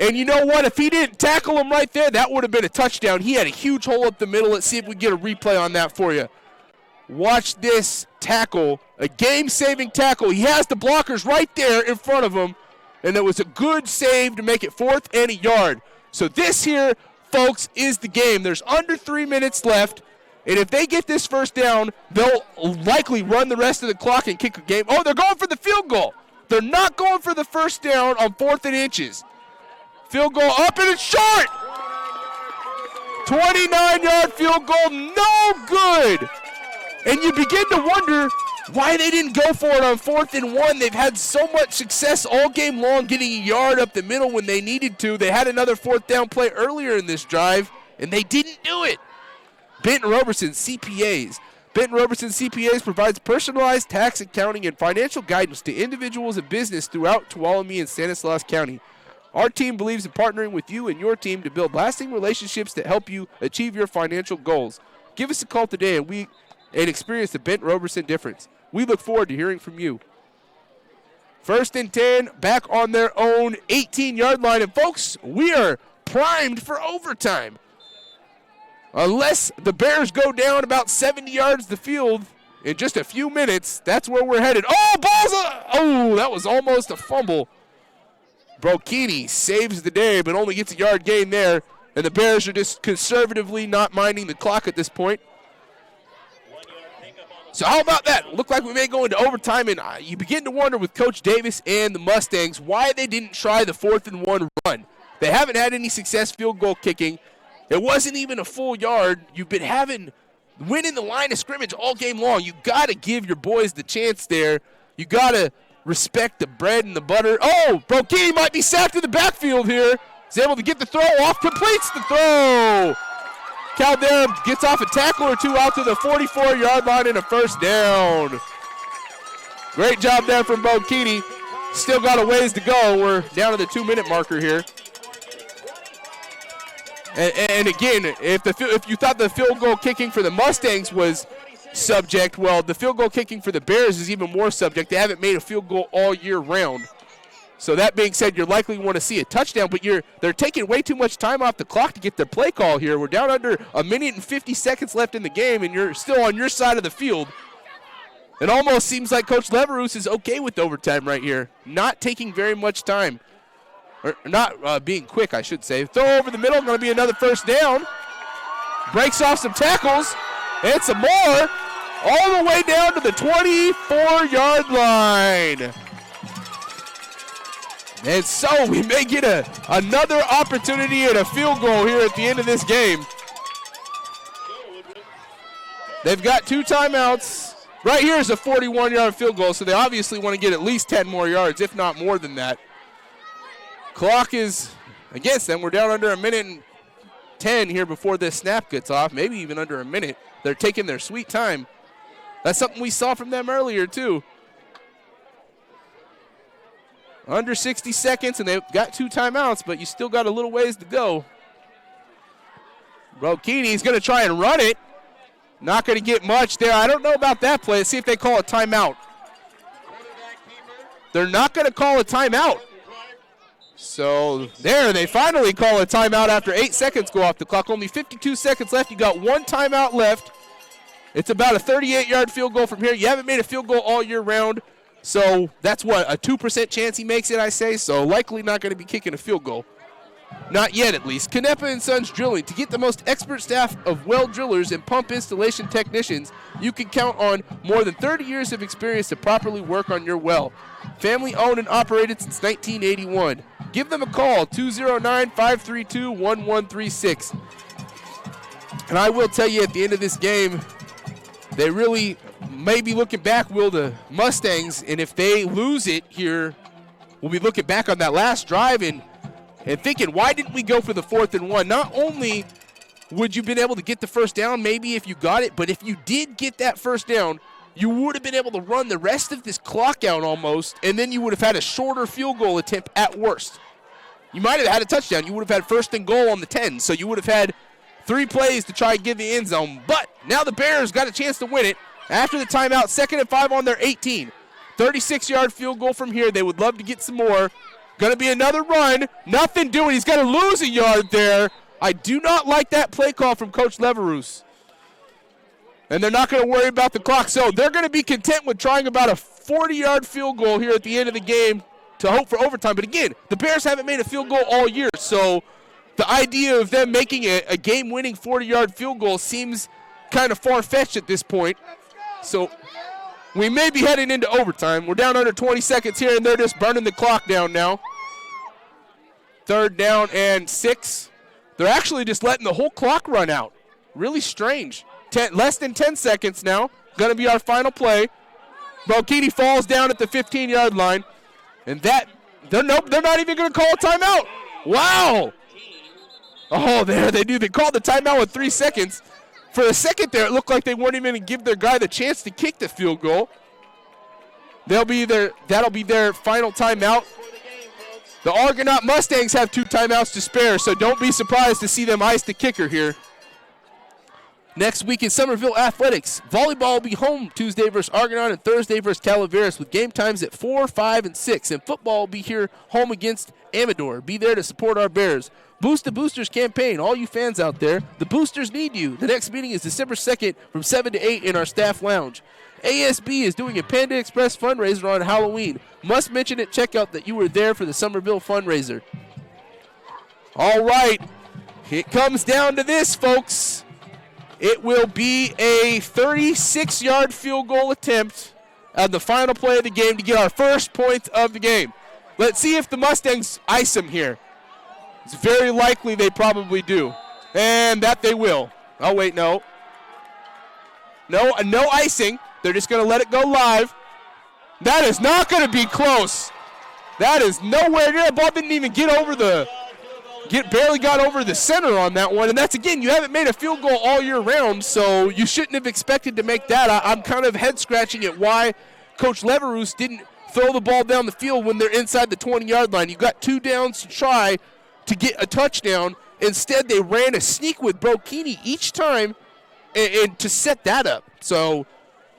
And you know what? If he didn't tackle him right there, that would have been a touchdown. He had a huge hole up the middle. Let's see if we get a replay on that for you. Watch this tackle, a game-saving tackle. He has the blockers right there in front of him, and it was a good save to make it 4th and 1 yard. So this here, folks, is the game. There's under 3 minutes left, and if they get this first down, they'll likely run the rest of the clock and kick a game. Oh, they're going for the field goal. They're not going for the first down on 4th and inches. Field goal up, and it's short. 29-yard field goal, no good. And you begin to wonder why they didn't go for it on 4th and 1. They've had so much success all game long getting a yard up the middle when they needed to. They had another 4th down play earlier in this drive, and they didn't do it. Benton Roberson CPAs. Benton Roberson CPAs provides personalized tax, accounting, and financial guidance to individuals and business throughout Tuolumne and Stanislaus County. Our team believes in partnering with you and your team to build lasting relationships that help you achieve your financial goals. Give us a call today and experience the Benton Roberson difference. We look forward to hearing from you. 1st and 10, back on their own 18-yard line. And, folks, we are primed for overtime. Unless the Bears go down about 70 yards the field in just a few minutes, that's where we're headed. That was almost a fumble. Brokini saves the day, but only gets a yard gain there. And the Bears are just conservatively not minding the clock at this point. So how about that? Looked like we may go into overtime, and you begin to wonder with Coach Davis and the Mustangs why they didn't try the 4th and 1 run. They haven't had any success field goal kicking. It wasn't even a full yard. You've been winning the line of scrimmage all game long. You got to give your boys the chance there. You got to respect the bread and the butter. Brokini might be sacked in the backfield here. He's able to get the throw off, completes the throw. Caldera gets off a tackle or two out to the 44-yard line and a first down. Great job there from Brokini. Still got a ways to go. We're down to the 2-minute marker here. And again, if you thought the field goal kicking for the Mustangs was subject, well, the field goal kicking for the Bears is even more subject. They haven't made a field goal all year round. So that being said, you're likely want to see a touchdown, but they're taking way too much time off the clock to get their play call here. We're down under 1 minute and 50 seconds left in the game, and you're still on your side of the field. It almost seems like Coach Leverus is okay with overtime right here, not taking very much time. Or not being quick, I should say. Throw over the middle, going to be another first down. Breaks off some tackles, and some more, all the way down to the 24-yard line. And so we may get another opportunity at a field goal here at the end of this game. They've got 2 timeouts. Right here is a 41-yard field goal, so they obviously want to get at least 10 more yards, if not more than that. Clock is against them. We're down under 1 minute and 10 here before this snap gets off, maybe even under a minute. They're taking their sweet time. That's something we saw from them earlier, too. Under 60 seconds, and they've got 2 timeouts, but you still got a little ways to go. Brokini's going to try and run it. Not going to get much there. I don't know about that play. Let's see if they call a timeout. They're not going to call a timeout. So there, they finally call a timeout after 8 seconds go off the clock. Only 52 seconds left. You got 1 timeout left. It's about a 38-yard field goal from here. You haven't made a field goal all year round. So that's what, a 2% chance he makes it, I say. So likely not going to be kicking a field goal. Not yet, at least. Canepa & Sons Drilling. To get the most expert staff of well drillers and pump installation technicians, you can count on more than 30 years of experience to properly work on your well. Family owned and operated since 1981. Give them a call, 209-532-1136. And I will tell you, at the end of this game, they really may be looking back, Will, the Mustangs, and if they lose it here, we'll be looking back on that last drive and thinking, why didn't we go for the 4th and 1? Not only would you been able to get the first down, maybe if you got it, but if you did get that first down, you would have been able to run the rest of this clock out almost, and then you would have had a shorter field goal attempt at worst. You might have had a touchdown. You would have had 1st and goal on the 10, so you would have had 3 plays to try and get the end zone. But now the Bears got a chance to win it. After the timeout, 2nd and 5 on their 18. 36-yard field goal from here. They would love to get some more. Going to be another run. Nothing doing. He's going to lose a yard there. I do not like that play call from Coach Leveroux. And they're not going to worry about the clock. So they're going to be content with trying about a 40-yard field goal here at the end of the game to hope for overtime. But again, the Bears haven't made a field goal all year. So the idea of them making a game-winning 40-yard field goal seems kind of far-fetched at this point. So we may be heading into overtime. We're down under 20 seconds here, and they're just burning the clock down now. 3rd down and 6. They're actually just letting the whole clock run out. Really strange. Less than 10 seconds now. Going to be our final play. Brokini falls down at the 15-yard line. And they're not even going to call a timeout. Wow. Oh, there they do. They called the timeout with 3 seconds. For a second there, it looked like they weren't even going to give their guy the chance to kick the field goal. That'll be their final timeout. The Argonaut Mustangs have 2 timeouts to spare, so don't be surprised to see them ice the kicker here. Next week in Summerville Athletics, volleyball will be home Tuesday versus Argonaut and Thursday versus Calaveras with game times at 4, 5, and 6. And football will be here home against Amador. Be there to support our Bears. Boost the Boosters campaign. All you fans out there, the Boosters need you. The next meeting is December 2nd from 7 to 8 in our staff lounge. ASB is doing a Panda Express fundraiser on Halloween. Must mention at checkout that you were there for the Summerville fundraiser. All right, it comes down to this, folks. It will be a 36-yard field goal attempt on the final play of the game to get our first point of the game. Let's see if the Mustangs ice them here. It's very likely they probably do. And that they will. Oh, wait, no. No icing. They're just going to let it go live. That is not going to be close. That is nowhere near. The ball didn't even barely got over the center on that one. And that's, again, you haven't made a field goal all year round, so you shouldn't have expected to make that. I'm kind of head-scratching at why Coach Leveroux didn't throw the ball down the field when they're inside the 20-yard line. You've got 2 downs to try to get a touchdown. Instead, they ran a sneak with Brokini each time and to set that up. So,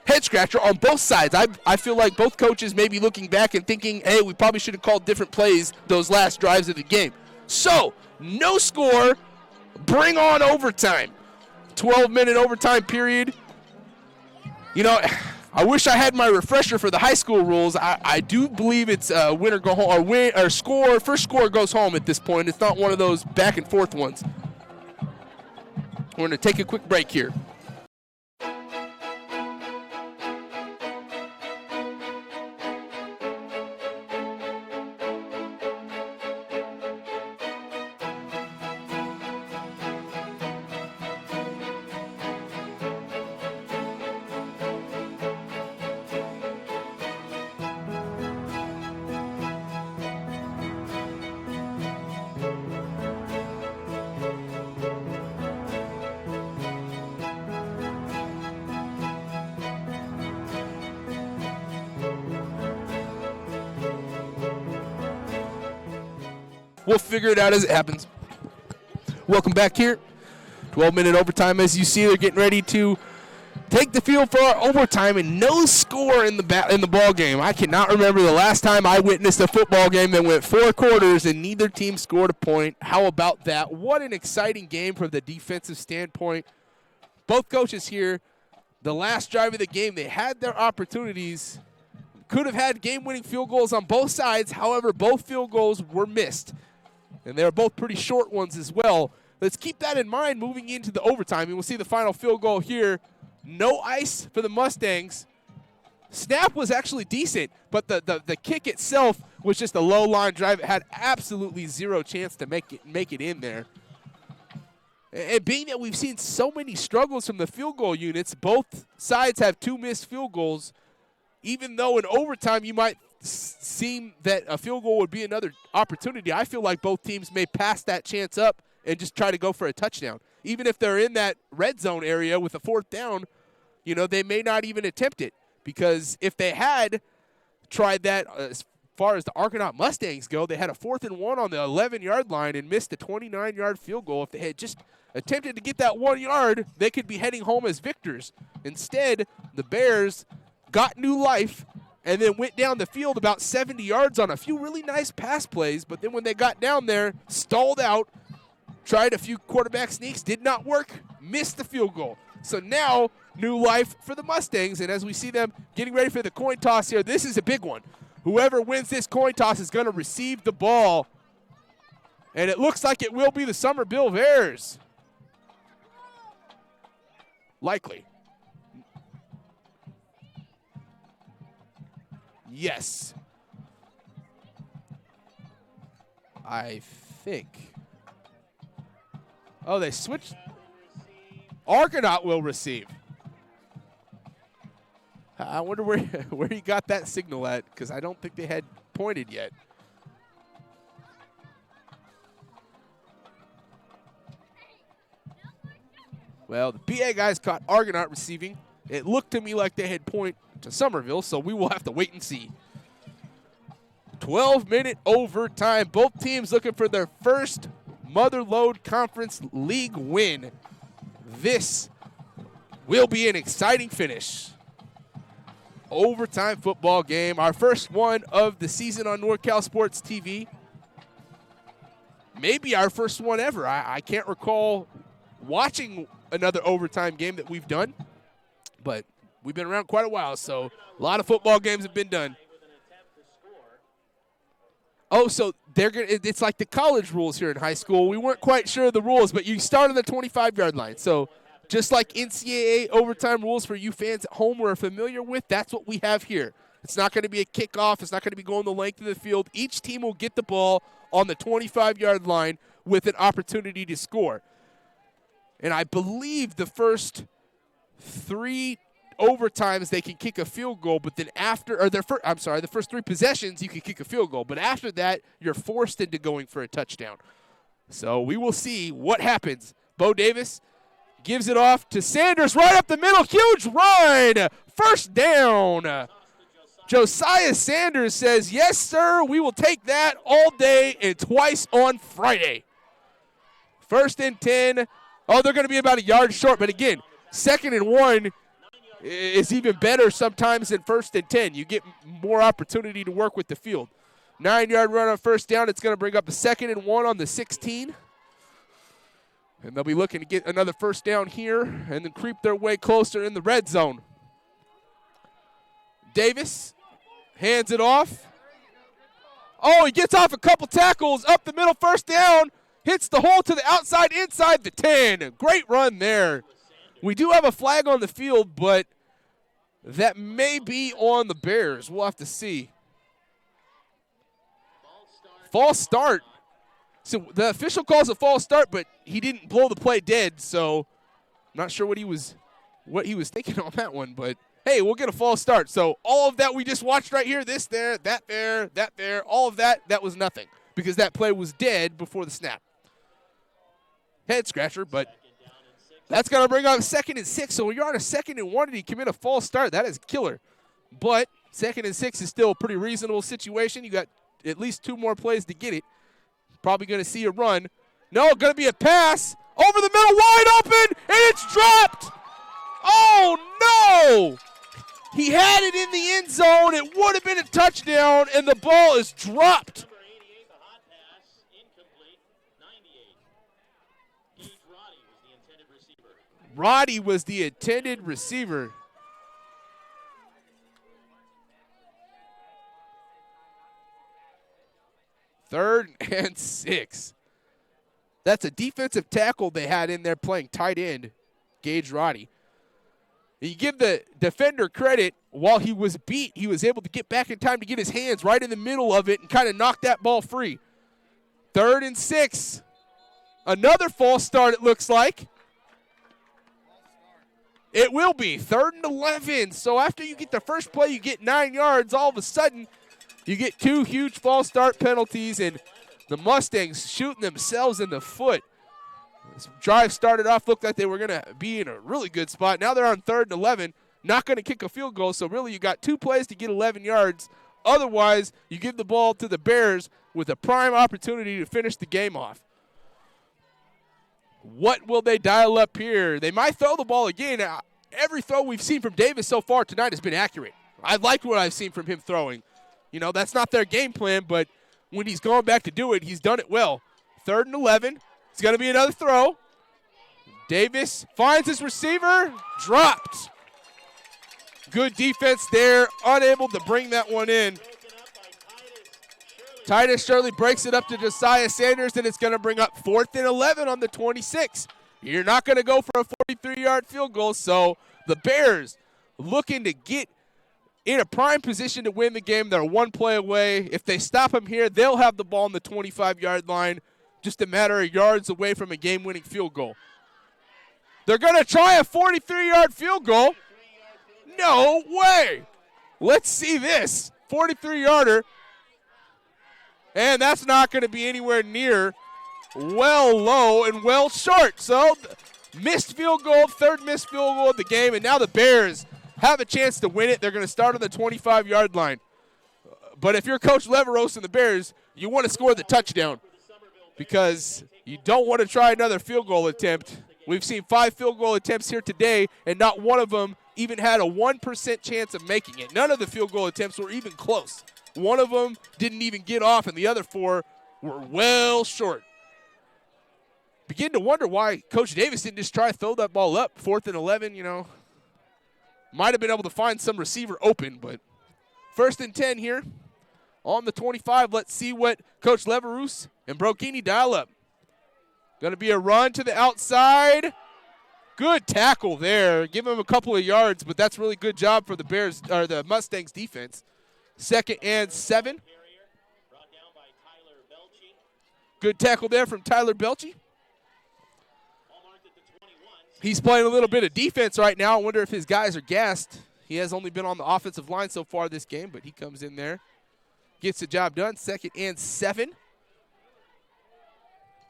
head-scratcher on both sides. I feel like both coaches may be looking back and thinking, hey, we probably should have called different plays those last drives of the game. So, no score. Bring on overtime. 12-minute overtime period. You know, I wish I had my refresher for the high school rules. I do believe it's win or go home, or win or score. First score goes home at this point. It's not one of those back and forth ones. We're going to take a quick break here. We'll figure it out as it happens. Welcome back here. 12-minute overtime. As you see, they're getting ready to take the field for our overtime, and no score in the ball game. I cannot remember the last time I witnessed a football game that went 4 quarters and neither team scored a point. How about that? What an exciting game from the defensive standpoint. Both coaches here, the last drive of the game, they had their opportunities. Could have had game-winning field goals on both sides. However, both field goals were missed, and they were both pretty short ones as well. Let's keep that in mind moving into the overtime, and we'll see the final field goal here. No ice for the Mustangs. Snap was actually decent, but the kick itself was just a low line drive. It had absolutely zero chance to make it in there. And being that we've seen so many struggles from the field goal units, both sides have 2 missed field goals. Even though in overtime you might seem that a field goal would be another opportunity, I feel like both teams may pass that chance up and just try to go for a touchdown. Even if they're in that red zone area with a 4th down, they may not even attempt it. Because if they had tried that as far as the Argonaut Mustangs go, they had a 4th and 1 on the 11-yard line and missed a 29-yard field goal. If they had just attempted to get that 1 yard, they could be heading home as victors. Instead, the Bears got new life and then went down the field about 70 yards on a few really nice pass plays. But then when they got down there, stalled out, tried a few quarterback sneaks, did not work, missed the field goal. So now, new life for the Mustangs, and as we see them getting ready for the coin toss here, this is a big one. Whoever wins this coin toss is going to receive the ball, and it looks like it will be the Summerville Bears. Likely. Yes. I think. Oh, they switched. Argonaut will receive. I wonder where he got that signal at, because I don't think they had pointed yet. Well, the BA guys caught Argonaut receiving. It looked to me like they had point to Summerville, so we will have to wait and see. 12-minute overtime. Both teams looking for their first Motherlode Conference League win. This will be an exciting finish. Overtime football game, our first one of the season on NorCal Sports TV. Maybe our first one ever. I can't recall watching another overtime game that we've done, but we've been around quite a while, so a lot of football games have been done. Oh, so it's like the college rules here in high school. We weren't quite sure of the rules, but you start on the 25-yard line. So just like NCAA overtime rules for you fans at home we're familiar with, that's what we have here. It's not going to be a kickoff. It's not going to be going the length of the field. Each team will get the ball on the 25-yard line with an opportunity to score. And I believe the first 3 overtimes they can kick a field goal, but then the first 3 possessions you can kick a field goal, but after that you're forced into going for a touchdown. So we will see what happens. Bo Davis gives it off to Sanders right up the middle. Huge run. First down. Josiah Sanders says, yes, sir, we will take that all day and twice on Friday. 1st and 10. Oh, they're going to be about a yard short, but again, 2nd and 1 is even better sometimes than 1st and 10. You get more opportunity to work with the field. 9-yard run on 1st down. It's going to bring up a 2nd and 1 on the 16. And they'll be looking to get another 1st down here and then creep their way closer in the red zone. Davis hands it off. Oh, he gets off a couple tackles up the middle, 1st down. Hits the hole to the outside, inside the 10. Great run there. We do have a flag on the field, but that may be on the Bears. We'll have to see. False start. So the official calls a false start, but he didn't blow the play dead, so I'm not sure what he was thinking on that one, but hey, we'll get a false start. So all of that we just watched right here, this there, that there, all of that was nothing because that play was dead before the snap. Head scratcher, but that's going to bring up 2nd and 6. So when you're on a 2nd and 1 and you commit a false start, that is killer. But 2nd and 6 is still a pretty reasonable situation. You got at least 2 more plays to get it. Probably going to see a run. No, going to be a pass. Over the middle, wide open, and it's dropped. Oh, no. He had it in the end zone. It would have been a touchdown, and the ball is dropped. Number 88, the hot pass, incomplete. 98. Gage Roddy was the intended receiver. Roddy was the intended receiver. Third and 6. That's a defensive tackle they had in there playing tight end, Gage Roddy. You give the defender credit. While he was beat, he was able to get back in time to get his hands right in the middle of it and kind of knock that ball free. 3rd and 6. Another false start, it looks like. It will be 3rd and 11. So after you get the first play, you get 9 yards. All of a sudden, you get 2 huge false start penalties, and the Mustangs shooting themselves in the foot. This drive started off, looked like they were going to be in a really good spot. Now they're on 3rd and 11, not going to kick a field goal. So really you got 2 plays to get 11 yards. Otherwise, you give the ball to the Bears with a prime opportunity to finish the game off. What will they dial up here? They might throw the ball again. Every throw we've seen from Davis so far tonight has been accurate. I like what I've seen from him throwing. You know, that's not their game plan, but when he's going back to do it, he's done it well. 3rd and 11. It's going to be another throw. Davis finds his receiver. Dropped. Good defense there. Unable to bring that one in. Titus Shirley breaks it up to Josiah Sanders, and it's going to bring up 4th and 11 on the 26. You're not going to go for a 43-yard field goal, so the Bears looking to get in a prime position to win the game. They're 1 play away. If they stop them here, they'll have the ball on the 25-yard line, just a matter of yards away from a game-winning field goal. They're going to try a 43-yard field goal. No way. Let's see this. 43-yarder. And that's not going to be anywhere near well low and well short. So missed field goal, 3rd missed field goal of the game, and now the Bears have a chance to win it. They're going to start on the 25-yard line. But if you're Coach Leveros and the Bears, you want to score the touchdown because you don't want to try another field goal attempt. We've seen 5 field goal attempts here today, and not one of them even had a 1% chance of making it. None of the field goal attempts were even close. One of them didn't even get off, and the other 4 were well short. Begin to wonder why Coach Davis didn't just try to throw that ball up. 4th and 11, you know. Might have been able to find some receiver open, but 1st and 10 here on the 25. Let's see what Coach Leverus and Brocchini dial up. Going to be a run to the outside. Good tackle there. Give him a couple of yards, but that's really good job for the Bears or the Mustangs defense. 2nd and 7. Good tackle there from Tyler Belchey. He's playing a little bit of defense right now. I wonder if his guys are gassed. He has only been on the offensive line so far this game, but he comes in there, gets the job done. 2nd and 7.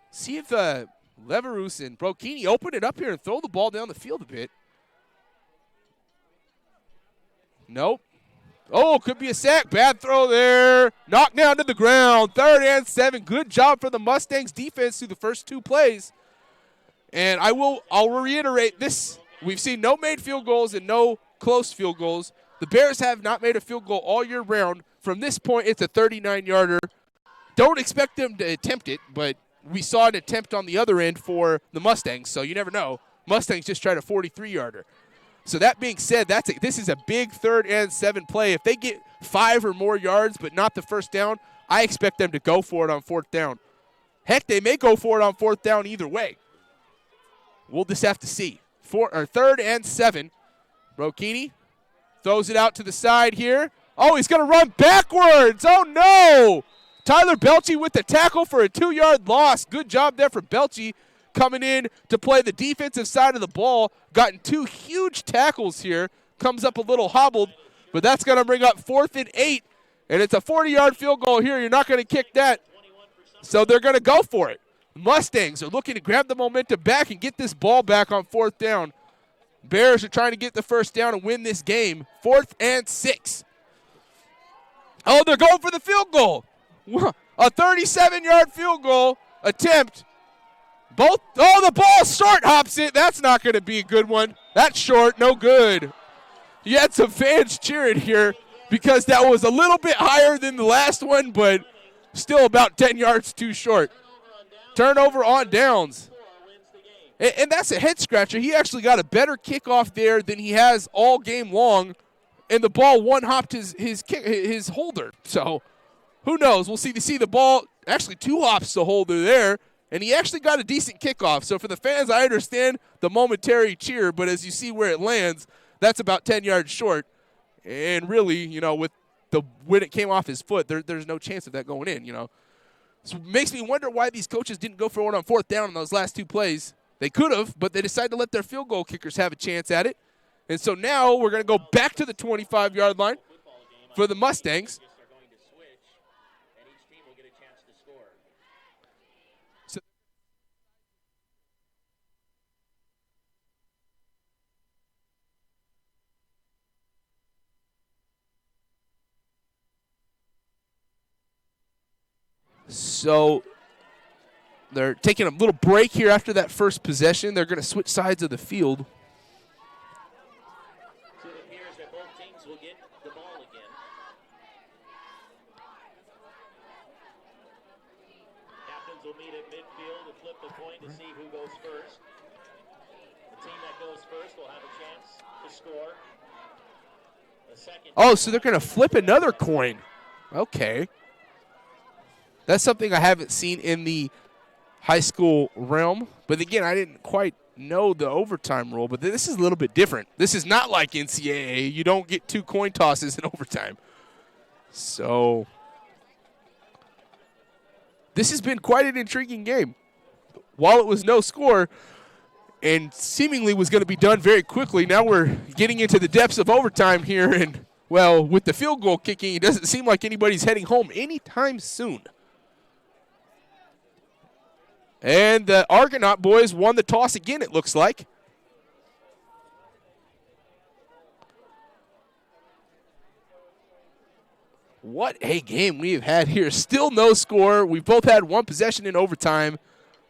See if Leverus and Brocchini open it up here and throw the ball down the field a bit. Nope. Oh, could be a sack. Bad throw there. Knocked down to the ground. 3rd and 7. Good job for the Mustangs defense through the first 2 plays. And I'll reiterate this. We've seen no made field goals and no close field goals. The Bears have not made a field goal all year round. From this point, it's a 39-yarder. Don't expect them to attempt it, but we saw an attempt on the other end for the Mustangs, so you never know. Mustangs just tried a 43-yarder. So that being said, this is a big 3rd and 7 play. If they get 5 or more yards but not the first down, I expect them to go for it on 4th down. Heck, they may go for it on 4th down either way. We'll just have to see. 3rd and 7. Brocchini throws it out to the side here. Oh, he's going to run backwards. Oh, no. Tyler Belchey with the tackle for a 2-yard loss. Good job there for Belchey coming in to play the defensive side of the ball. Gotten 2 huge tackles here. Comes up a little hobbled, but that's going to bring up 4th and 8. And it's a 40-yard field goal here. You're not going to kick that. So they're going to go for it. Mustangs are looking to grab the momentum back and get this ball back on 4th down. Bears are trying to get the first down and win this game. 4th and 6. Oh, they're going for the field goal. A 37-yard field goal attempt. The ball short hops it. That's not going to be a good one. That's short, no good. You had some fans cheering here because that was a little bit higher than the last one, but still about 10 yards too short. Turnover on downs. And that's a head scratcher. He actually got a better kickoff there than he has all game long, and the ball one-hopped his holder. So who knows? We'll see the ball actually two hops the holder there, and he actually got a decent kickoff. So for the fans, I understand the momentary cheer, but as you see where it lands, that's about 10 yards short. And really, with when it came off his foot, there's no chance of that going in, So it makes me wonder why these coaches didn't go for it on fourth down in those last two plays. They could have, but they decided to let their field goal kickers have a chance at it. And so now we're going to go back to the 25-yard line for the Mustangs. So they're taking a little break here after that first possession. They're going to switch sides of the field. So it appears that both teams will get the ball again. Captains will meet at midfield to flip the coin to see who goes first. The team that goes first will have a chance to score. So they're going to flip another coin. Okay. That's something I haven't seen in the high school realm. But again, I didn't quite know the overtime rule. But this is a little bit different. This is not like NCAA. You don't get two coin tosses in overtime. So this has been quite an intriguing game. While it was no score and seemingly was going to be done very quickly, now we're getting into the depths of overtime here. And, well, with the field goal kicking, it doesn't seem like anybody's heading home anytime soon. And the Argonaut boys won the toss again, it looks like. What a game we have had here. Still no score. We've both had one possession in overtime.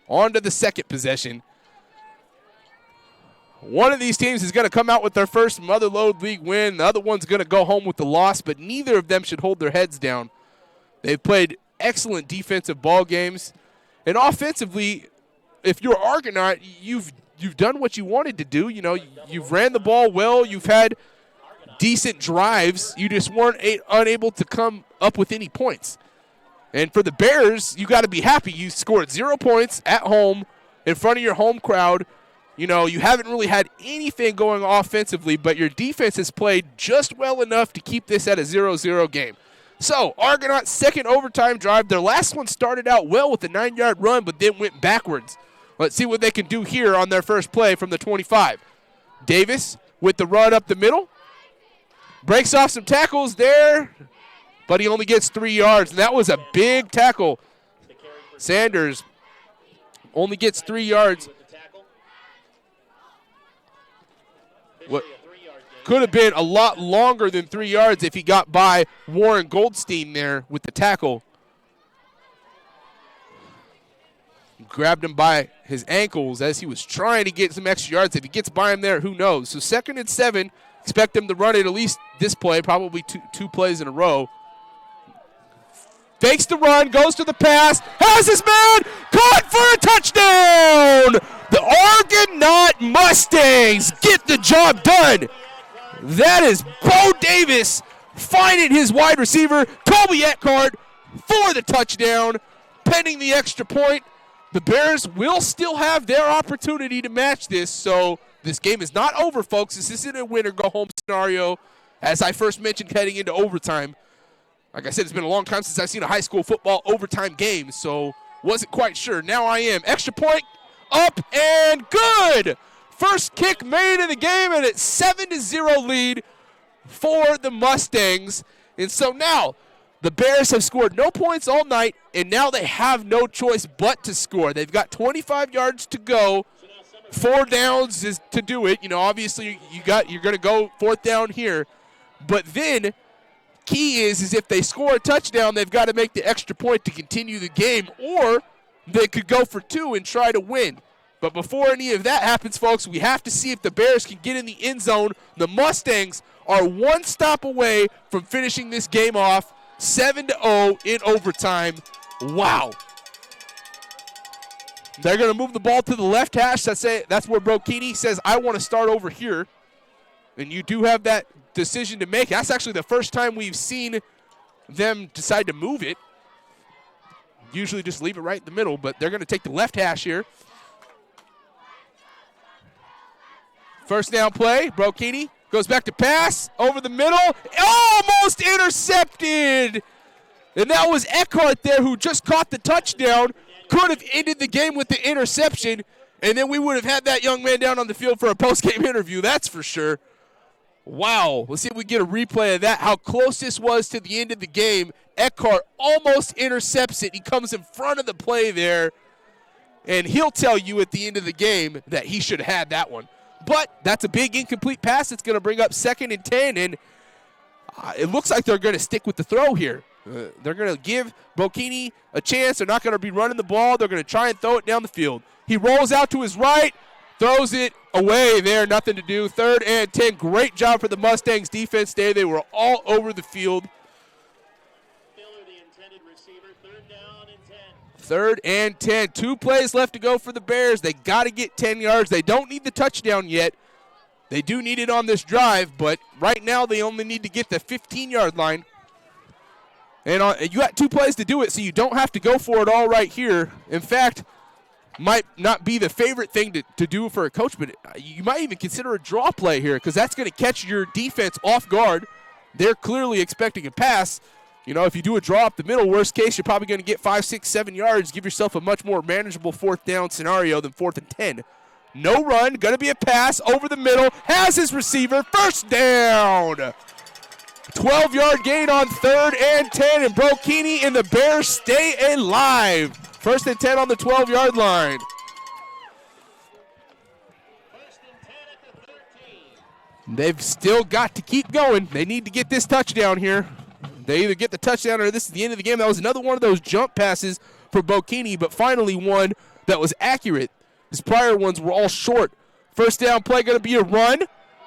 On to the second possession. One of these teams is going to come out with their first Motherlode League win. The other one's going to go home with the loss, but neither of them should hold their heads down. They've played excellent defensive ball games. And offensively, if you're Argonaut, you've done what you wanted to do. You've ran the ball well. You've had decent drives. You just weren't unable to come up with any points. And for the Bears, you got to be happy. You scored 0 points at home in front of your home crowd. You haven't really had anything going offensively, but your defense has played just well enough to keep this at a 0-0 game. So, Argonaut's second overtime drive. Their last one started out well with a 9-yard run, but then went backwards. Let's see what they can do here on their first play from the 25. Davis with the run up the middle. Breaks off some tackles there, but he only gets 3 yards, and that was a big tackle. Sanders only gets 3 yards. What could have been a lot longer than 3 yards if he got by Warren Goldstein there with the tackle. Grabbed him by his ankles as he was trying to get some extra yards. If he gets by him there, who knows? So 2nd and 7. Expect him to run it at least this play, probably two plays in a row. Fakes the run, goes to the pass, has his man, caught for a touchdown! The Argonaut Mustangs get the job done. That is Bo Davis finding his wide receiver, Kobe Eckhart, for the touchdown, pending the extra point. The Bears will still have their opportunity to match this, so this game is not over, folks. This isn't a win-or-go-home scenario, as I first mentioned, heading into overtime. Like I said, it's been a long time since I've seen a high school football overtime game, so wasn't quite sure. Now I am. Extra point, up and good. First kick made in the game, and it's 7-0 lead for the Mustangs. And so now the Bears have scored no points all night, and now they have no choice but to score. They've got 25 yards to go. 4 downs is to do it. Obviously you're going to go 4th down here. But then key is if they score a touchdown, they've got to make the extra point to continue the game, or they could go for 2 and try to win. But before any of that happens, folks, we have to see if the Bears can get in the end zone. The Mustangs are one stop away from finishing this game off 7-0 in overtime. Wow. They're going to move the ball to the left hash. That's where Brokini says, I want to start over here. And you do have that decision to make. That's actually the first time we've seen them decide to move it. Usually just leave it right in the middle, but they're going to take the left hash here. First down play, Brokini goes back to pass, over the middle, almost intercepted. And that was Eckhart there who just caught the touchdown, could have ended the game with the interception, and then we would have had that young man down on the field for a post-game interview, that's for sure. Wow, let's see if we get a replay of that, how close this was to the end of the game. Eckhart almost intercepts it. He comes in front of the play there, and he'll tell you at the end of the game that he should have had that one. But that's a big incomplete pass. It's going to bring up 2nd and 10, and it looks like they're going to stick with the throw here. They're going to give Brokini a chance. They're not going to be running the ball. They're going to try and throw it down the field. He rolls out to his right, throws it away there, nothing to do. 3rd and 10. Great job for the Mustangs defense there. They were all over the field. 3rd and 10. 2 plays left to go for the Bears. They got to get 10 yards. They don't need the touchdown yet. They do need it on this drive, but right now they only need to get the 15-yard line. And you got 2 plays to do it, so you don't have to go for it all right here. In fact, might not be the favorite thing to do for a coach, but you might even consider a draw play here because that's going to catch your defense off guard. They're clearly expecting a pass. You know, if you do a draw up the middle, worst case, you're probably going to get 5, 6, 7 yards. Give yourself a much more manageable 4th down scenario than 4th and 10. No run, going to be a pass over the middle. Has his receiver, first down. 12-yard gain on 3rd and 10, and Brokini and the Bears stay alive. 1st and 10 on the 12-yard line. They've still got to keep going. They need to get this touchdown here. They either get the touchdown or this is the end of the game. That was another one of those jump passes for Brokini, but finally one that was accurate. His prior ones were all short. First down play going to be a run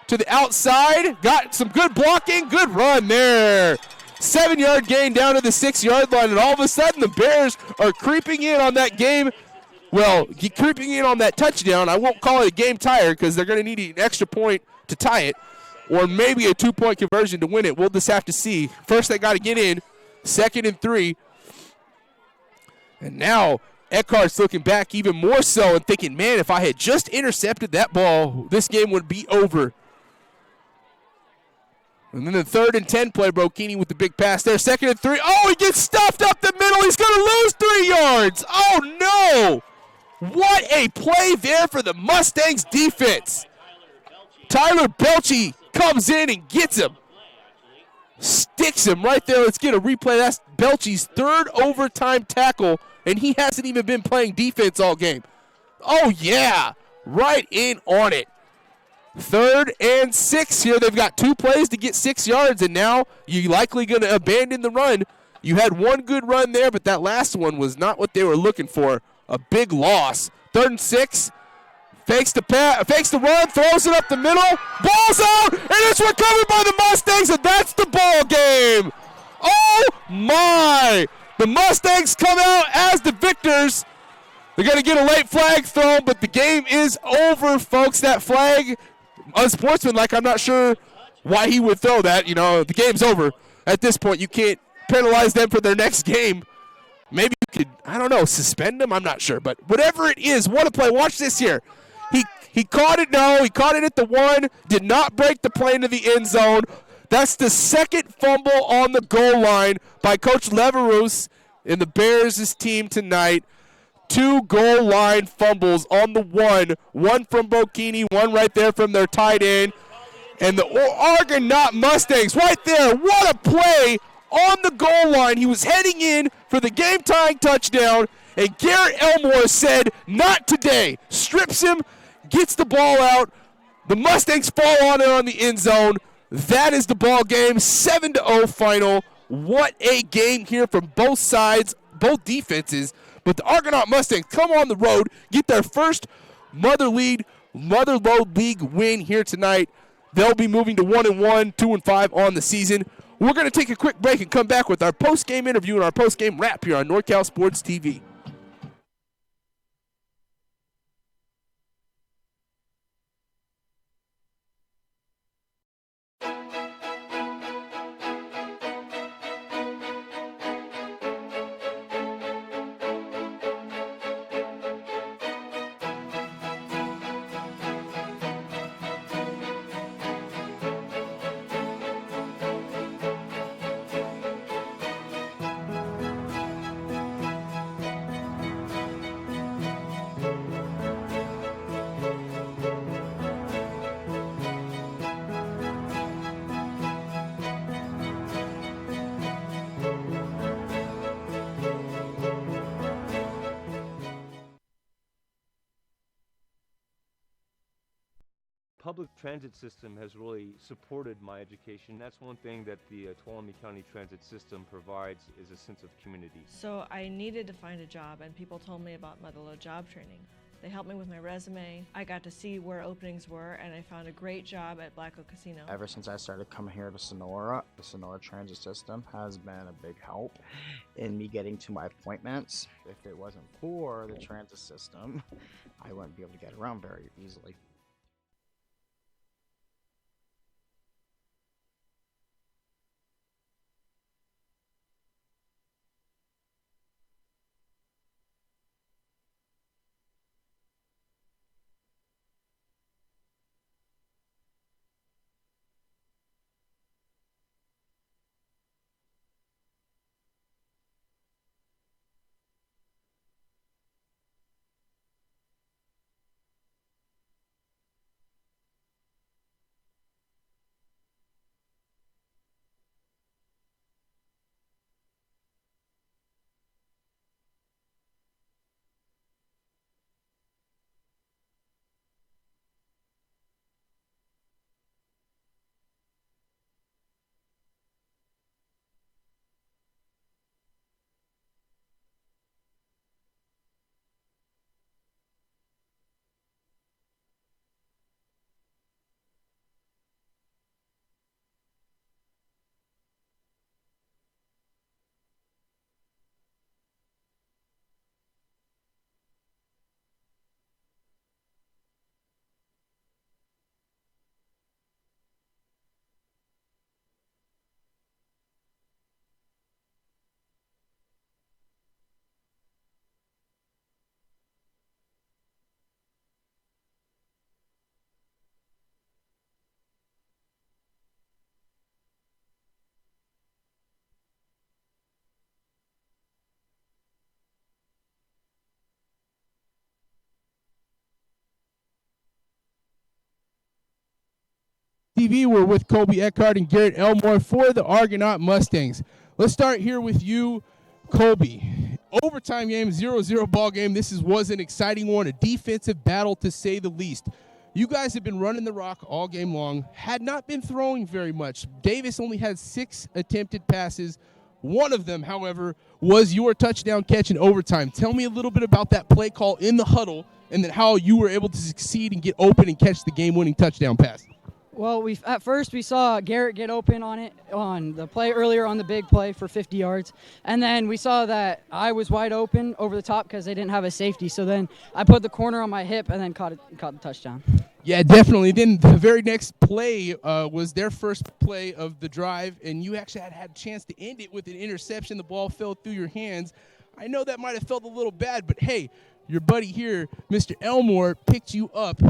to the outside. Got some good blocking. Good run there. 7-yard gain down to the 6-yard line, and all of a sudden the Bears are creeping in on that game. Well, creeping in on that touchdown. I won't call it a game tire because they're going to need an extra point to tie it, or maybe a 2-point conversion to win it. We'll just have to see. First, they got to get in. 2nd and 3. And now Eckhart's looking back even more so and thinking, man, if I had just intercepted that ball, this game would be over. And then the 3rd and 10 play, Brokini with the big pass there. 2nd and 3. Oh, he gets stuffed up the middle. He's going to lose 3 yards. Oh, no. What a play there for the Mustangs defense. Tyler Belchey comes in and gets him. Sticks him right there. Let's get a replay. That's Belchey's 3rd overtime tackle, and he hasn't even been playing defense all game. Oh, yeah. Right in on it. 3rd and 6 here. They've got 2 plays to get 6 yards, and now you're likely going to abandon the run. You had one good run there, but that last one was not what they were looking for. A big loss. 3rd and 6. Fakes the run, throws it up the middle. Ball's out, and it's recovered by the Mustangs, and that's the ball game. Oh, my. The Mustangs come out as the victors. They're going to get a late flag thrown, but the game is over, folks. That flag, unsportsmanlike, I'm not sure why he would throw that. You know, the game's over. At this point, you can't penalize them for their next game. Maybe you could, I don't know, suspend them? I'm not sure. But whatever it is, what a play. Watch this here. He caught it, he caught it at the 1, did not break the play into the end zone. That's the 2nd fumble on the goal line by Coach Leverous and the Bears' team tonight. 2 goal line fumbles on the 1. 1 from Brokini, 1 right there from their tight end. And the Argonaut Mustangs right there. What a play on the goal line. He was heading in for the game-tying touchdown, and Garrett Elmore said, not today. Strips him, gets the ball out. The Mustangs fall on it on the end zone. That is the ball game, 7-0 final. What a game here from both sides, both defenses. But the Argonaut Mustangs come on the road, get their first Mother Lode League win here tonight. They'll be moving to 1-1, 2-5 on the season. We're going to take a quick break and come back with our post-game interview and our post-game wrap here on NorCal Sports TV. Public transit system has really supported my education. That's one thing that the Tuolumne County transit system provides is a sense of community. So I needed to find a job, and people told me about Mother Lode job training. They helped me with my resume. I got to see where openings were, and I found a great job at Black Oak Casino. Ever since I started coming here to Sonora, the Sonora transit system has been a big help in me getting to my appointments. If it wasn't for the transit system, I wouldn't be able to get around very easily. TV, we're with Colby Eckhart and Garrett Elmore for the Argonaut Mustangs. Let's start here with you, Colby. Overtime game, 0-0 ball game. This was an exciting one, a defensive battle to say the least. You guys have been running the rock all game long, had not been throwing very much. Davis only had 6 attempted passes. One of them, however, was your touchdown catch in overtime. Tell me a little bit about that play call in the huddle and then how you were able to succeed and get open and catch the game-winning touchdown pass. Well, at first we saw Garrett get open on the play earlier on the big play for 50 yards. And then we saw that I was wide open over the top because they didn't have a safety. So then I put the corner on my hip and then caught the touchdown. Yeah, definitely. Then the very next play was their first play of the drive, and you actually had a chance to end it with an interception. The ball fell through your hands. I know that might have felt a little bad, but hey, your buddy here, Mr. Elmore, picked you up.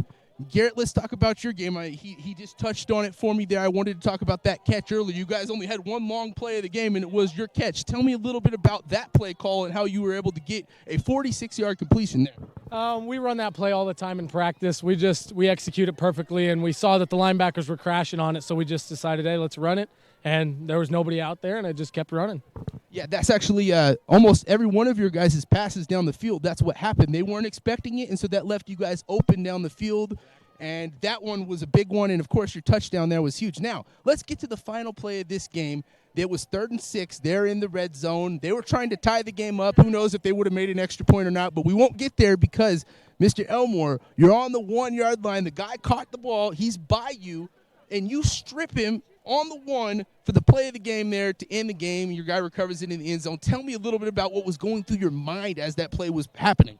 Garrett, let's talk about your game. He just touched on it for me there. I wanted to talk about that catch earlier. You guys only had one long play of the game, and it was your catch. Tell me a little bit about that play call and how you were able to get a 46-yard completion there. We run that play all the time in practice. We execute it perfectly, and we saw that the linebackers were crashing on it, so we just decided, hey, let's run it. And there was nobody out there, and I just kept running. Yeah, that's actually almost every one of your guys' passes down the field. That's what happened. They weren't expecting it, and so that left you guys open down the field. And that one was a big one, and, of course, your touchdown there was huge. Now, let's get to the final play of this game. It was 3rd and 6. They're in the red zone. They were trying to tie the game up. Who knows if they would have made an extra point or not, but we won't get there because, Mr. Elmore, you're on the 1-yard line. The guy caught the ball. He's by you, and you strip him on the 1 for the play of the game there to end the game. Your guy recovers it in the end zone. Tell me a little bit about what was going through your mind as that play was happening.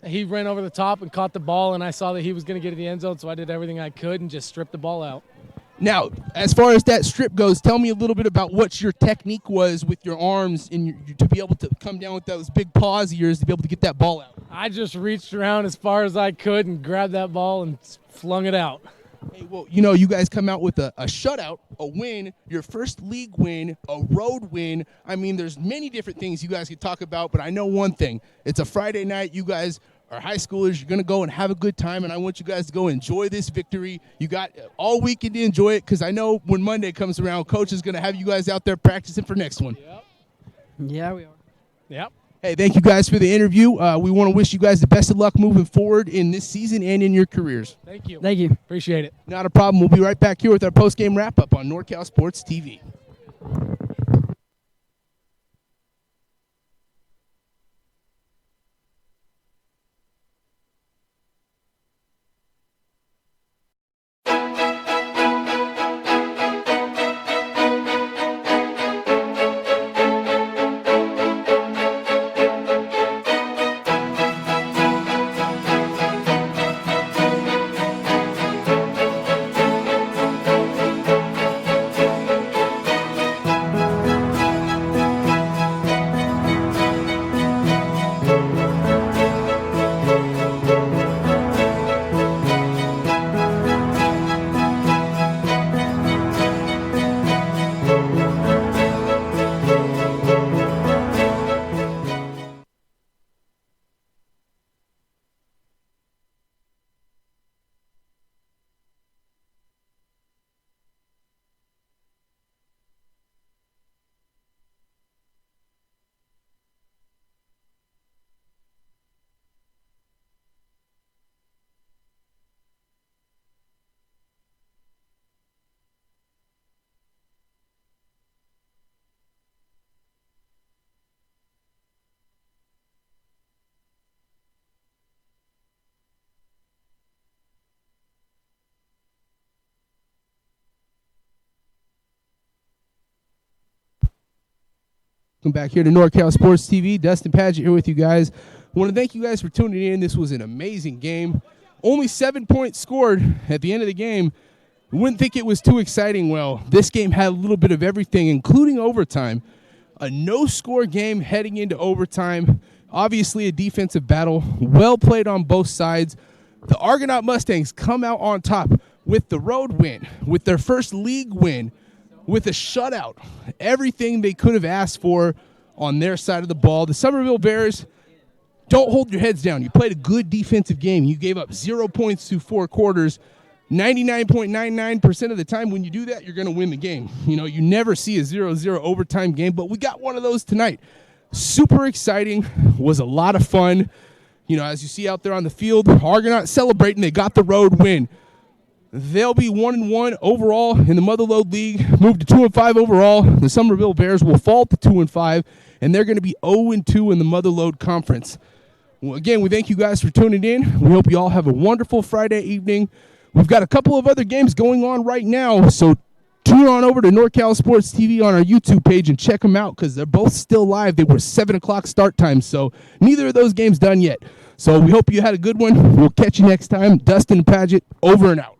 He ran over the top and caught the ball, and I saw that he was going to get to the end zone, so I did everything I could and just stripped the ball out. Now, as far as that strip goes, tell me a little bit about what your technique was with your arms and to be able to come down with those big paws of yours to be able to get that ball out. I just reached around as far as I could and grabbed that ball and flung it out. Hey, well, you guys come out with a shutout, a win, your first league win, a road win. I mean, there's many different things you guys could talk about, but I know one thing. It's a Friday night. You guys are high schoolers. You're going to go and have a good time, and I want you guys to go enjoy this victory. You got all weekend to enjoy it because I know when Monday comes around, Coach is going to have you guys out there practicing for next one. Yep. Yeah, we are. Yep. Hey, thank you guys for the interview. We want to wish you guys the best of luck moving forward in this season and in your careers. Thank you. Thank you. Appreciate it. Not a problem. We'll be right back here with our post-game wrap-up on NorCal Sports TV. Welcome back here to NorCal Sports TV. Dustin Padgett here with you guys. I want to thank you guys for tuning in. This was an amazing game. Only 7 points scored at the end of the game. You wouldn't think it was too exciting. Well, this game had a little bit of everything, including overtime. A no-score game heading into overtime. Obviously a defensive battle. Well played on both sides. The Argonaut Mustangs come out on top with the road win, with their first league win, with a shutout. Everything they could have asked for on their side of the ball. The Summerville Bears, don't hold your heads down. You played a good defensive game. You gave up 0 points through 4 quarters. 99.99% of the time when you do that, you're going to win the game. You never see a 0-0 overtime game, but we got one of those tonight. Super exciting. Was a lot of fun. As you see out there on the field, Argonaut celebrating. They got the road win. They'll be 1-1 overall in the Motherlode League, moved to 2-5 overall. The Summerville Bears will fall to 2-5, and they're going to be 0-2 in the Motherlode Conference. Well, again, we thank you guys for tuning in. We hope you all have a wonderful Friday evening. We've got a couple of other games going on right now, so tune on over to NorCal Sports TV on our YouTube page and check them out because they're both still live. They were 7 o'clock start time, so neither of those games done yet. So we hope you had a good one. We'll catch you next time. Dustin Padgett, over and out.